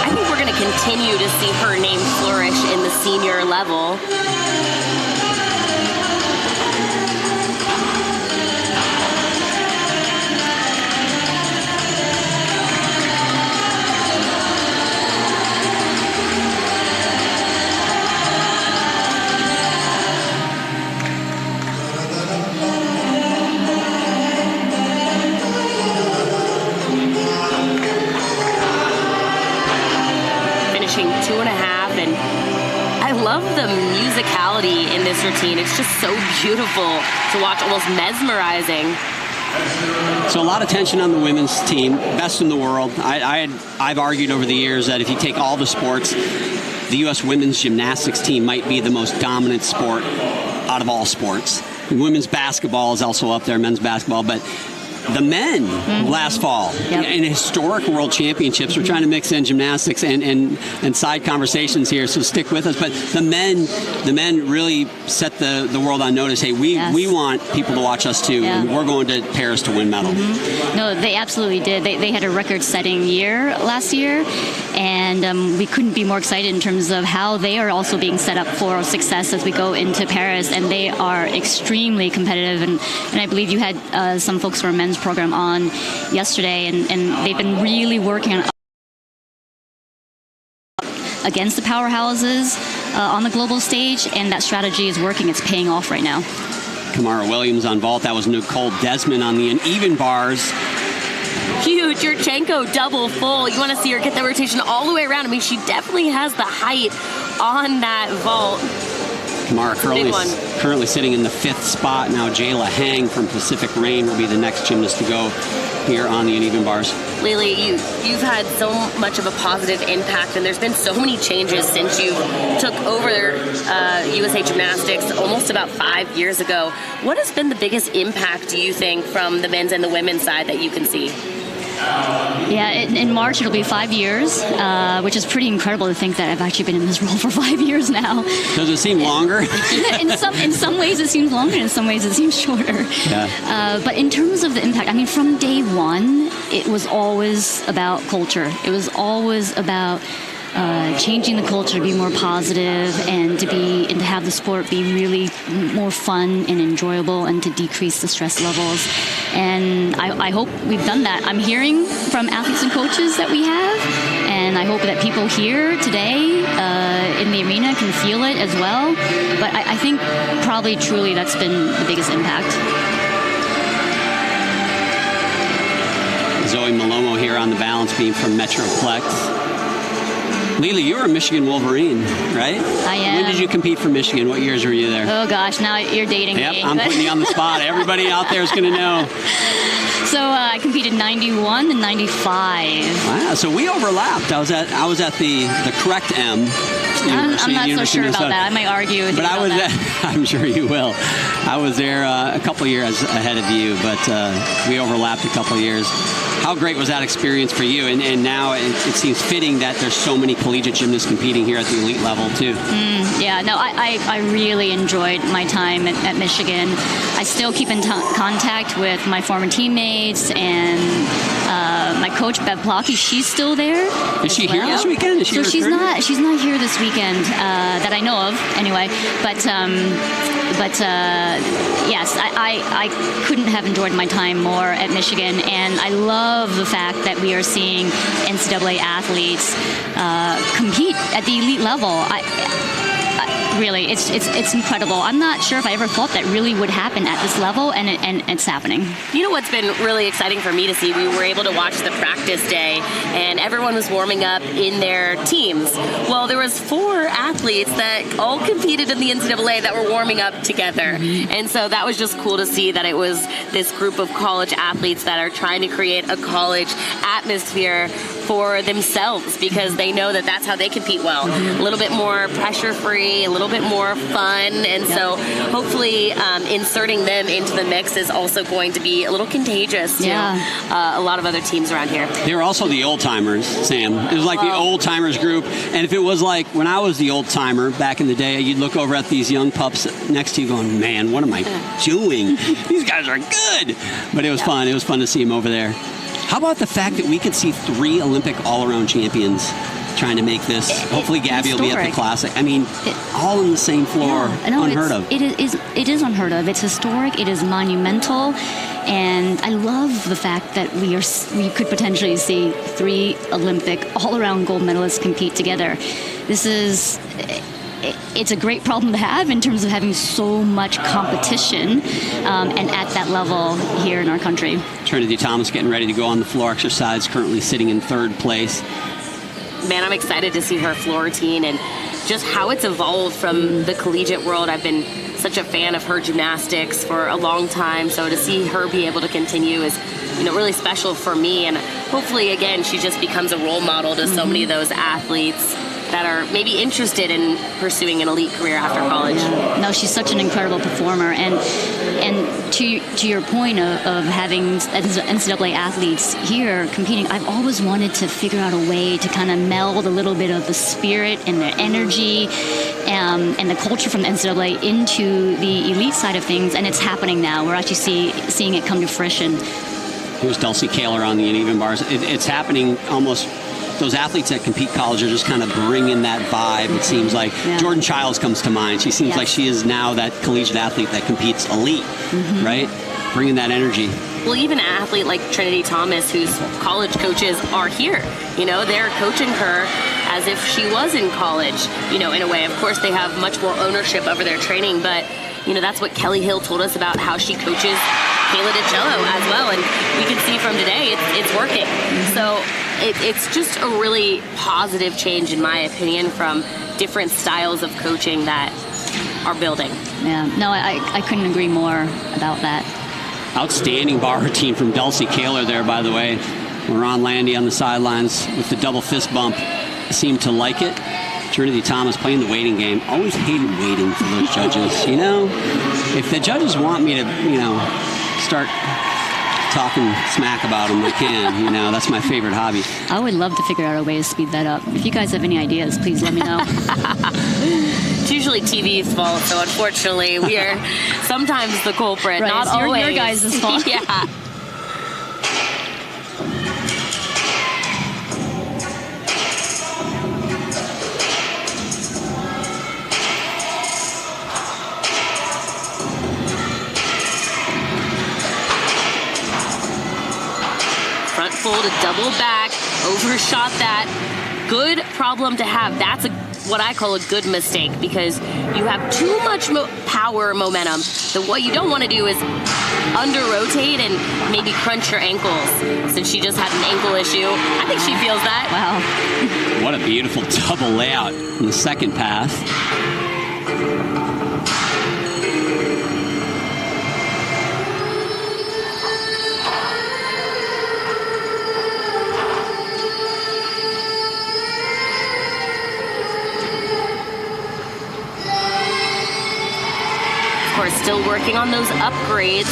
I think we're going to continue to see her name flourish in the senior level. Finishing 2.5, and I love the musicality in this routine. It's just so beautiful to watch, almost mesmerizing. So a lot of tension on the women's team, best in the world. I've argued over the years that if you take all the sports, the U.S. women's gymnastics team might be the most dominant sport out of all sports. And women's basketball is also up there, men's basketball, but the men last fall in historic world championships. We're trying to mix in gymnastics and side conversations here, so stick with us. But the men really set the world on notice. Hey, we want people to watch us too, and we're going to Paris to win medal. No, they absolutely did. They had a record-setting year last year, and we couldn't be more excited in terms of how they are also being set up for success as we go into Paris, and they are extremely competitive. And I believe you had some folks from our men's program on yesterday, and they've been really working on against the powerhouses on the global stage, and that strategy is working. It's paying off right now. Kamara Williams on vault. That was Nicole Desmond on the uneven bars. Huge Yurchenko double full. You want to see her get the rotation all the way around. I mean, she definitely has the height on that vault. Kamara currently sitting in the 5th spot. Now Jayla Hang from Pacific Rain will be the next gymnast to go here on the uneven bars. Lily, you've had so much of a positive impact, and there's been so many changes since you took over USA Gymnastics almost about 5 years ago. What has been the biggest impact, do you think, from the men's and the women's side that you can see? Yeah, in March it'll be 5 years, which is pretty incredible to think that I've actually been in this role for 5 years now. Does it seem longer? in some ways it seems longer, in some ways it seems shorter. Yeah. But in terms of the impact, I mean, from day one, it was always about culture. It was always about changing the culture to be more positive and to have the sport be really more fun and enjoyable and to decrease the stress levels. And I hope we've done that. I'm hearing from athletes and coaches that we have, and I hope that people here today in the arena can feel it as well. But I think probably truly that's been the biggest impact. Zoe Malomo here on the balance beam from Metroplex. Lily, you were a Michigan Wolverine, right? I am. When did you compete for Michigan? What years were you there? Oh, gosh, now you're dating me. I'm putting you on the spot. Everybody out there is going to know. So I competed competed 91 and 95. Wow, so we overlapped. I was at the correct M. I'm not so sure about that. I might argue with you about that. I'm sure you will. I was there a couple years ahead of you, but we overlapped a couple years. How great was that experience for you? And now it seems fitting that there's so many collegiate gymnasts competing here at the elite level, too. I really enjoyed my time at Michigan. I still keep in contact with my former teammates and my coach, Bev Plocky. She's still there. Is she here this weekend? Is she so she's not here this weekend that I know of, anyway. But yes, I couldn't have enjoyed my time more at Michigan, and I love the fact that we are seeing NCAA athletes compete at the elite level. Really, it's incredible. I'm not sure if I ever thought that really would happen at this level, and it's happening. You know what's been really exciting for me to see? We were able to watch the practice day, and everyone was warming up in their teams. Well, there was 4 athletes that all competed in the NCAA that were warming up together, and so that was just cool to see that it was this group of college athletes that are trying to create a college atmosphere for themselves, because they know that that's how they compete well. A little bit more pressure-free, a little bit more fun, and so hopefully inserting them into the mix is also going to be a little contagious to a lot of other teams around here. They were also the old-timers, Sam. It was like the old-timers group, and if it was like when I was the old-timer back in the day, you'd look over at these young pups next to you going, man, what am I doing? These guys are good! But it was fun. It was fun to see them over there. How about the fact that we could see 3 Olympic all-around champions trying to make this? Hopefully Gabby will be at the Classic. I mean, all on the same floor. Unheard of. It is unheard of. It's historic. It is monumental. And I love the fact that we could potentially see 3 Olympic all-around gold medalists compete together. It's a great problem to have in terms of having so much competition and at that level here in our country. Trinity Thomas getting ready to go on the floor exercise, currently sitting in 3rd place. Man, I'm excited to see her floor routine and just how it's evolved from the collegiate world. I've been such a fan of her gymnastics for a long time, so to see her be able to continue is really special for me, and hopefully again she just becomes a role model to so many of those athletes that are maybe interested in pursuing an elite career after college. No, she's such an incredible performer, and to your point of having NCAA athletes here competing, I've always wanted to figure out a way to kind of meld a little bit of the spirit and the energy and the culture from the NCAA into the elite side of things, and it's happening now. We're actually seeing it come to fruition. Here's Dulcie Kaler on the uneven bars. It's happening almost. Those athletes that compete college are just kind of bringing that vibe, it seems like. Jordan Childs comes to mind. She seems like she is now that collegiate athlete that competes elite, right? Bringing that energy. Well, even an athlete like Trinity Thomas, whose college coaches are here, they're coaching her as if she was in college, in a way. Of course, they have much more ownership over their training, but, that's what Kelly Hill told us about how she coaches Kayla DiCello as well, and we can see from today it's working. So it's just a really positive change, in my opinion, from different styles of coaching that are building. Yeah, no, I couldn't agree more about that. Outstanding bar routine from Dulcie Kaler there, by the way. Ron Landy on the sidelines with the double fist bump seemed to like it. Trinity Thomas playing the waiting game. Always hated waiting for those judges, If the judges want me to, start talking smack about them, I can. That's my favorite hobby. I would love to figure out a way to speed that up. If you guys have any ideas, please let me know. It's usually TV's fault, so unfortunately we are sometimes the culprit, right, not always. Your guys' fault. Yeah. Fold, a double back, overshot that. Good problem to have. That's what I call a good mistake, because you have too much power momentum. So what you don't want to do is under-rotate and maybe crunch your ankles. Since she just had an ankle issue, I think she feels that. Wow. What a beautiful double layout in the second pass. still working on those upgrades.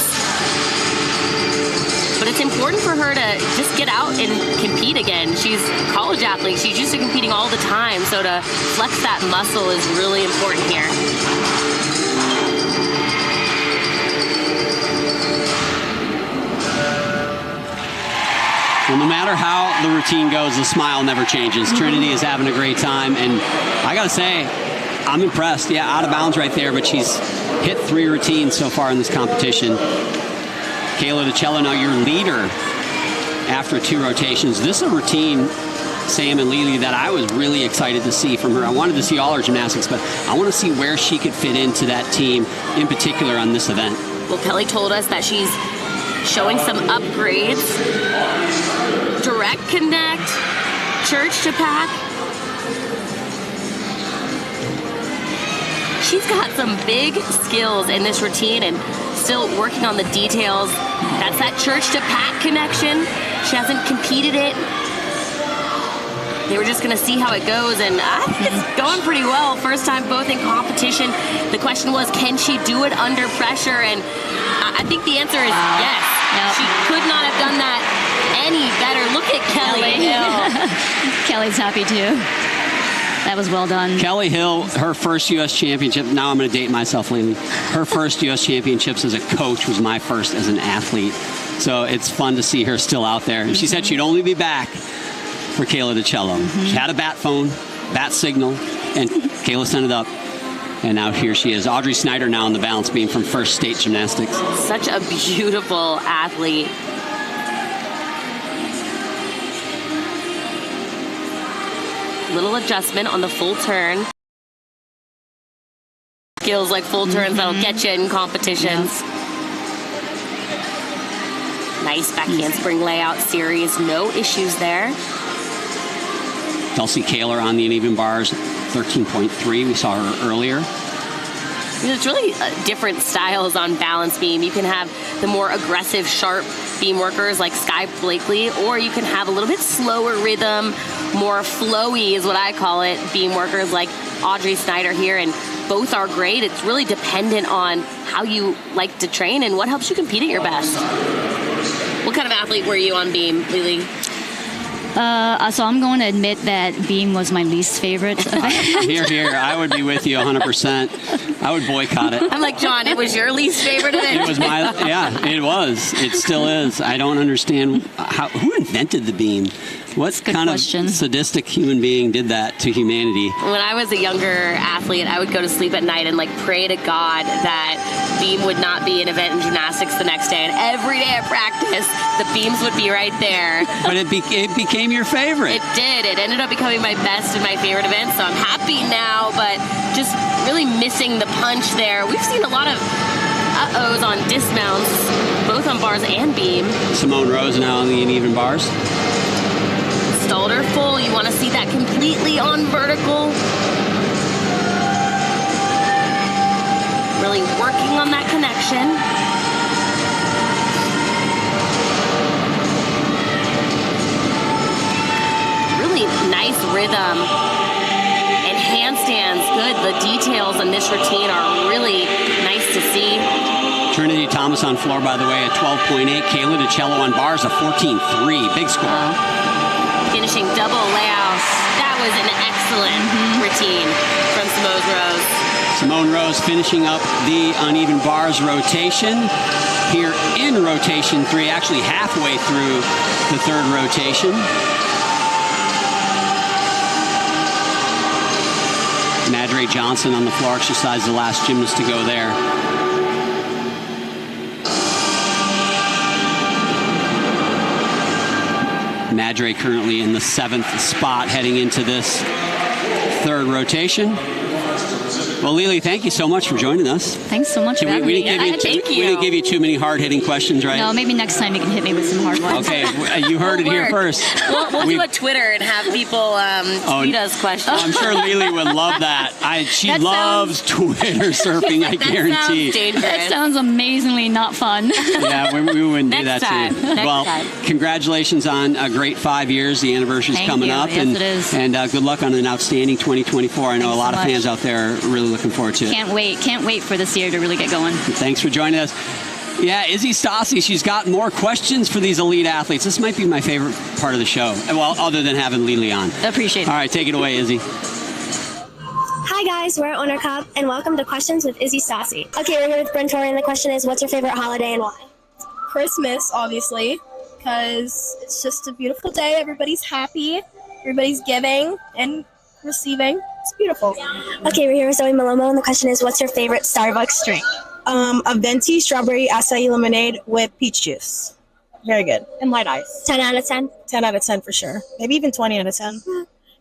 But it's important for her to just get out and compete again. She's a college athlete. She's used to competing all the time. So to flex that muscle is really important here. Well, no matter how the routine goes, the smile never changes. Trinity is having a great time, and I got to say, I'm impressed. Yeah, out of bounds right there, but she's hit 3 routines so far in this competition. Kayla DiCello, now your leader after 2 rotations. This is a routine, Sam and Lily, that I was really excited to see from her. I wanted to see all her gymnastics, but I want to see where she could fit into that team, in particular on this event. Well, Kelly told us that she's showing some upgrades. Direct connect, church to pack. She's got some big skills in this routine and still working on the details. That's that church to pack connection. She hasn't competed it. They were just going to see how it goes, and I think it's going pretty well. First time both in competition. The question was, can she do it under pressure? And I think the answer is yes. Yep. She could not have done that any better. Look at Kelly Hill. Kelly's happy too. That was well done. Kelly Hill, her first U.S. championship. Now I'm going to date myself, Lily. Her first U.S. championships as a coach was my first as an athlete. So it's fun to see her still out there. And she said she'd only be back for Kayla DiCello. She had a bat phone, bat signal, and Kayla sent it up. And now here she is. Audrey Snyder now on the balance beam from First State Gymnastics. Such a beautiful athlete. Little adjustment on the full turn. Skills like full turns that'll get you in competitions. Nice back handspring layout series. No issues there. Kelsey Kaler on the uneven bars, 13.3. We saw her earlier. There's really different styles on balance beam. You can have the more aggressive, sharp beam workers like Sky Blakely, or you can have a little bit slower rhythm, more flowy is what I call it, beam workers like Audrey Snyder here, and both are great. It's really dependent on how you like to train and what helps you compete at your best. What kind of athlete were you on beam, Lily? So I'm going to admit that beam was my least favorite. Here. I would be with you 100%. I would boycott it. I'm like, John, it was your least favorite event? It was it was. It still is. I don't understand who invented the beam. What kind of sadistic human being did that to humanity? When I was a younger athlete, I would go to sleep at night and pray to God that beam would not be an event in gymnastics the next day. And every day at practice, the beams would be right there. But it became your favorite. It did. It ended up becoming my best and my favorite event. So I'm happy now, but just really missing the punch there. We've seen a lot of uh-ohs on dismounts, both on bars and beam. Simone Rose now on the uneven bars. Stalled her full. You want to see that completely on vertical. Really working on that connection. Really nice rhythm. And handstands, good. The details in this routine are really nice to see. Trinity Thomas on floor, by the way, at 12.8. Kayla DiCello on bars, a 14.3. Big score. Finishing double layouts. That was an excellent routine from Simone Rose. Simone Rose finishing up the uneven bars rotation. Here in rotation 3, actually halfway through the third rotation. Madre Johnson on the floor exercise, the last gymnast to go there. Madre currently in the 7th spot heading into this third rotation. Well, Lily, thank you so much for joining us. Thanks so much for having me. Thank you. We didn't give you too many hard-hitting questions, right? No, maybe next time you can hit me with some hard ones. Okay, you heard it here first. We'll do a Twitter and have people tweet us questions. I'm sure Lily would love that. She loves Twitter surfing, I guarantee. That sounds amazingly not fun. Yeah, we wouldn't do that to you. Well, congratulations on a great 5 years. The anniversary's coming up. Yes, it is. And good luck on an outstanding 2024. I know a lot of fans out there are really really looking forward to it. Can't wait for this year to really get going. Thanks for joining us. Yeah, Izzy Stassi, she's got more questions for these elite athletes. This might be my favorite part of the show, well, other than having Lily on. Appreciate it. All right, take it away, Izzy. Hi guys, we're at Winter Cup, and welcome to Questions with Izzy Stassi. Okay, we're here with Bryn Torrey, and the question is, what's your favorite holiday and why? Christmas, obviously, because it's just a beautiful day. Everybody's happy. Everybody's giving and receiving. It's beautiful. Okay, we're here with Zoe Malomo, and the question is, what's your favorite Starbucks drink? A venti strawberry acai lemonade with peach juice. Very good. And light ice. 10 out of 10? 10 out of 10 for sure. Maybe even 20 out of 10.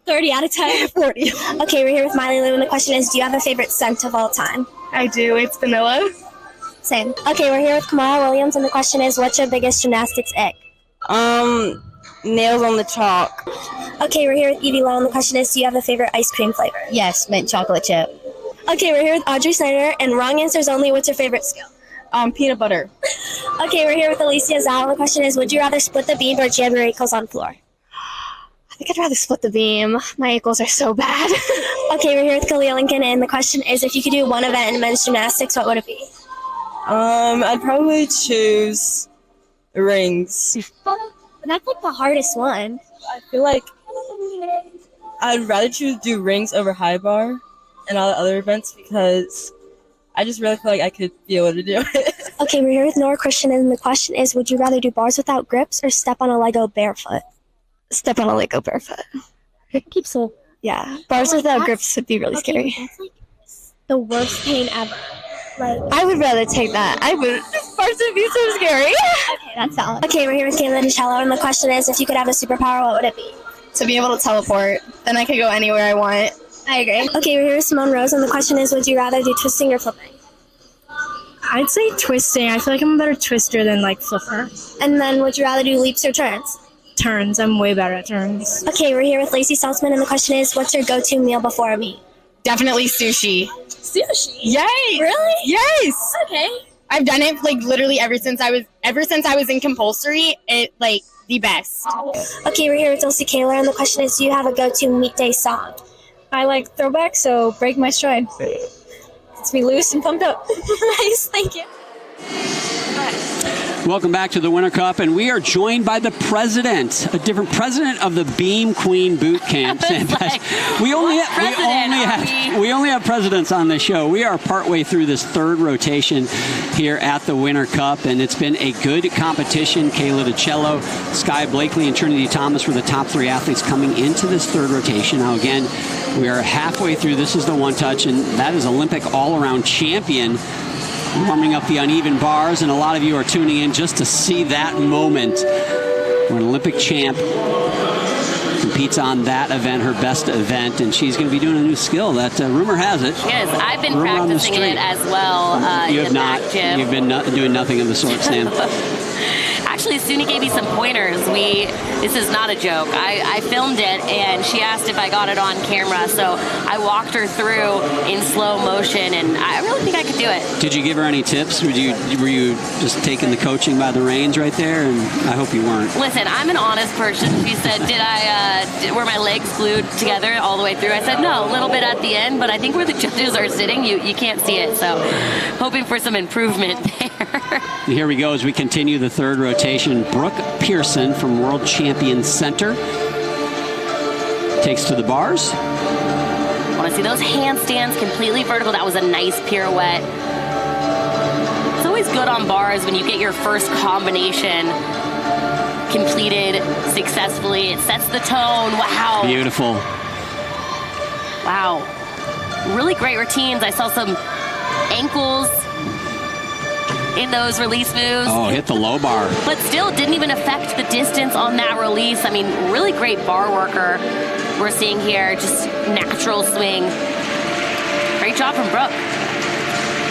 30 out of 10? 40. Okay, we're here with Miley Lou, and the question is, do you have a favorite scent of all time? I do. It's vanilla. Same. Okay, we're here with Kamara Williams, and the question is, what's your biggest gymnastics ick? Nails on the chalk. Okay, we're here with Evie Lowe, and the question is, do you have a favorite ice cream flavor? Yes, mint chocolate chip. Okay, we're here with Audrey Snyder, and wrong answers only. What's your favorite skill? Peanut butter. Okay, we're here with Alicia Zal, and the question is, would you rather split the beam or jam your ankles on floor? I think I'd rather split the beam. My ankles are so bad. Okay, we're here with Kalia Lincoln, and the question is, if you could do one event in men's gymnastics, what would it be? I'd probably choose rings. That's like the hardest one. I feel like I'd rather do rings over high bar and all the other events because I just really feel like I could be able to do it. Okay, we're here with Nora Christian, and the question is, would you rather do bars without grips or step on a Lego barefoot? Step on a Lego barefoot. Keep so. Yeah, bars without grips would be really scary. That's like the worst pain ever. Like, I would rather take that. Bars would be so scary. Okay, that's solid. Okay, we're here with Kayla DiCello, and the question is, if you could have a superpower, what would it be? To be able to teleport, then I could go anywhere I want. I agree. Okay, we're here with Simone Rose, and the question is, would you rather do twisting or flipping? I'd say twisting. I feel like I'm a better twister than like flipper. And then would you rather do leaps or turns? Turns. I'm way better at turns. Okay, we're here with Lacey Saltzman, and the question is, what's your go-to meal before a meet? Definitely sushi. Sushi? Yes. Really? Yes. Okay. I've done it like literally ever since I was in compulsory. It like the best. Okay, we're here with Dulcie Kaler, and the question is, do you have a go-to meet day song? I like throwback, so Break My Stride. Gets me loose and pumped up. Nice, thank you. Welcome back to the Winter Cup, and we are joined by the president, a different president of the Beam Queen Boot Camp. We only have presidents on this show. We are partway through this third rotation here at the Winter Cup, and it's been a good competition. Kayla DiCello, Sky Blakely, and Trinity Thomas were the top three athletes coming into this third rotation. Now, again, we are halfway through. This is the one touch, and that is Olympic all-around champion warming up the uneven bars, and a lot of you are tuning in just to see that moment when Olympic champ competes on that event, her best event, and she's going to be doing a new skill that rumor has it. She is. I've been practicing it as well. You have not. Gym. You've been doing nothing of the sort, Sam. Actually, Suni gave me some pointers. This is not a joke. I filmed it, and she asked if I got it on camera, so I walked her through in slow motion, and I really think I could do it. Did you give her any tips? Were you just taking the coaching by the reins right there? And I hope you weren't. Listen, I'm an honest person. She said, were my legs glued together all the way through? I said, no, a little bit at the end, but I think where the judges are sitting, you can't see it, so hoping for some improvement there. Here we go as we continue the third rotation. Brooke Pearson from World Champion Center takes to the bars. I want to see those handstands completely vertical. That was a nice pirouette. It's always good on bars when you get your first combination completed successfully. It sets the tone. Wow. Beautiful. Wow. Really great routines. I saw some ankles in those release moves. Oh, hit the low bar. But still, it didn't even affect the distance on that release. I mean, really great bar worker we're seeing here. Just natural swing. Great job from Brooke.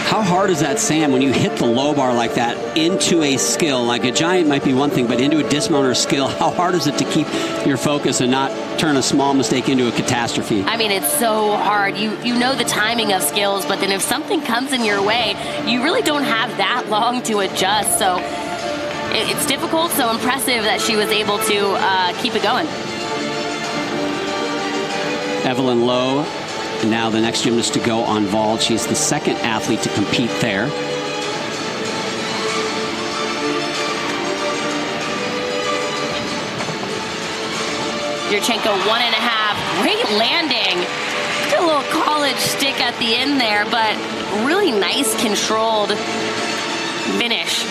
How hard is that, Sam, when you hit the low bar like that into a skill? Like a giant might be one thing, but into a dismount or skill, how hard is it to keep your focus and not turn a small mistake into a catastrophe? I mean, it's so hard. You know the timing of skills, but then if something comes in your way, you really don't have that long to adjust. So it's difficult, so impressive that she was able to keep it going. Evelyn Lowe And now the next gymnast to go on vault. She's the second athlete to compete there. Yurchenko 1.5. Great landing. A little college stick at the end there, but really nice controlled finish.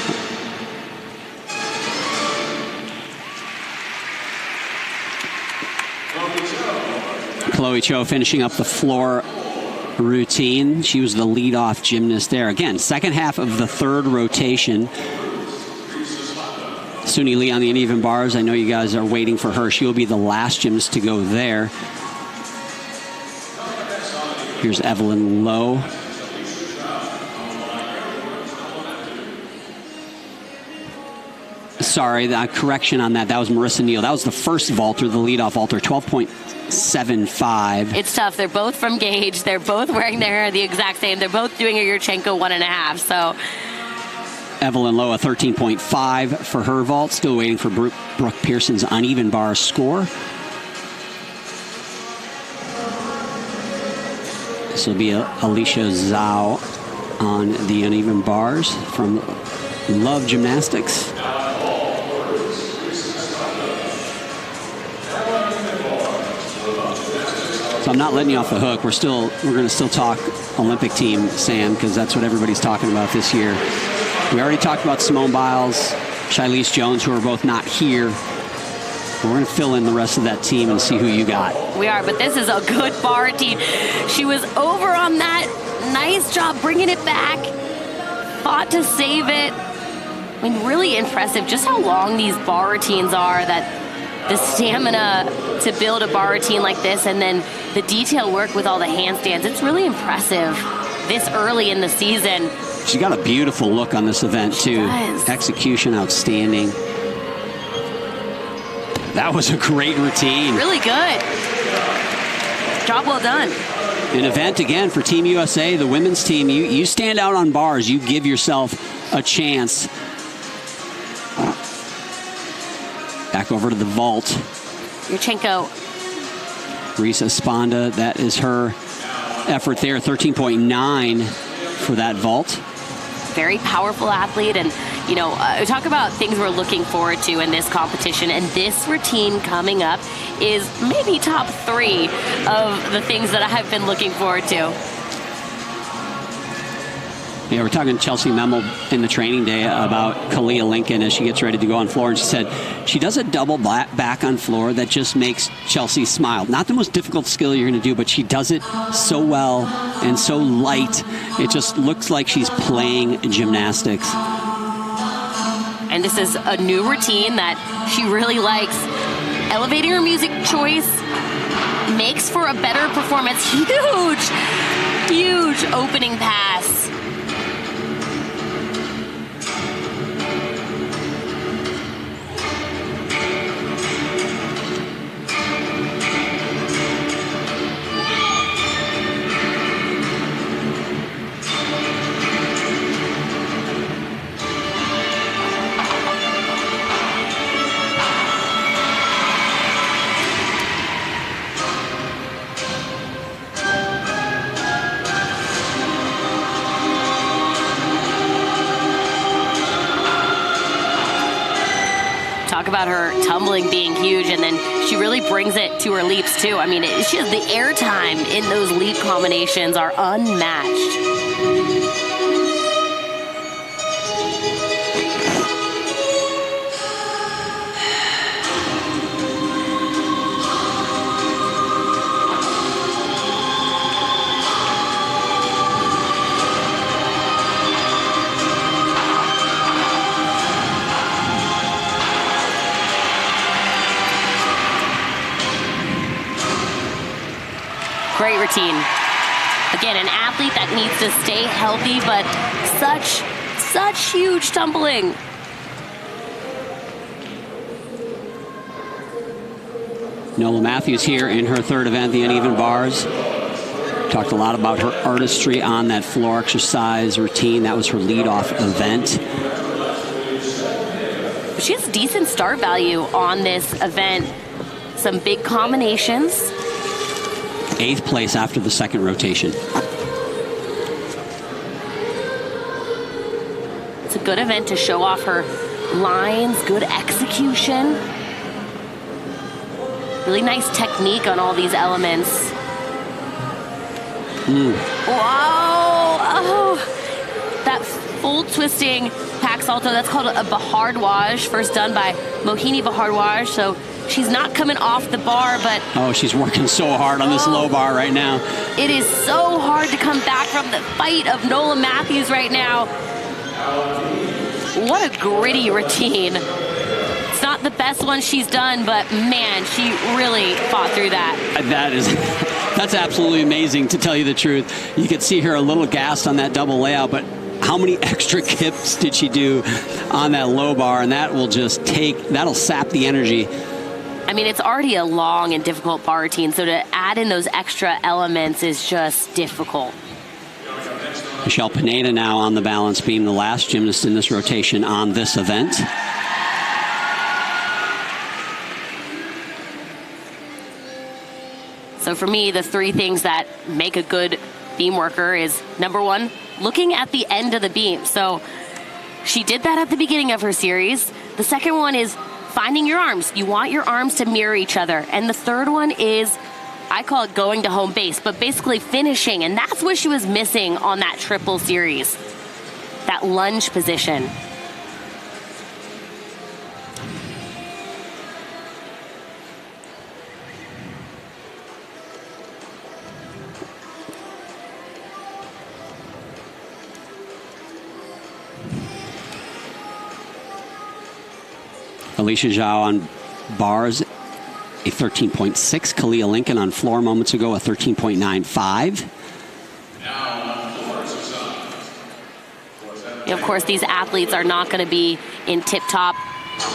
Chloe Cho finishing up the floor routine. She was the leadoff gymnast there. Again, second half of the third rotation. Suni Lee on the uneven bars. I know you guys are waiting for her. She will be the last gymnast to go there. Here's Evelyn Lowe. Sorry, the correction on that. That was Marissa Neal. That was the first vaulter, the leadoff vaulter, 12.75. It's tough. They're both from Gage. They're both wearing their hair the exact same. They're both doing a Yurchenko 1.5. So Evelyn Lowe, a 13.5 for her vault. Still waiting for Brooke Pearson's uneven bar score. This will be Alicia Zhao on the uneven bars from Love Gymnastics. So I'm not letting you off the hook. We're going to still talk Olympic team, Sam, because that's what everybody's talking about this year. We already talked about Simone Biles, Shilese Jones, who are both not here. We're going to fill in the rest of that team and see who you got. We are, but this is a good bar team. She was over on that. Nice job bringing it back. Fought to save it. I mean, really impressive just how long these bar routines are, that the stamina to build a bar routine like this, and then the detail work with all the handstands. It's really impressive this early in the season. She got a beautiful look on this event, too. Execution outstanding. That was a great routine. Really good. Job well done. An event, again, for Team USA, the women's team. You stand out on bars. You give yourself a chance. Back over to the vault. Yurchenko. Risa Sponda, that is her effort there. 13.9 for that vault. Very powerful athlete, and you know, talk about things we're looking forward to in this competition, and this routine coming up is maybe top 3 of the things that I've been looking forward to. Yeah, we're talking to Chelsea Memel in the training day about Kalia Lincoln as she gets ready to go on floor, and she said she does a double back on floor that just makes Chelsea smile. Not the most difficult skill you're going to do, but she does it so well and so light. It just looks like she's playing gymnastics. And this is a new routine that she really likes. Elevating her music choice makes for a better performance. Huge opening pass. Talk about her tumbling being huge, and then she really brings it to her leaps too. I mean, she has the air time in those leap combinations are unmatched. Great routine. Again, an athlete that needs to stay healthy, but such huge tumbling. Nola Matthews here in her third event, the uneven bars. Talked a lot about her artistry on that floor exercise routine. That was her leadoff event. She has decent start value on this event. Some big combinations. 8th place after the second rotation. It's a good event to show off her lines, good execution. Really nice technique on all these elements. Wow! Oh, that full twisting pack salto, that's called a Bahardwaj, first done by Mohini Bahardwaj. So she's not coming off the bar, but... Oh, she's working so hard on this low bar right now. It is so hard to come back from the fight of Nola Matthews right now. What a gritty routine. It's not the best one she's done, but man, she really fought through that. That's absolutely amazing, to tell you the truth. You could see her a little gassed on that double layout, but how many extra kips did she do on that low bar? And that will just that'll sap the energy. I mean, it's already a long and difficult bar routine, so to add in those extra elements is just difficult. Michelle Pineda now on the balance beam, the last gymnast in this rotation on this event. So for me, the three things that make a good beam worker is, number one, looking at the end of the beam. So she did that at the beginning of her series. The second one is finding your arms. You want your arms to mirror each other. And the third one is, I call it going to home base, but basically finishing. And that's what she was missing on that triple series, that lunge position. Alicia Zhao on bars, a 13.6. Kalia Lincoln on floor moments ago, a 13.95. Of course, these athletes are not going to be in tip-top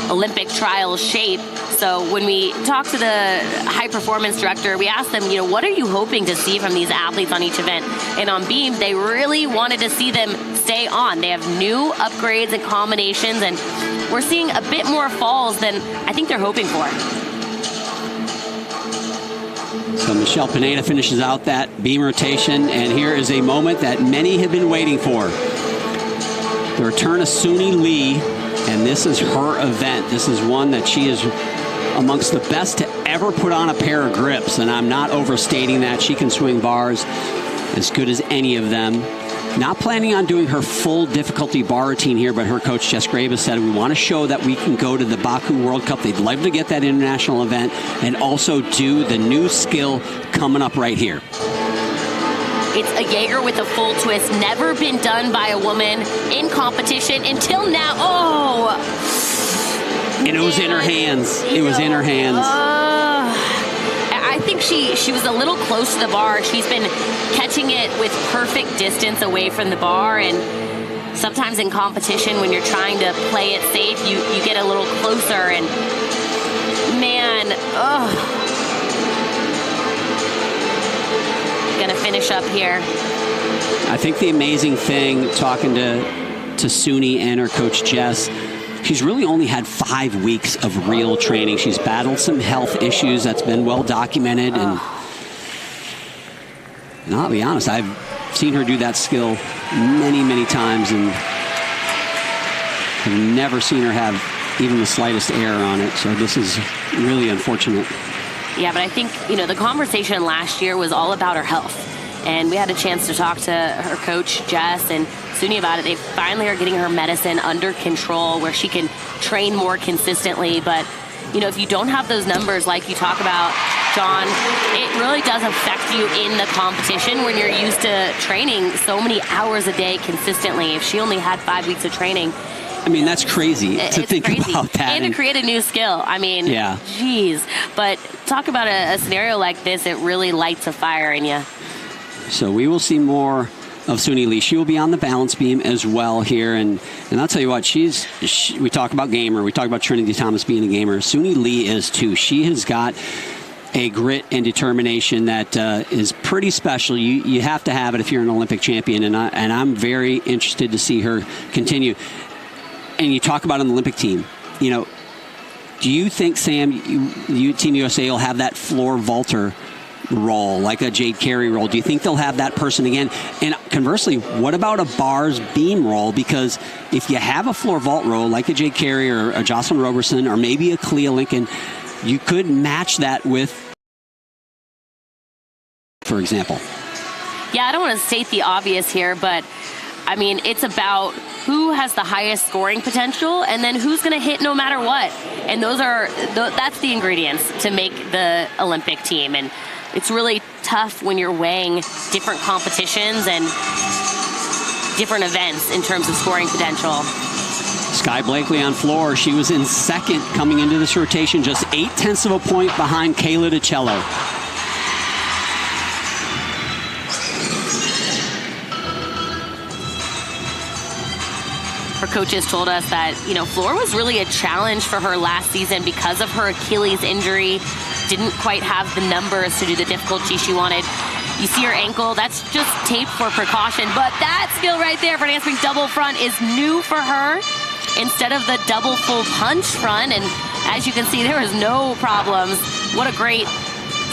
Olympic trial shape. So when we talk to the high performance director, we asked them, what are you hoping to see from these athletes on each event? And on beam, they really wanted to see them stay on. They have new upgrades and combinations, and we're seeing a bit more falls than I think they're hoping for. So Michelle Pineda finishes out that beam rotation, and here is a moment that many have been waiting for. The return of Suni Lee, and this is her event. This is one that she is amongst the best to ever put on a pair of grips, and I'm not overstating that. She can swing bars as good as any of them. Not planning on doing her full difficulty bar routine here, but her coach, Jess Graves, said we want to show that we can go to the Baku World Cup. They'd love to get that international event and also do the new skill coming up right here. It's a Jaeger with a full twist, never been done by a woman in competition until now. Oh! And it was in her hands. It was in her hands. I think she was a little close to the bar. She's been catching it with perfect distance away from the bar, and sometimes in competition when you're trying to play it safe, you get a little closer, and man, gonna finish up here. I think the amazing thing, talking to Suni and her coach Jess, she's really only had 5 weeks of real training. She's battled some health issues that's been well documented, and I'll be honest, I've seen her do that skill many, many times, and I've never seen her have even the slightest error on it. So this is really unfortunate. Yeah, but I think, the conversation last year was all about her health. And we had a chance to talk to her coach, Jess, and Suni about it. They finally are getting her medicine under control where she can train more consistently. But, if you don't have those numbers like you talk about, John, it really does affect you in the competition when you're used to training so many hours a day consistently. If she only had 5 weeks of training, I mean, that's crazy to think about that. And to create a new skill. I mean, yeah. Geez. But talk about a scenario like this, it really lights a fire in you. So we will see more of Suni Lee. She will be on the balance beam as well here. And I'll tell you what, we talk about gamer. We talk about Trinity Thomas being a gamer. Suni Lee is too. She has got a grit and determination that is pretty special. You have to have it if you're an Olympic champion. And I'm very interested to see her continue. And you talk about an Olympic team. Do you think, Sam, you Team USA will have that floor vaulter role, like a Jade Carey role? Do you think they'll have that person again? And conversely, what about a bars beam role? Because if you have a floor vault role like a Jade Carey or a Jocelyn Roberson or maybe a Clea Lincoln, you could match that with, for example. Yeah, I don't want to state the obvious here, but I mean, it's about who has the highest scoring potential and then who's going to hit no matter what. And that's the ingredients to make the Olympic team. And it's really tough when you're weighing different competitions and different events in terms of scoring potential. Sky Blakely on floor. She was in second coming into this rotation, just 0.8 of a point behind Kayla DiCello. Her coaches told us that, floor was really a challenge for her last season because of her Achilles injury. Didn't quite have the numbers to do the difficulty she wanted. You see her ankle, that's just taped for precaution. But that skill right there for handspring double front is new for her instead of the double full punch front. And as you can see, there was no problems. What a great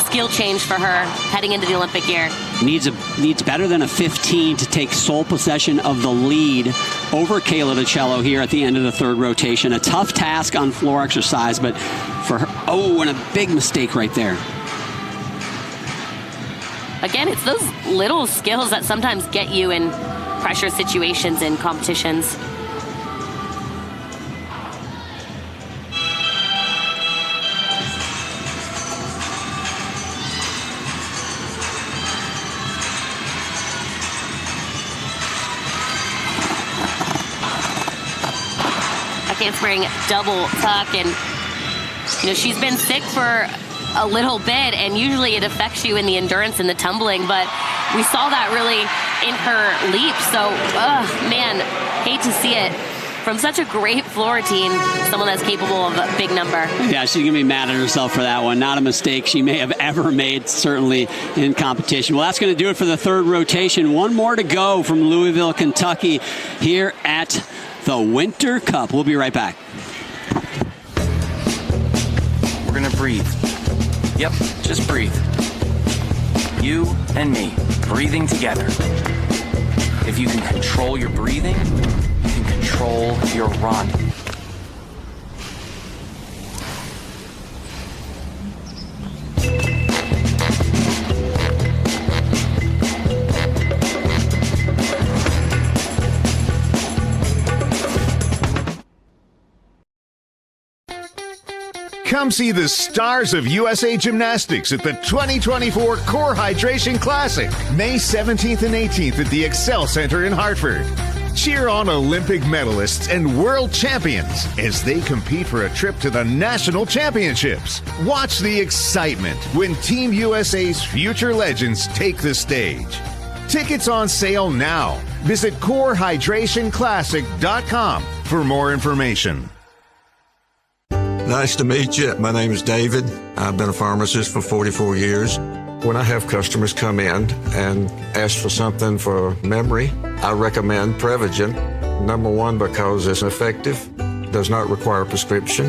skill change for her heading into the Olympic year. Needs better than a 15 to take sole possession of the lead over Kayla DiCello here at the end of the third rotation. A tough task on floor exercise, but for her, and a big mistake right there. Again, it's those little skills that sometimes get you in pressure situations in competitions. Handspring double tuck, and she's been sick for a little bit, and usually it affects you in the endurance and the tumbling, but we saw that really in her leap. So man, hate to see it from such a great floor team, someone that's capable of a big number. Yeah, she's gonna be mad at herself for that one. Not a mistake she may have ever made, certainly in competition. Well, that's gonna do it for the third rotation. One more to go from Louisville, Kentucky here at the Winter Cup. We'll be right back. We're gonna breathe. Yep, just breathe. You and me, breathing together. If you can control your breathing, you can control your run. Come see the stars of USA Gymnastics at the 2024 Core Hydration Classic, May 17th and 18th at the Excel Center in Hartford. Cheer on Olympic medalists and world champions as they compete for a trip to the national championships. Watch the excitement when Team USA's future legends take the stage. Tickets on sale now. Visit CoreHydrationClassic.com for more information. Nice to meet you. My name is David. I've been a pharmacist for 44 years. When I have customers come in and ask for something for memory, I recommend Prevagen. Number one, because it's effective, does not require a prescription,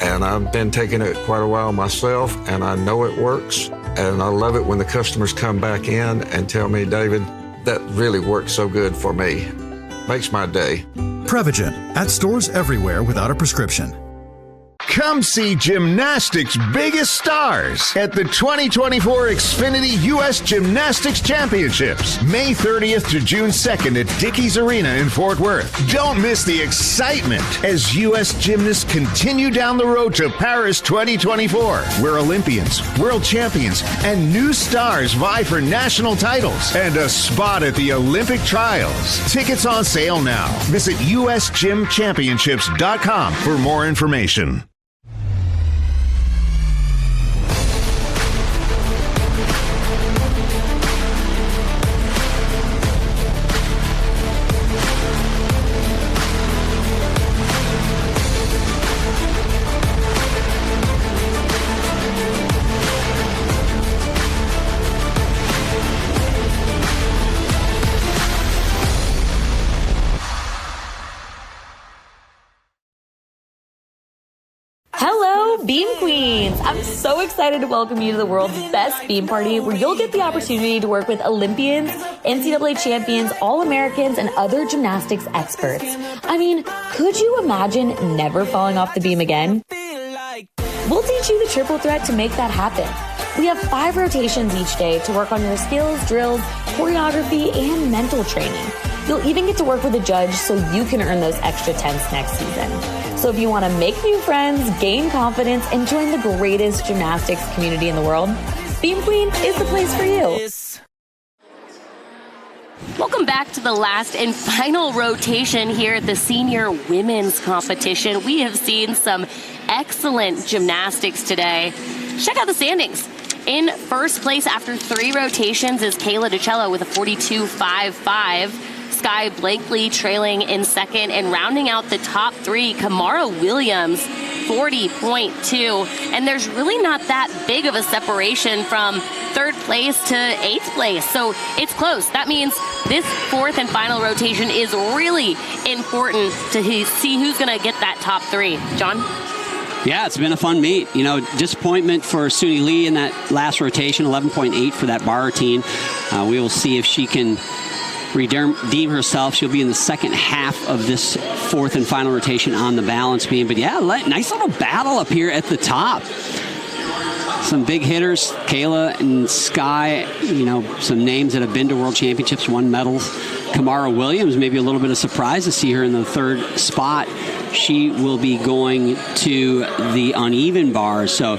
and I've been taking it quite a while myself, and I know it works, and I love it when the customers come back in and tell me, David, that really worked so good for me. Makes my day. Prevagen at stores everywhere without a prescription. Come see Gymnastics' biggest stars at the 2024 Xfinity U.S. Gymnastics Championships, May 30th to June 2nd at Dickies Arena in Fort Worth. Don't miss the excitement as U.S. gymnasts continue down the road to Paris 2024, where Olympians, world champions, and new stars vie for national titles and a spot at the Olympic trials. Tickets on sale now. Visit usgymchampionships.com for more information. Beam Queens. I'm so excited to welcome you to the world's best beam party, where you'll get the opportunity to work with Olympians, NCAA champions, All-Americans, and other gymnastics experts. I mean, could you imagine never falling off the beam again? We'll teach you the triple threat to make that happen. We have 5 rotations each day to work on your skills, drills, choreography, and mental training. You'll even get to work with a judge so you can earn those extra tenths next season. So if you want to make new friends, gain confidence, and join the greatest gymnastics community in the world, Beam Queen is the place for you. Welcome back to the last and final rotation here at the senior women's competition. We have seen some excellent gymnastics today. Check out the standings. In first place after 3 rotations is Kayla DiCello with a 42.55. Sky Blakely trailing in second, and rounding out the top 3, Kamara Williams, 40.2. And there's really not that big of a separation from 3rd place to 8th place. So it's close. That means this 4th and final rotation is really important to see who's going to get that top 3. John? Yeah, it's been a fun meet. You know, disappointment for Suni Lee in that last rotation, 11.8 for that bar routine. We will see if she can redeem herself. She'll be in the second half of this 4th and final rotation on the balance beam. But yeah, nice little battle up here at the top. Some big hitters, Kayla and Sky, you know, some names that have been to World Championships, won medals. Kamara Williams, maybe a little bit of surprise to see her in the 3rd spot. She will be going to the uneven bars. So,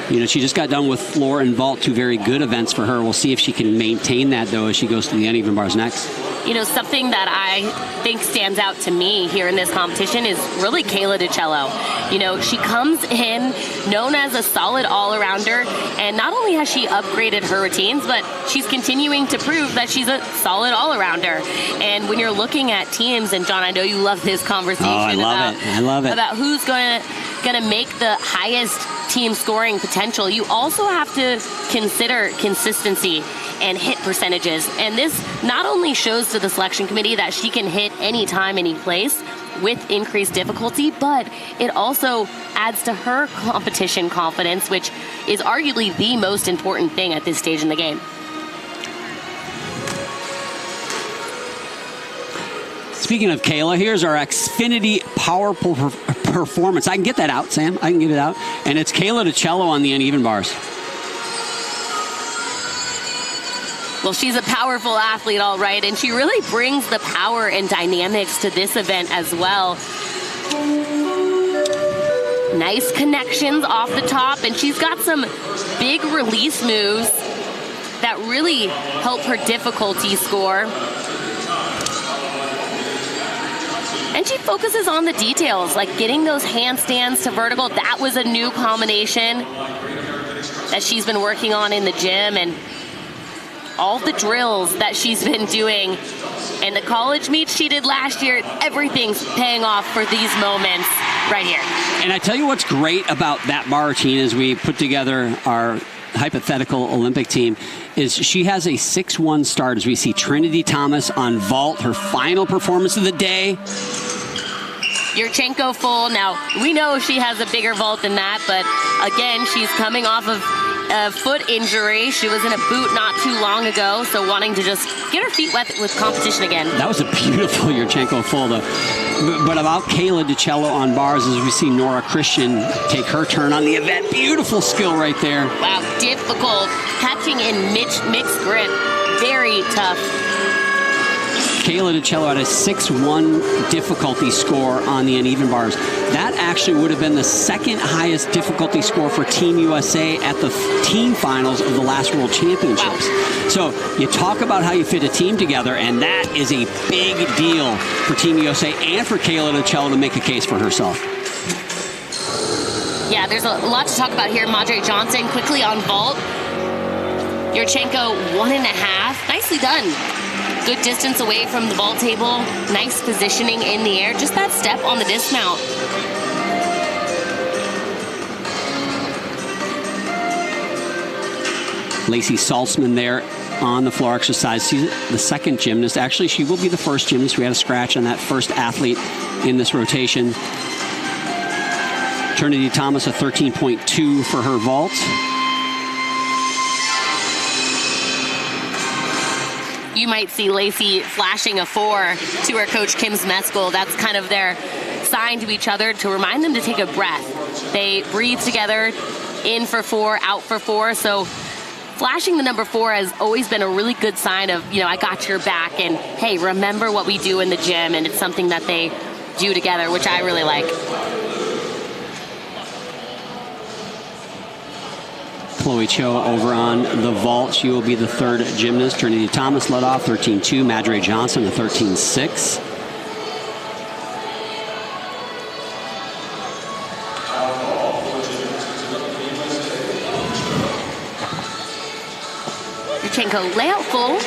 you know, she just got done with floor and vault, 2 very good events for her. We'll see if she can maintain that, though, as she goes to the uneven bars next. You know, something that I think stands out to me here in this competition is really Kayla DiCello. You know, she comes in known as a solid all-arounder, and not only has she upgraded her routines, but she's continuing to prove that she's a solid all-arounder. And when you're looking at teams, and John, I know you love this conversation. Oh, I love it. About who's gonna make the highest team scoring potential, you also have to consider consistency and hit percentages. And this not only shows to the selection committee that she can hit anytime, any place with increased difficulty, but it also adds to her competition confidence, which is arguably the most important thing at this stage in the game. Speaking of Kayla, here's our Xfinity Power Performance. I can get that out, Sam. I can get it out. And it's Kayla DiCello on the uneven bars. Well, she's a powerful athlete, all right, and she really brings the power and dynamics to this event as well. Nice connections off the top, and she's got some big release moves that really help her difficulty score. And she focuses on the details, like getting those handstands to vertical. That was a new combination that she's been working on in the gym, and all the drills that she's been doing and the college meets she did last year, everything's paying off for these moments right here. And I tell you what's great about that bar routine as we put together our hypothetical Olympic team is she has a 6-1 start as we see Trinity Thomas on vault, her final performance of the day. Yurchenko full. Now, we know she has a bigger vault than that, but again, she's coming off of a foot injury. She was in a boot not too long ago, so wanting to just get her feet wet with competition again. That was a beautiful Yurchenko full, though. But about Kayla DiCello on bars, as we see Nora Christian take her turn on the event. Beautiful skill right there. Wow, difficult. Catching in mixed grip. Very tough. Kayla DiCello had a 6-1 difficulty score on the uneven bars. That actually would have been the second highest difficulty score for Team USA at the team finals of the last World Championships. Wow. So you talk about how you fit a team together, and that is a big deal for Team USA and for Kayla DiCello to make a case for herself. Yeah, there's a lot to talk about here. Madre Johnson quickly on vault. Yurchenko 1.5. Nicely done. Good distance away from the vault table. Nice positioning in the air. Just that step on the dismount. Lacey Saltzman there on the floor exercise. She's the second gymnast. Actually, she will be the first gymnast. We had a scratch on that first athlete in this rotation. Trinity Thomas, a 13.2 for her vault. You might see Lacey flashing a 4 to her coach, Kim Zmeskal. That's kind of their sign to each other to remind them to take a breath. They breathe together, in for 4, out for 4. So flashing the number 4 has always been a really good sign of, I got your back, and hey, remember what we do in the gym, and it's something that they do together, which I really like. Chloe Cho over on the vault. She will be the third gymnast. Trinity Thomas led off 13.2. Madre Johnson, a 13.6. Yurchenko layout full.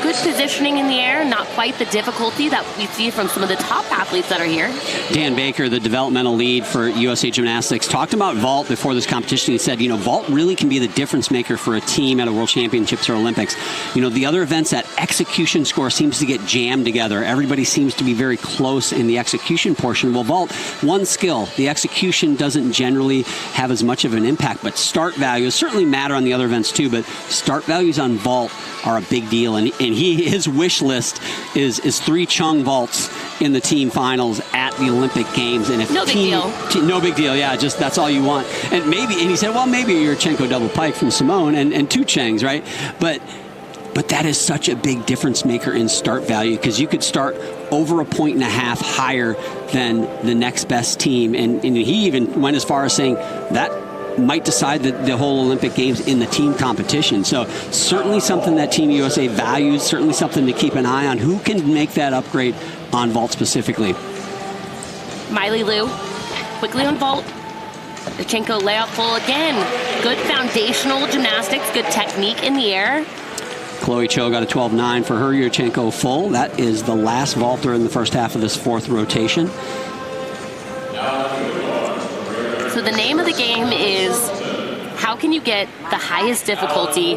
Good positioning in the air, not quite the difficulty that we see from some of the top athletes that are here. Dan Baker, the developmental lead for USA Gymnastics, talked about vault before this competition. He said, vault really can be the difference maker for a team at a World Championships or Olympics. The other events, that execution score seems to get jammed together. Everybody seems to be very close in the execution portion. Well, vault, one skill. The execution doesn't generally have as much of an impact, but start values certainly matter on the other events too, but start values on vault are a big deal. And his wish list is 3 Chung vaults in the team finals at the Olympic Games. And if no big deal. No big deal, yeah, just that's all you want. And he said, well, maybe a Yurchenko double pike from Simone and 2 Chengs, right? But that is such a big difference maker in start value, because you could start over 1.5 points higher than the next best team. And he even went as far as saying that might decide the whole Olympic Games in the team competition. So certainly something that Team USA values, certainly something to keep an eye on. Who can make that upgrade on vault specifically? Miley Liu, quickly on vault. Yurchenko layout full again. Good foundational gymnastics, good technique in the air. Chloe Cho got a 12.9 for her Yurchenko full. That is the last vaulter in the first half of this 4th rotation. So the name of the game is how can you get the highest difficulty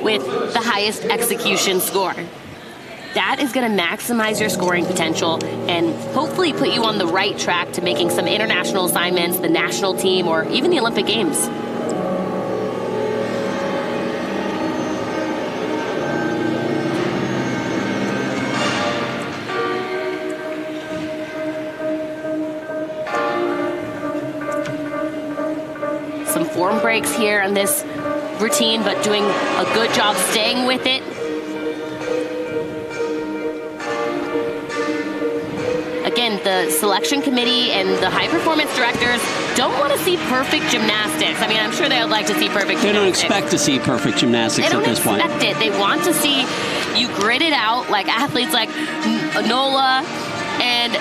with the highest execution score? That is going to maximize your scoring potential and hopefully put you on the right track to making some international assignments, the national team, or even the Olympic Games. Form breaks here on this routine, but doing a good job staying with it. Again, the selection committee and the high performance directors don't want to see perfect gymnastics. I mean, I'm sure they would like to see perfect gymnastics. They don't expect to see perfect gymnastics at this point. They don't expect it. They want to see you grit it out like athletes like Nola, and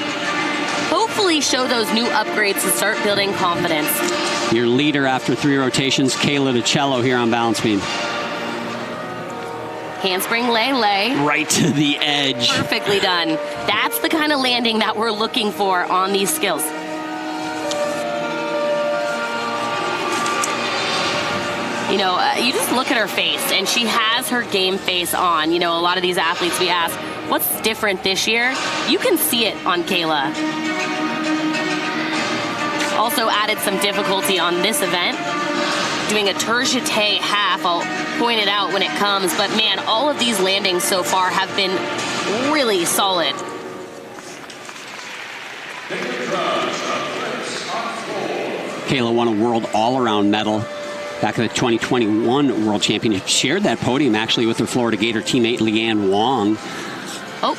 hopefully show those new upgrades to start building confidence. Your leader after 3 rotations, Kayla DiCello here on balance beam. Handspring lay. Right to the edge. Perfectly done. That's the kind of landing that we're looking for on these skills. You just look at her face, and she has her game face on. A lot of these athletes we ask, what's different this year? You can see it on Kayla. Also added some difficulty on this event. Doing a tourgette half, I'll point it out when it comes, but man, all of these landings so far have been really solid. Kayla won a world all-around medal back in the 2021 World Championship. Shared that podium actually with her Florida Gator teammate Leanne Wong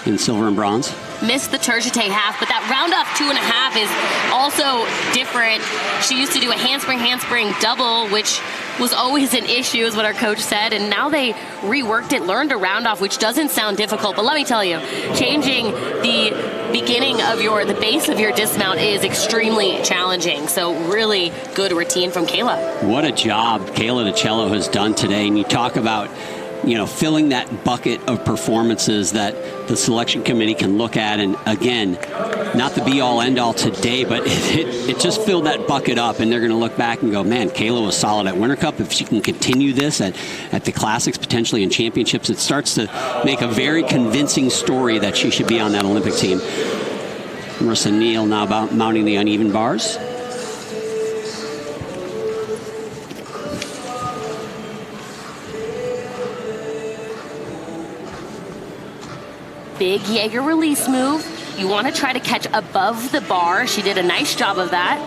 in silver and bronze. Missed the tourgette half, but that round off 2.5 is also different. She used to do a handspring double, which was always an issue, is what our coach said, and now they reworked it, learned a round off, which doesn't sound difficult, but let me tell you, changing the beginning of the base of your dismount is extremely challenging. So really good routine from Kayla. What a job Kayla DiCello has done today, and you talk about filling that bucket of performances that the selection committee can look at. And again, not the be-all, end-all today, but it just filled that bucket up, and they're going to look back and go, man, Kayla was solid at Winter Cup. If she can continue this at the Classics, potentially in championships, it starts to make a very convincing story that she should be on that Olympic team. Marissa Neal now mounting the uneven bars. Big Jaeger release move. You want to try to catch above the bar. She did a nice job of that.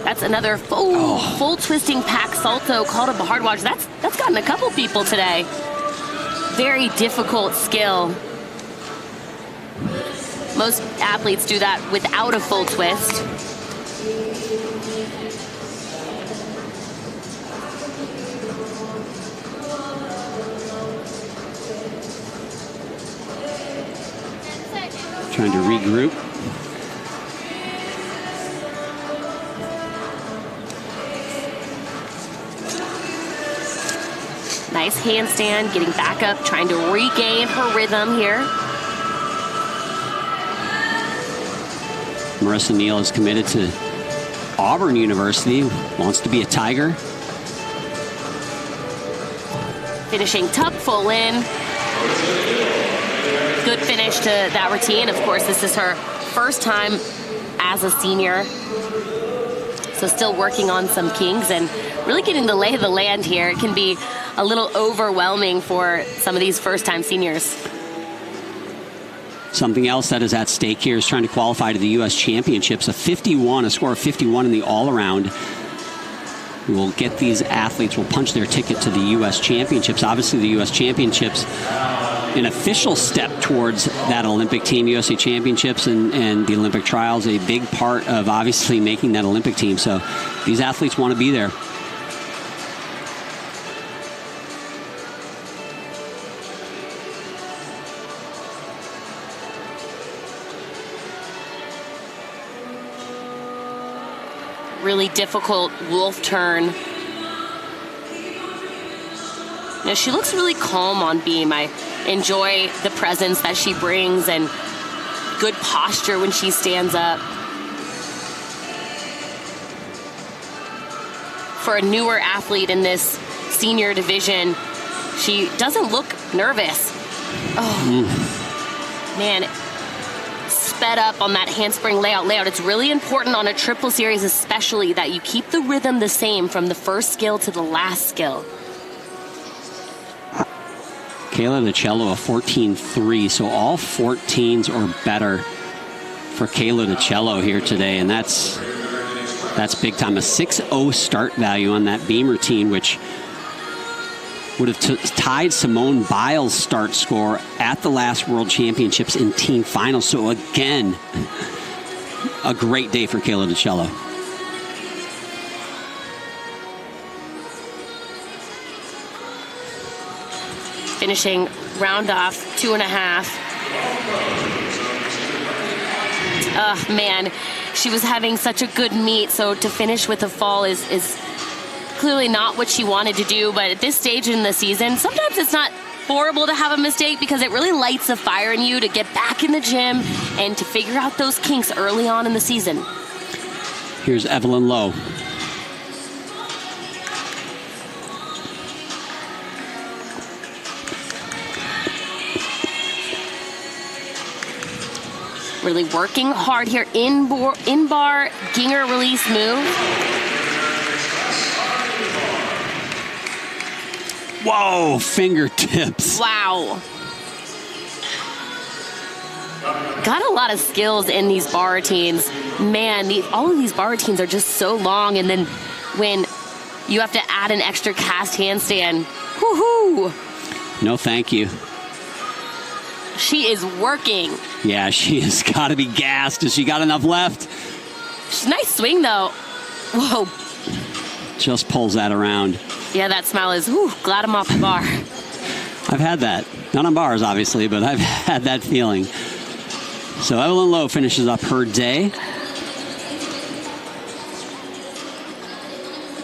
That's another full twisting pack salto called a hard watch. That's gotten a couple people today. Very difficult skill. Most athletes do that without a full twist. Trying to regroup. Nice handstand, getting back up, trying to regain her rhythm here. Marissa Neal is committed to Auburn University, wants to be a Tiger. Finishing tuck, full in. Good finish to that routine. Of course, this is her first time as a senior. So still working on some kinks and really getting the lay of the land here. It can be a little overwhelming for some of these first-time seniors. Something else that is at stake here is trying to qualify to the U.S. Championships. A score of 51 in the all-around. We'll get these athletes, will punch their ticket to the U.S. Championships. Obviously, the U.S. Championships, an official step towards that Olympic team. USA Championships and the Olympic trials, a big part of obviously making that Olympic team. So these athletes want to be there. Really difficult wolf turn. Now, she looks really calm on beam. I enjoy the presence that she brings and good posture when she stands up. For a newer athlete in this senior division, she doesn't look nervous. Oh, man. Sped up on that handspring layout. It's really important on a triple series especially that you keep the rhythm the same from the first skill to the last skill. Kayla DiCello, a 14.3, so all 14s or better for Kayla DiCello here today, and that's big time. A 6.0 start value on that beam routine, which would have tied Simone Biles' start score at the last World Championships in team finals. So again, a great day for Kayla DiCello. Finishing round off 2.5. Oh, man, she was having such a good meet, so to finish with a fall is clearly not what she wanted to do. But at this stage in the season, sometimes it's not horrible to have a mistake because it really lights a fire in you to get back in the gym and to figure out those kinks early on in the season. Here's Evelyn Lowe. Really working hard here. In bar Ginger release move. Whoa, fingertips. Wow. Got a lot of skills in these bar routines. Man, all of these bar routines are just so long, and then when you have to add an extra cast handstand, whoo-hoo. No, thank you. She is working. Yeah, she has got to be gassed. Has she got enough left? Nice swing, though. Whoa. Just pulls that around. Yeah, that smile is, glad I'm off the bar. I've had that. Not on bars, obviously, but I've had that feeling. So Evelyn Lowe finishes up her day.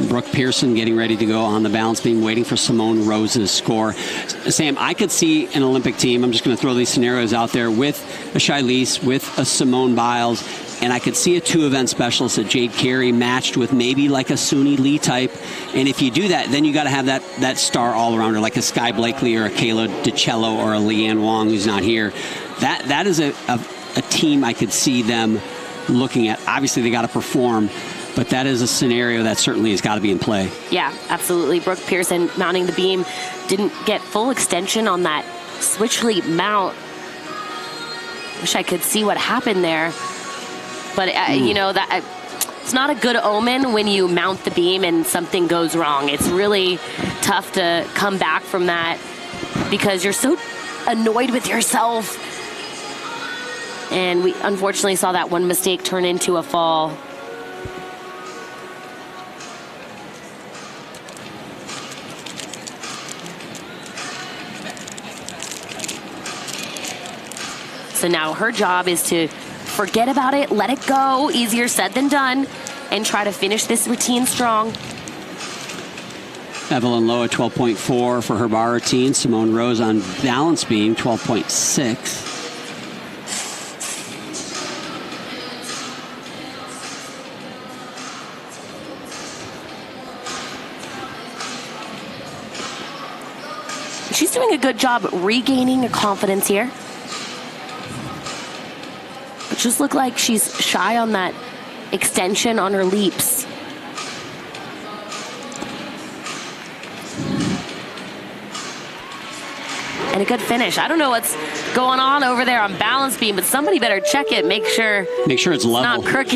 Brooke Pearson getting ready to go on the balance beam, waiting for Simone Rose's score. Sam, I could see an Olympic team, I'm just going to throw these scenarios out there, with a Shilese, with a Simone Biles, and I could see a two-event specialist, a Jade Carey, matched with maybe like a Suni Lee type. And if you do that, then you got to have that star all-arounder, like a Sky Blakely or a Kayla DiCello or a Leanne Wong, who's not here. That is a a team I could see them looking at. Obviously, they got to perform, but that is a scenario that certainly has got to be in play. Yeah, absolutely. Brooke Pearson mounting the beam. Didn't get full extension on that switch leap mount. Wish I could see what happened there. But, you know, that it's not a good omen when you mount the beam and something goes wrong. It's really tough to come back from that because you're so annoyed with yourself. And we unfortunately saw that one mistake turn into a fall. So now her job is to forget about it, let it go, easier said than done, and try to finish this routine strong. Evelyn Lowe, 12.4 for her bar routine. Simone Rose on balance beam, 12.6. She's doing a good job regaining her confidence here. It just looked like she's shy on that extension on her leaps. And a good finish. I don't know what's going on over there on balance beam, but somebody better check it. Make sure it's level. Not crooked.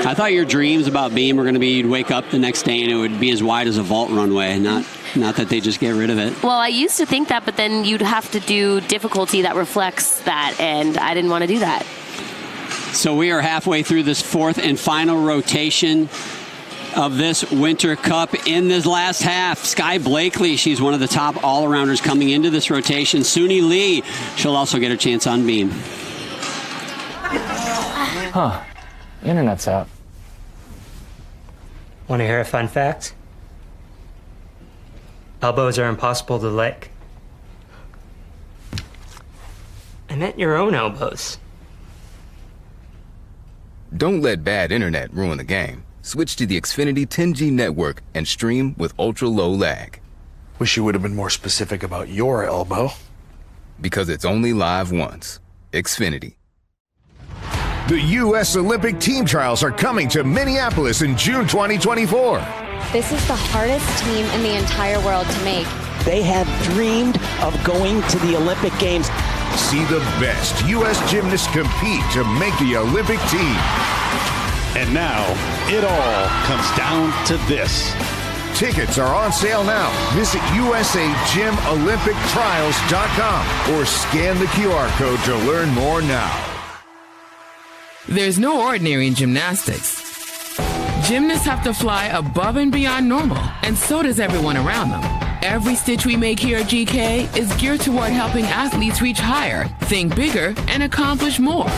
I thought your dreams about beam were going to be you'd wake up the next day and it would be as wide as a vault runway, not that they just get rid of it. Well, I used to think that, but then you'd have to do difficulty that reflects that, and I didn't want to do that. So we are halfway through this fourth and final rotation of this Winter Cup. In this last half, Sky Blakely, she's one of the top all-arounders coming into this rotation. Suni Lee, she'll also get her chance on beam. Huh. Internet's out. Want to hear a fun fact? Elbows are impossible to lick. I meant your own elbows. Don't let bad internet ruin the game. Switch to the Xfinity 10G network and stream with ultra-low lag. Wish you would have been more specific about your elbow. Because it's only live once. Xfinity. The U.S. Olympic team trials are coming to Minneapolis in June 2024. This is the hardest team in the entire world to make. They have dreamed of going to the Olympic Games. See the best U.S. gymnasts compete to make the Olympic team. And now, it all comes down to this. Tickets are on sale now. Visit USAGymOlympicTrials.com or scan the QR code to learn more now. There's no ordinary in gymnastics. Gymnasts have to fly above and beyond normal, and so does everyone around them. Every stitch we make here at GK is geared toward helping athletes reach higher, think bigger, and accomplish more.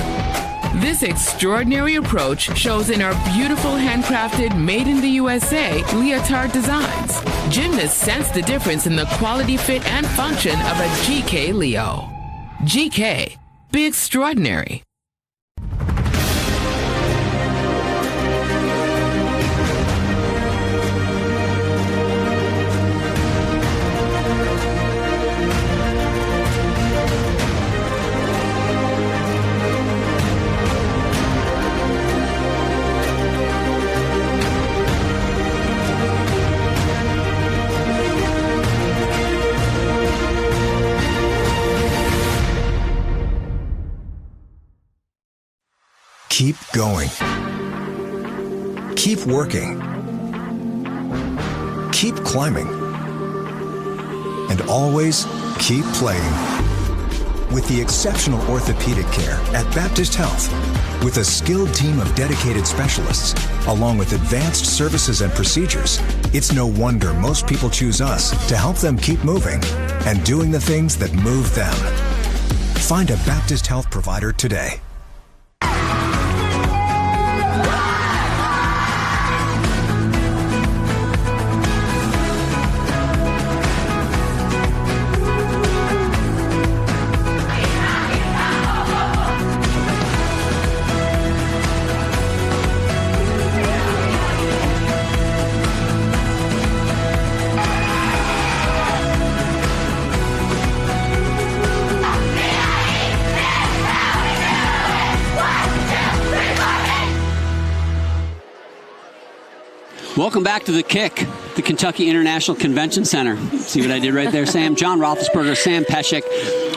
This extraordinary approach shows in our beautiful handcrafted, made in the USA leotard designs. Gymnasts sense the difference in the quality, fit, and function of a GK Leo. GK, be extraordinary. Keep going. Keep working. Keep climbing. And always keep playing. With the exceptional orthopedic care at Baptist Health, with a skilled team of dedicated specialists, along with advanced services and procedures, it's no wonder most people choose us to help them keep moving and doing the things that move them. Find a Baptist Health provider today. Welcome back to The Kick, the Kentucky International Convention Center. See what I did right there, Sam? John Roethlisberger, Sam Pesek.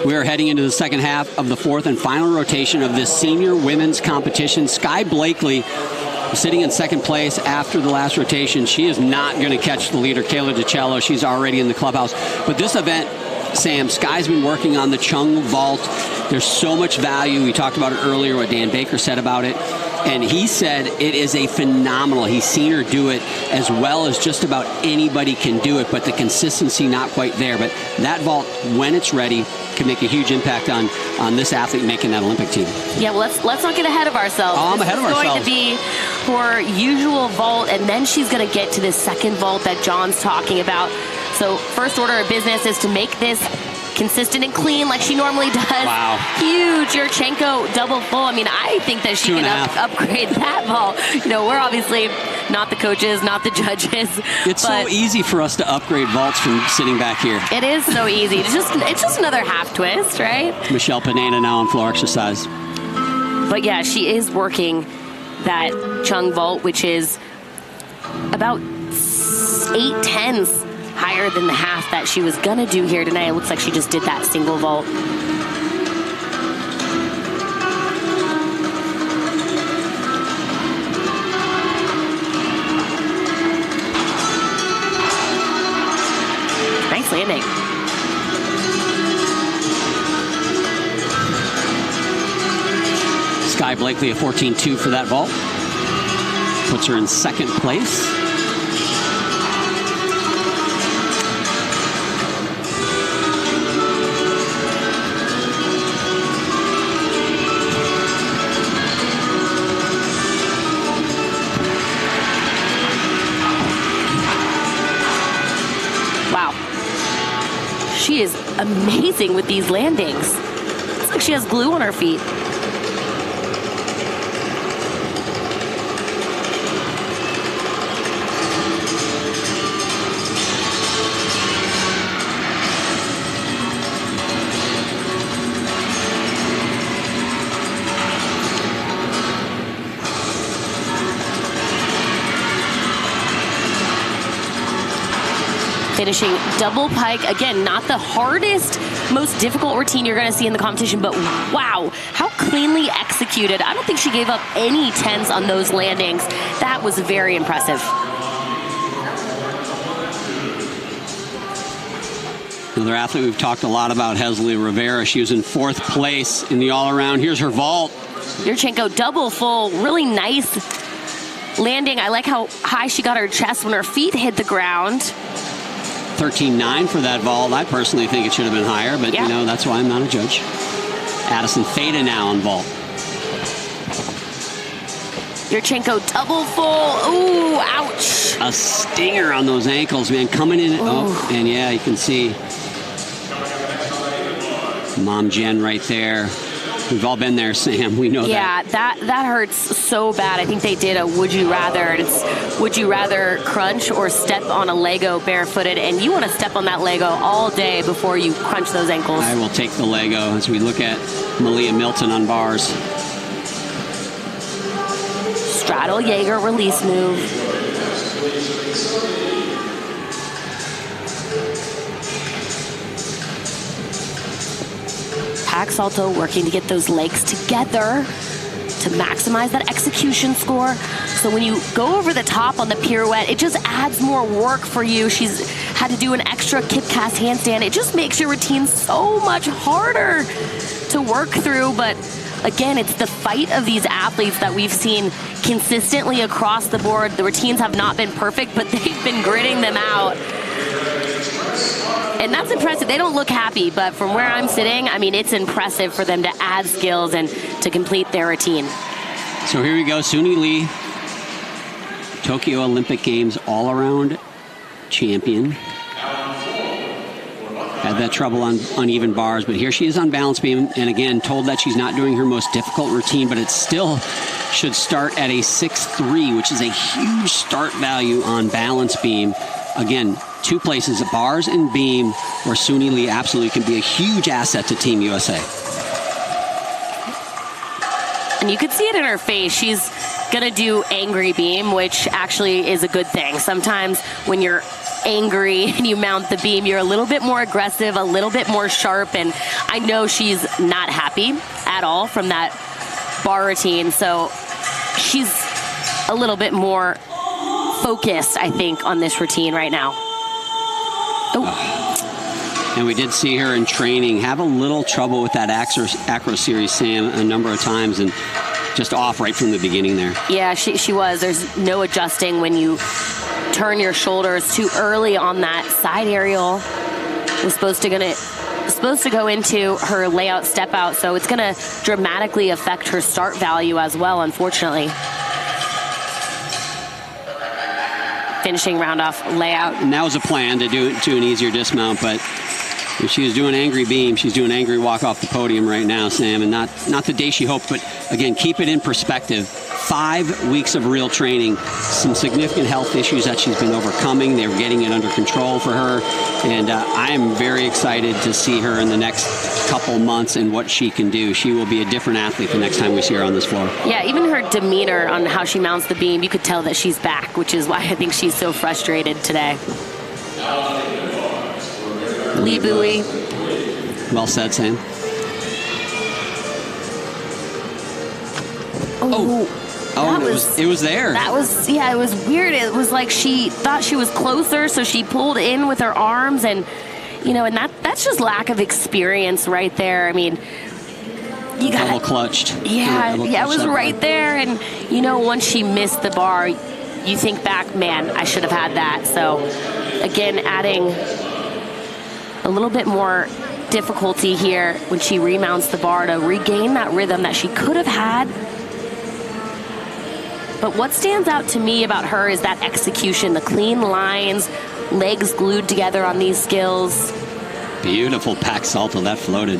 We are heading into the second half of the fourth and final rotation of this senior women's competition. Sky Blakely sitting in second place after the last rotation. She is not going to catch the leader, Kayla DiCello. She's already in the clubhouse. But this event, Sam, Sky's been working on the Chung vault. There's so much value. We talked about it earlier, what Dan Baker said about it. And he said it is a phenomenal. He's seen her do it as well as just about anybody can do it, but the consistency not quite there. But that vault, when it's ready, can make a huge impact on this athlete making that Olympic team. Yeah, well, let's not get ahead of ourselves. Oh, I'm ahead of ourselves. This is going to be her usual vault, and then she's going to get to this second vault that John's talking about. So first order of business is to make this consistent and clean like she normally does. Wow. Huge Yurchenko double full. I mean, I think that she can upgrade that vault. You know, we're obviously not the coaches, not the judges. It's so easy for us to upgrade vaults from sitting back here. It is so easy. It's just another half twist, right? Michelle Pineda now on floor exercise. But yeah, she is working that Chung vault, which is about 8/10 higher than the half that she was gonna do here tonight. It looks like she just did that single vault. Nice landing. Sky Blakely a 14.2 for that vault. Puts her in second place. She is amazing with these landings. It's like she has glue on her feet. Finishing double pike. Again, not the hardest, most difficult routine you're going to see in the competition, but wow, how cleanly executed. I don't think she gave up any 10s on those landings. That was very impressive. Another athlete we've talked a lot about, Hesley Rivera. She was in fourth place in the all-around. Here's her vault. Yurchenko double full, really nice landing. I like how high she got her chest when her feet hit the ground. 13.9 for that vault. I personally think it should have been higher, but you know, that's why I'm not a judge. Addison Fada now on vault. Yurchenko double full. Ooh, ouch. A stinger on those ankles, man. Coming in. Oh, and yeah, you can see Mom Jen right there. We've all been there, Sam. We know that. Yeah, that hurts so bad. I think they did a would you rather. And it's would you rather crunch or step on a Lego barefooted? And you want to step on that Lego all day before you crunch those ankles. I will take the Lego as we look at Malia Milton on bars. Straddle Jaeger release move. Pack Salto working to get those legs together to maximize that execution score. So when you go over the top on the pirouette, it just adds more work for you. She's had to do an extra kip cast handstand. It just makes your routine so much harder to work through. But again, it's the fight of these athletes that we've seen consistently across the board. The routines have not been perfect, but they've been gritting them out. And that's impressive. They don't look happy, but from where I'm sitting, I mean, it's impressive for them to add skills and to complete their routine. So here we go, Suni Lee, Tokyo Olympic Games all-around champion. Had that trouble on uneven bars, but here she is on balance beam, and again, told that she's not doing her most difficult routine, but it still should start at a 6.3, which is a huge start value on balance beam. Again, two places, bars and beam, where Suni Lee absolutely can be a huge asset to Team USA. And you could see it in her face. She's gonna do angry beam, which actually is a good thing. Sometimes when you're angry and you mount the beam, you're a little bit more aggressive, a little bit more sharp, and I know she's not happy at all from that bar routine, so she's a little bit more focused, I think, on this routine right now. And we did see her in training have a little trouble with that acro series, Sam, a number of times, and just off right from the beginning there. Yeah, she was. There's no adjusting when you turn your shoulders too early on that side aerial. Was supposed to go into her layout step out, so it's going to dramatically affect her start value as well, unfortunately. Finishing round off layout. And that was a plan to do it to an easier dismount, but if she was doing angry beam, she's doing angry walk off the podium right now, Sam, and not the day she hoped, but again, keep it in perspective. 5 weeks of real training, some significant health issues that she's been overcoming. They're getting it under control for her, and I am very excited to see her in the next couple months and what she can do. She will be a different athlete the next time we see her on this floor. Yeah, even her demeanor on how she mounts the beam, you could tell that she's back, which is why I think she's so frustrated today. Lee Bowie. Well said, Sam. It was there. That was, yeah, it was weird. It was like she thought she was closer, so she pulled in with her arms, and, you know, and that's just lack of experience right there. I mean, you got double clutched. Yeah, it was right there, and, you know, once she missed the bar, you think back, man, I should have had that. So, again, adding a little bit more difficulty here when she remounts the bar to regain that rhythm that she could have had. But what stands out to me about her is that execution, the clean lines, legs glued together on these skills. Beautiful pack salto, that floated.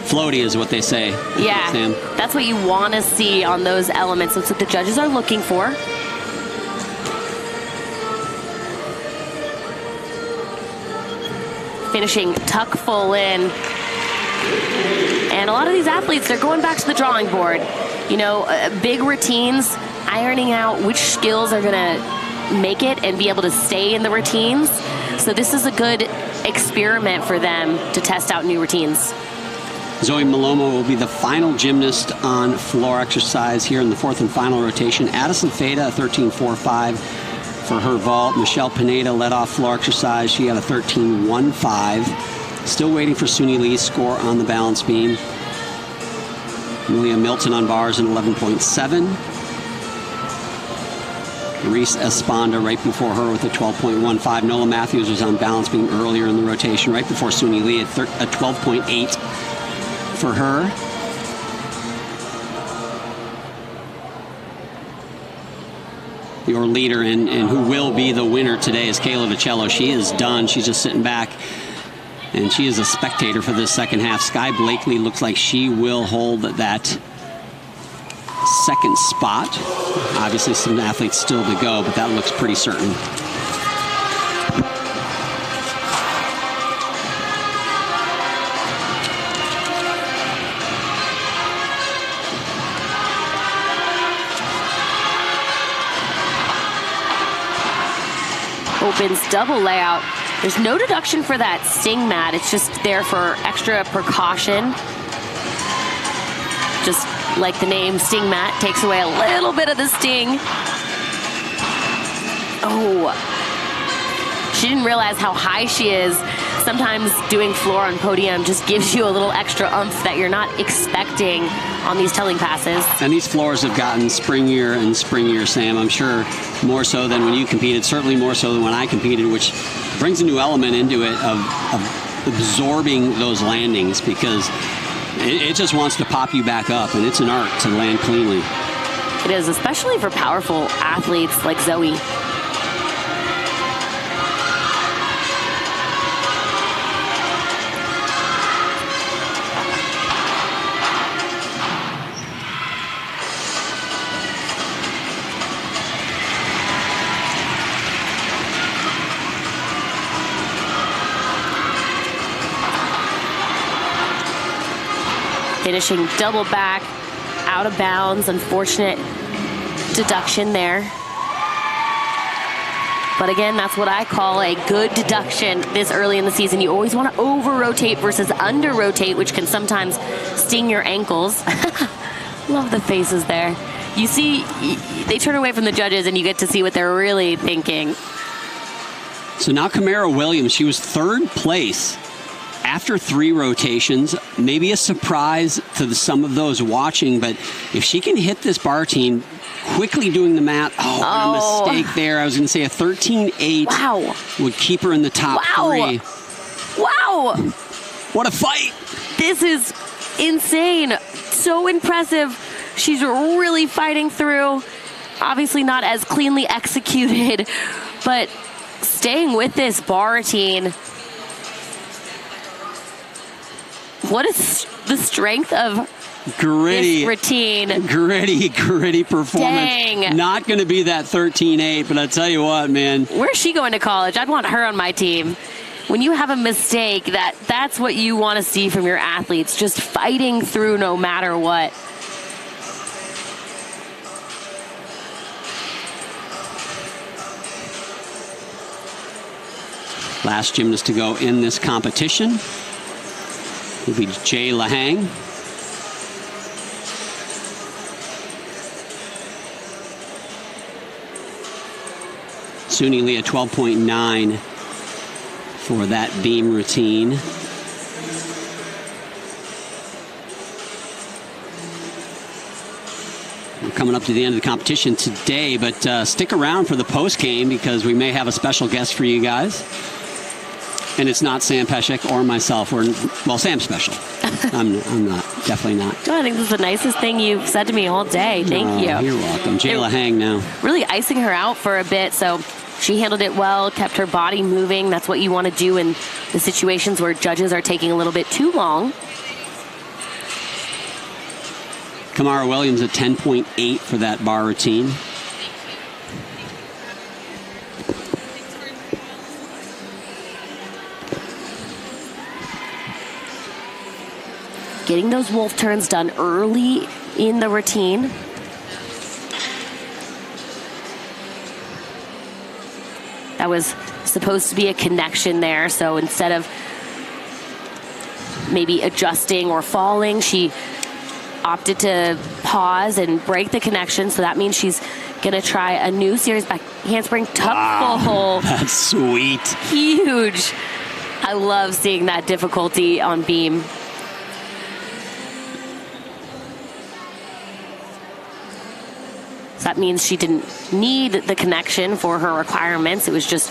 Floaty is what they say. Yeah, Sam. That's what you want to see on those elements. That's what the judges are looking for. Finishing tuck full in. And a lot of these athletes, they're going back to the drawing board. You know, big routines, ironing out which skills are going to make it and be able to stay in the routines. So this is a good experiment for them to test out new routines. Zoe Malomo will be the final gymnast on floor exercise here in the fourth and final rotation. Addison Feda, a 13.45 for her vault. Michelle Pineda led off floor exercise. She had a 13.15. Still waiting for Suni Lee's score on the balance beam. Malia Milton on bars in 11.7. Reese Esponda right before her with a 12.15. Nola Matthews was on balance beam earlier in the rotation, right before Suni Lee at a 12.8 for her. Your leader and who will be the winner today is Kayla Vicello. She is done. She's just sitting back, and she is a spectator for this second half. Sky Blakely looks like she will hold that second spot. Obviously some athletes still to go, but that looks pretty certain. Opens double layout. There's no deduction for that sting mat. It's just there for extra precaution. Just like the name, sting mat takes away a little bit of the sting. Oh, she didn't realize how high she is. Sometimes doing floor on podium just gives you a little extra oomph that you're not expecting on these telling passes. And these floors have gotten springier and springier, Sam. I'm sure more so than when you competed, certainly more so than when I competed, which brings a new element into it of absorbing those landings, because it just wants to pop you back up, and it's an art to land cleanly. It is, especially for powerful athletes like Zoe. Finishing double back, out of bounds. Unfortunate deduction there. But again, that's what I call a good deduction this early in the season. You always want to over-rotate versus under-rotate, which can sometimes sting your ankles. Love the faces there. You see, they turn away from the judges, and you get to see what they're really thinking. So now Camara Williams, she was third place after 3 rotations. Maybe a surprise to some of those watching, but if she can hit this bar routine, quickly doing the math, what a mistake there. I was going to say a 13.8 would keep her in the top 3. Wow. What a fight. This is insane. So impressive. She's really fighting through. Obviously not as cleanly executed, but staying with this bar routine. What is the strength of this routine? Gritty performance. Dang. Not going to be that 13.8, but I tell you what, man. Where's she going to college? I'd want her on my team. When you have a mistake, that's what you want to see from your athletes, just fighting through no matter what. Last gymnast to go in this competition will be Jay Lahang. Suni Lee, a 12.9 for that beam routine. We're coming up to the end of the competition today, but stick around for the post game because we may have a special guest for you guys. And it's not Sam Peshek or myself. Sam's special. I'm not. Definitely not. I think this is the nicest thing you've said to me all day. Thank you. You're welcome. Jay Lahang now. Really icing her out for a bit, so she handled it well, kept her body moving. That's what you want to do in the situations where judges are taking a little bit too long. Camara Williams at 10.8 for that bar routine. Getting those wolf turns done early in the routine. That was supposed to be a connection there, so instead of maybe adjusting or falling, she opted to pause and break the connection, so that means she's going to try a new series back handspring tuck full. That's sweet. Huge. I love seeing that difficulty on beam. So that means she didn't need the connection for her requirements. It was just,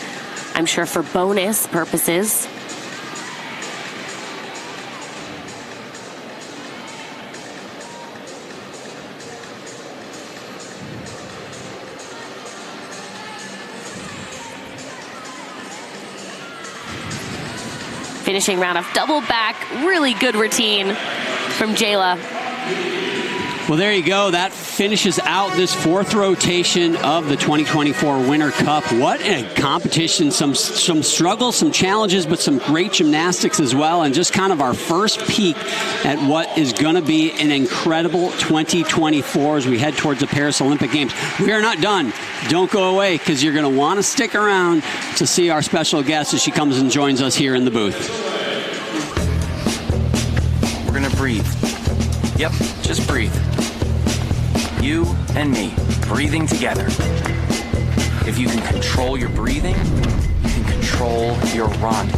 I'm sure, for bonus purposes. Finishing round of double back, really good routine from Jayla. Well, there you go. That finishes out this 4th rotation of the 2024 Winter Cup. What a competition. Some struggles, some challenges, but some great gymnastics as well. And just kind of our first peek at what is going to be an incredible 2024 as we head towards the Paris Olympic Games. We are not done. Don't go away because you're going to want to stick around to see our special guest as she comes and joins us here in the booth. We're going to breathe. Yep, just breathe. You and me, breathing together. If you can control your breathing, you can control your run.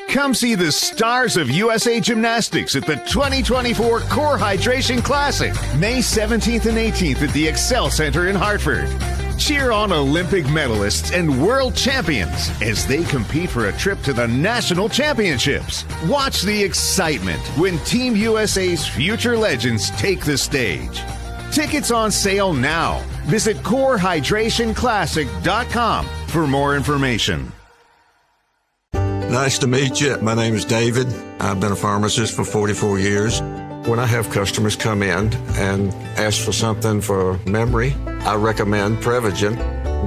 Come see the stars of USA Gymnastics at the 2024 Core Hydration Classic, May 17th and 18th at the Excel Center in Hartford. Cheer on Olympic medalists and world champions as they compete for a trip to the national championships. Watch the excitement when Team USA's future legends take the stage. Tickets on sale now. Visit CoreHydrationClassic.com for more information. Nice to meet you. My name is David. I've been a pharmacist for 44 years. When I have customers come in and ask for something for memory, I recommend Prevagen.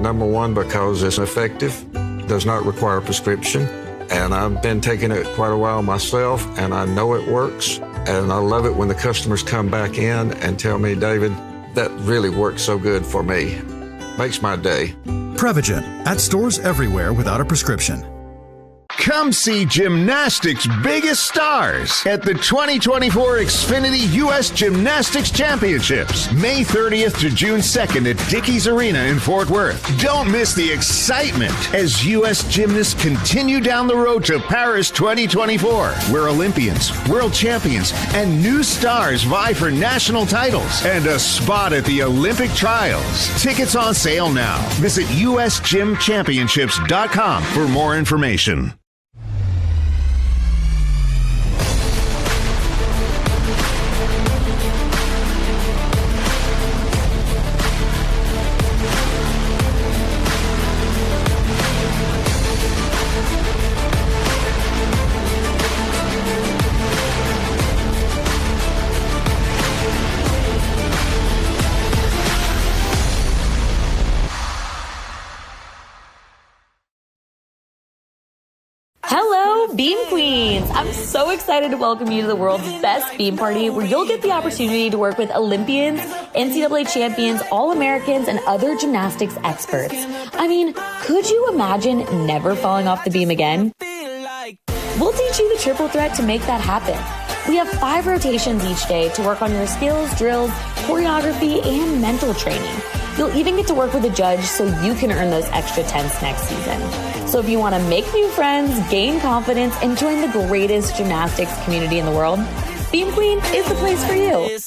Number one, because it's effective, does not require a prescription, and I've been taking it quite a while myself, and I know it works, and I love it when the customers come back in and tell me, David, that really works so good for me. Makes my day. Prevagen at stores everywhere without a prescription. Come see Gymnastics' biggest stars at the 2024 Xfinity U.S. Gymnastics Championships, May 30th to June 2nd at Dickies Arena in Fort Worth. Don't miss the excitement as U.S. gymnasts continue down the road to Paris 2024, where Olympians, world champions, and new stars vie for national titles and a spot at the Olympic trials. Tickets on sale now. Visit usgymchampionships.com for more information. Hello, Beam Queens! I'm so excited to welcome you to the world's best beam party, where you'll get the opportunity to work with Olympians, NCAA champions, All-Americans, and other gymnastics experts. I mean, could you imagine never falling off the beam again? We'll teach you the triple threat to make that happen. We have 5 rotations each day to work on your skills, drills, choreography, and mental training. You'll even get to work with a judge so you can earn those extra tenths next season. So if you want to make new friends, gain confidence, and join the greatest gymnastics community in the world, Beam Queen is the place for you.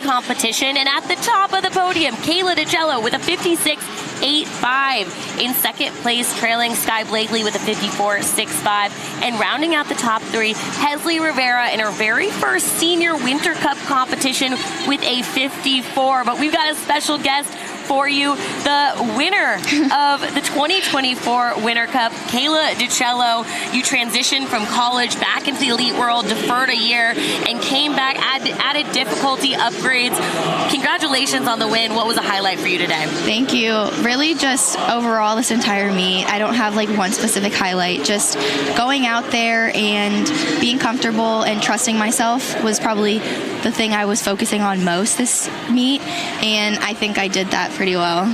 Competition, and at the top of the podium, Kayla DiCello with a 56.85. In second place, trailing Sky Blakely with a 54.65. And rounding out the top 3, Hesley Rivera in her very first Senior Winter Cup competition with a 54. But we've got a special guest for you, the winner of the 2024 Winter Cup, Kayla DiCello. You transitioned from college back into the elite world, deferred a year, and came back, added difficulty upgrades. Congratulations on the win. What was a highlight for you today? Thank you. Really just overall this entire meet, I don't have like one specific highlight. Just going out there and being comfortable and trusting myself was probably the thing I was focusing on most this meet, and I think I did that pretty well.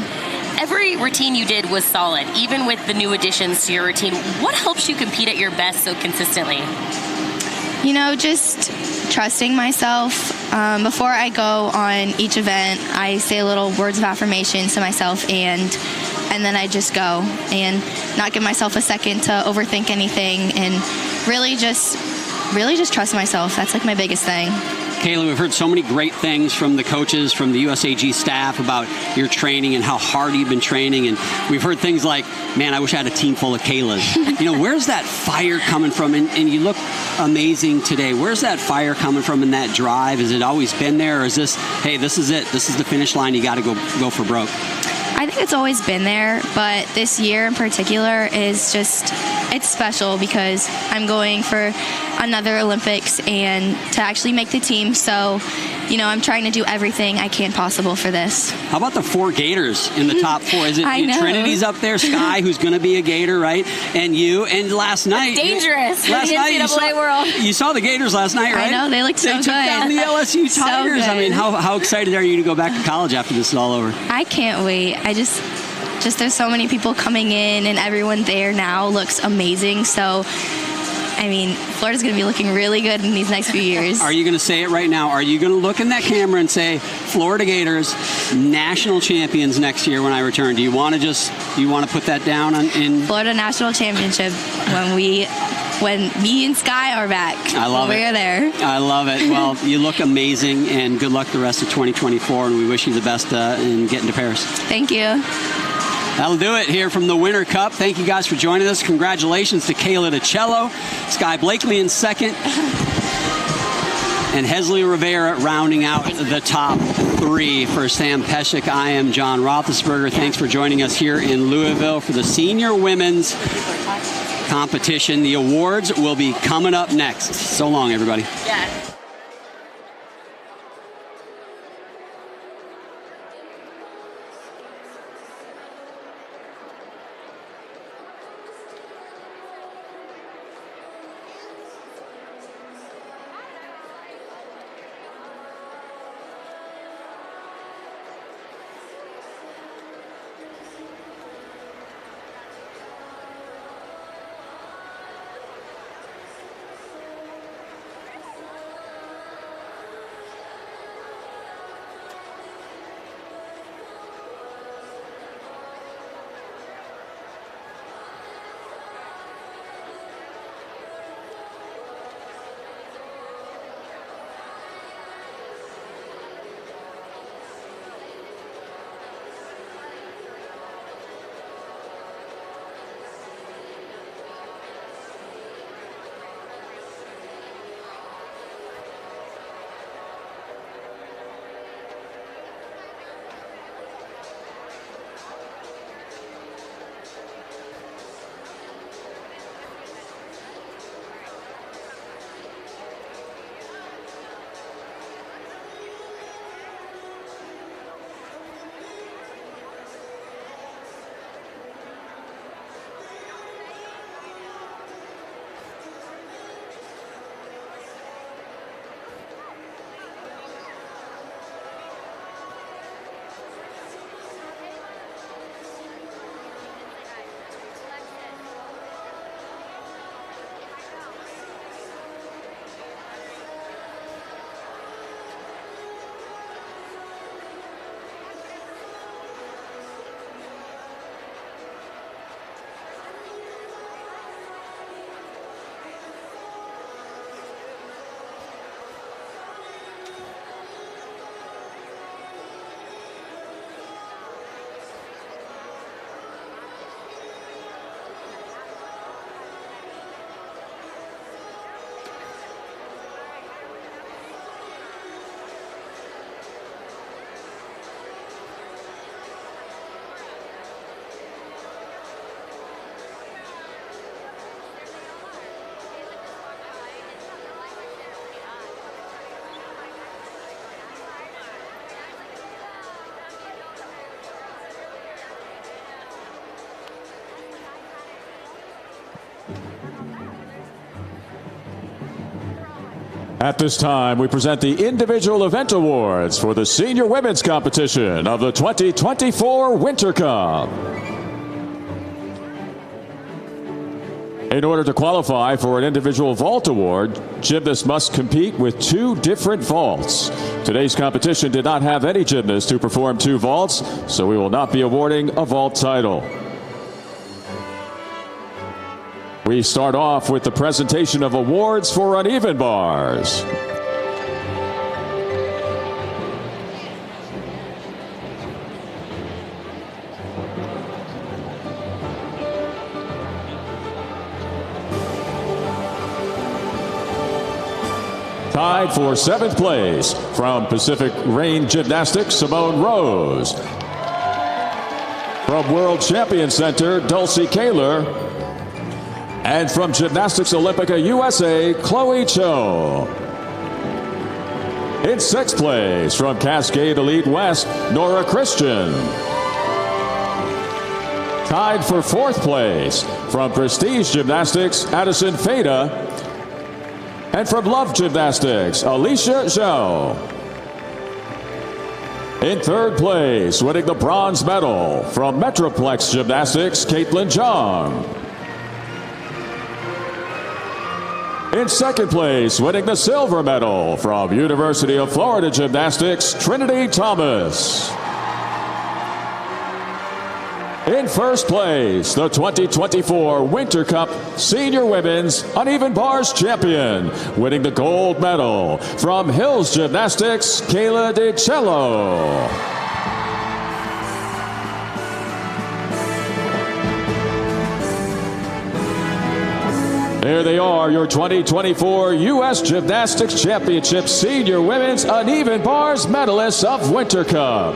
Every routine you did was solid, even with the new additions to your routine. What helps you compete at your best so consistently? You know, just trusting myself. Before I go on each event, I say a little words of affirmation to myself, and then I just go and not give myself a second to overthink anything, and really just trust myself. That's like my biggest thing. Kayla, we've heard so many great things from the coaches, from the USAG staff about your training and how hard you've been training. And we've heard things like, man, I wish I had a team full of Kaylas. You know, where's that fire coming from? And you look amazing today. Where's that fire coming from and that drive? Has it always been there? Or is this, hey, this is it. This is the finish line. You got to go for broke? I think it's always been there, but this year in particular is just, it's special because I'm going for another Olympics and to actually make the team. So, you know, I'm trying to do everything I can possible for this. How about the 4 Gators in the top 4? Is it Trinity's up there, Sky, who's going to be a Gator, right? And you. And last night, that's dangerous. Last night world. You saw the Gators last night, right? I know, they looked so good. They took down the LSU Tigers. I mean, how excited are you to go back to college after this is all over? I can't wait. I just there's so many people coming in, and everyone there now looks amazing. So, I mean, Florida's going to be looking really good in these next few years. Are you going to say it right now? Are you going to look in that camera and say, Florida Gators, national champions next year when I return? Do you want to put that down in Florida National Championship when me and Sky are back? I love it. We're there. I love it. Well, you look amazing, and good luck the rest of 2024, and we wish you the best in getting to Paris. Thank you. That'll do it here from the Winter Cup. Thank you guys for joining us. Congratulations to Kayla DiCello, Sky Blakely in second, and Hesley Rivera rounding out the top 3 for Sam Peshek. I am John Roethlisberger. Thanks for joining us here in Louisville for the Senior Women's competition. The awards will be coming up next. So long, everybody. Yeah. At this time, we present the Individual Event Awards for the Senior Women's Competition of the 2024 Winter Cup. In order to qualify for an individual vault award, gymnasts must compete with 2 different vaults. Today's competition did not have any gymnasts to perform 2 vaults, so we will not be awarding a vault title. We start off with the presentation of awards for uneven bars. Tied for 7th place from Pacific Rain Gymnastics, Simone Rose. From World Champion Center, Dulcie Kaler. And from Gymnastics Olympica USA, Chloe Cho. In 6th place from Cascade Elite West, Nora Christian. Tied for 4th place from Prestige Gymnastics, Addison Fada. And from Love Gymnastics, Alicia Zhao. In 3rd place, winning the bronze medal from Metroplex Gymnastics, Caitlin Jung. In 2nd place, winning the silver medal from University of Florida Gymnastics, Trinity Thomas. In 1st place, the 2024 Winter Cup Senior Women's Uneven Bars Champion, winning the gold medal from Hills Gymnastics, Kayla DiCello. There they are, your 2024 U.S. Gymnastics Championship Senior Women's Uneven Bars medalists of Winter Cup.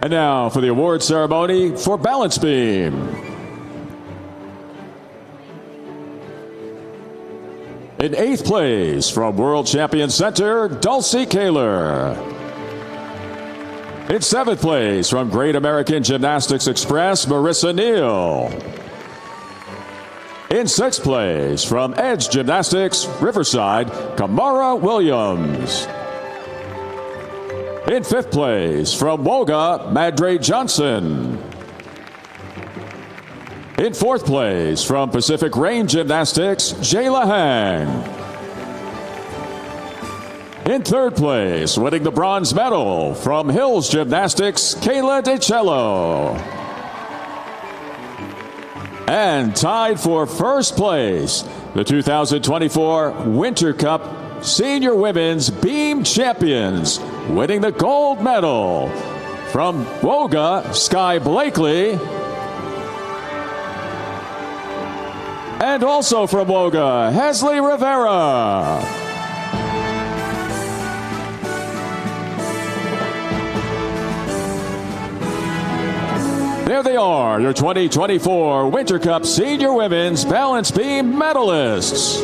And now for the award ceremony for balance beam. In 8th place from World Champion Center, Dulcie Kaler. In 7th place from Great American Gymnastics Express, Marissa Neal. In 6th place from Edge Gymnastics, Riverside, Kamara Williams. In 5th place from Woga, Madre Johnson. In 4th place from Pacific Range Gymnastics, Jayla Hang. In 3rd place, winning the bronze medal from Hills Gymnastics, Kayla DeCello. And tied for 1st place, the 2024 Winter Cup Senior Women's Beam Champions, winning the gold medal from Woga, Sky Blakely. And also from Woga, Hesley Rivera. There they are, your 2024 Winter Cup Senior Women's Balance Beam medalists.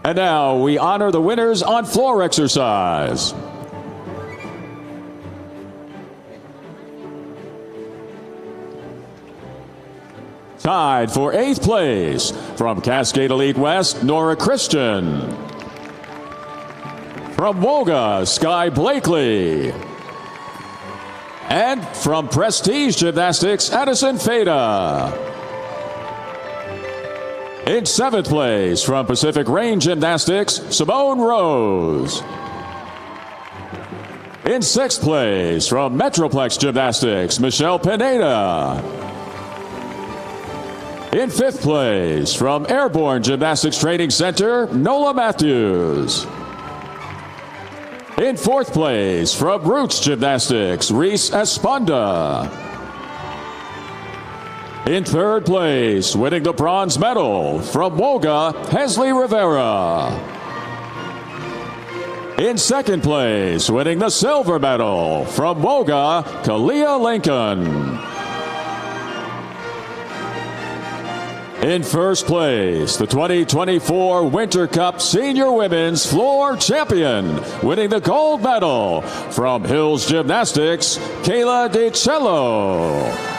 And now we honor the winners on floor exercise. Tied for 8th place from Cascade Elite West, Nora Christian. From Woga, Sky Blakely. And from Prestige Gymnastics, Addison Fada. In 7th place from Pacific Range Gymnastics, Simone Rose. In 6th place from Metroplex Gymnastics, Michelle Pineda. In 5th place from Airborne Gymnastics Training Center, Nola Matthews. In 4th place from Roots Gymnastics, Reese Esponda. In 3rd place, winning the bronze medal from Woga, Hesley Rivera. In 2nd place, winning the silver medal from Woga, Kalia Lincoln. In 1st place, the 2024 Winter Cup Senior Women's Floor Champion, winning the gold medal from Hills Gymnastics, Kayla DeCello.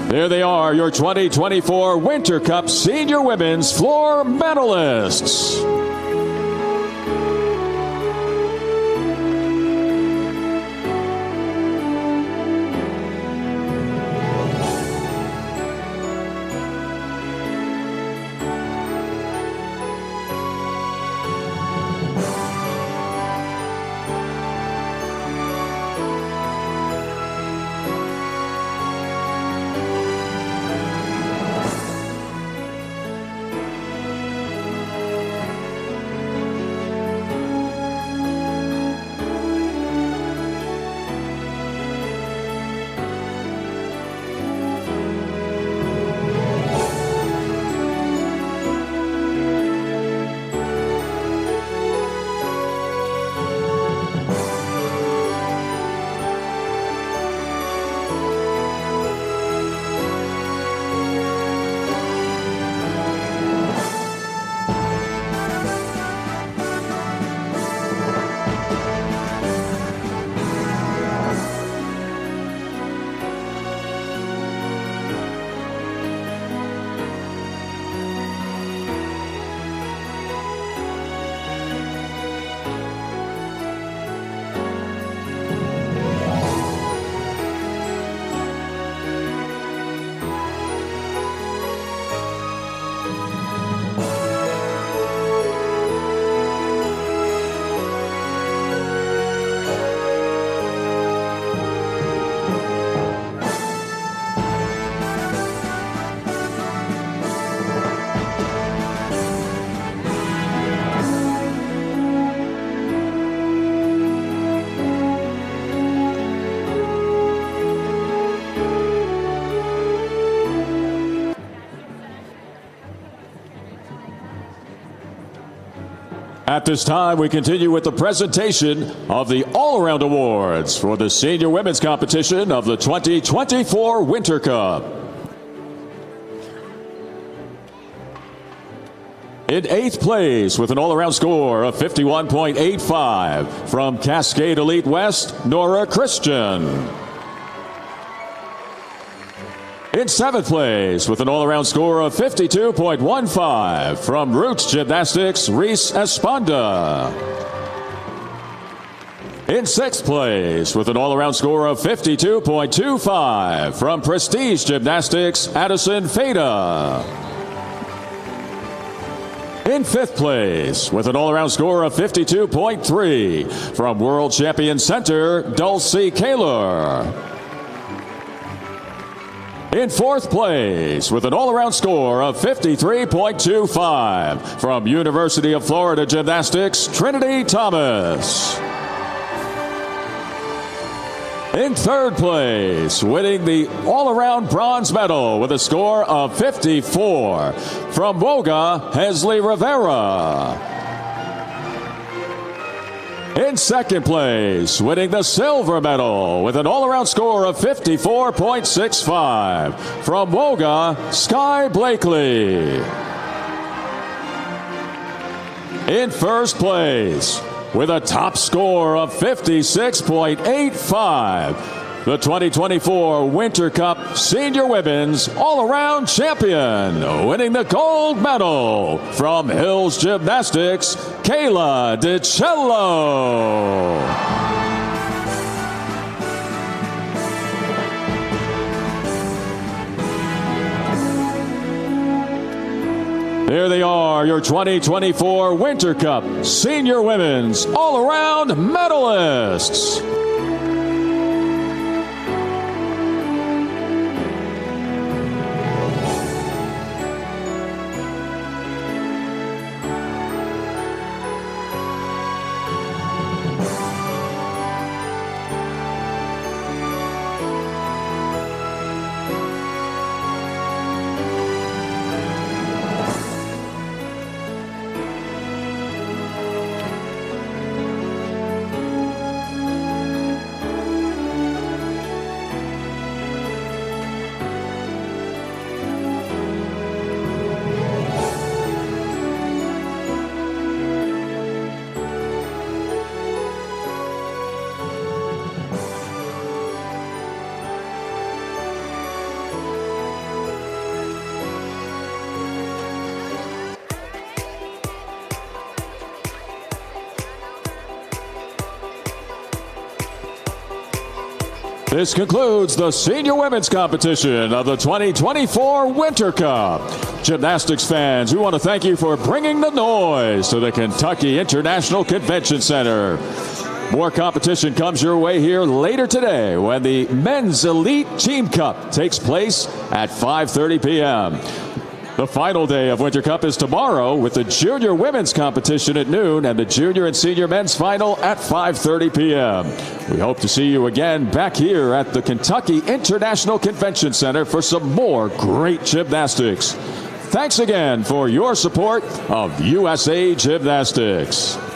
There they are, your 2024 Winter Cup Senior Women's Floor medalists. At this time, we continue with the presentation of the All-Around Awards for the Senior Women's Competition of the 2024 Winter Cup. In 8th place with an all-around score of 51.85 from Cascade Elite West, Nora Christian. In 7th place with an all-around score of 52.15 from Roots Gymnastics, Reese Esponda. In 6th place with an all-around score of 52.25 from Prestige Gymnastics, Addison Fada. In 5th place, with an all-around score of 52.3 from World Champion Center, Dulcie Kaler. In 4th place, with an all-around score of 53.25 from University of Florida Gymnastics, Trinity Thomas. In 3rd place, winning the all-around bronze medal with a score of 54 from Woga, Hesley Rivera. In 2nd place, winning the silver medal with an all-around score of 54.65 from Woga, Sky Blakely. In 1st place, with a top score of 56.85, the 2024 Winter Cup Senior Women's All-Around Champion, winning the gold medal from Hills Gymnastics, Kayla DiCello. There they are, your 2024 Winter Cup Senior Women's All-Around Medalists. This concludes the Senior Women's Competition of the 2024 Winter Cup. Gymnastics fans, we want to thank you for bringing the noise to the Kentucky International Convention Center. More competition comes your way here later today when the Men's Elite Team Cup takes place at 5:30 p.m. The final day of Winter Cup is tomorrow with the Junior Women's Competition at noon and the Junior and Senior Men's Final at 5:30 p.m. We hope to see you again back here at the Kentucky International Convention Center for some more great gymnastics. Thanks again for your support of USA Gymnastics.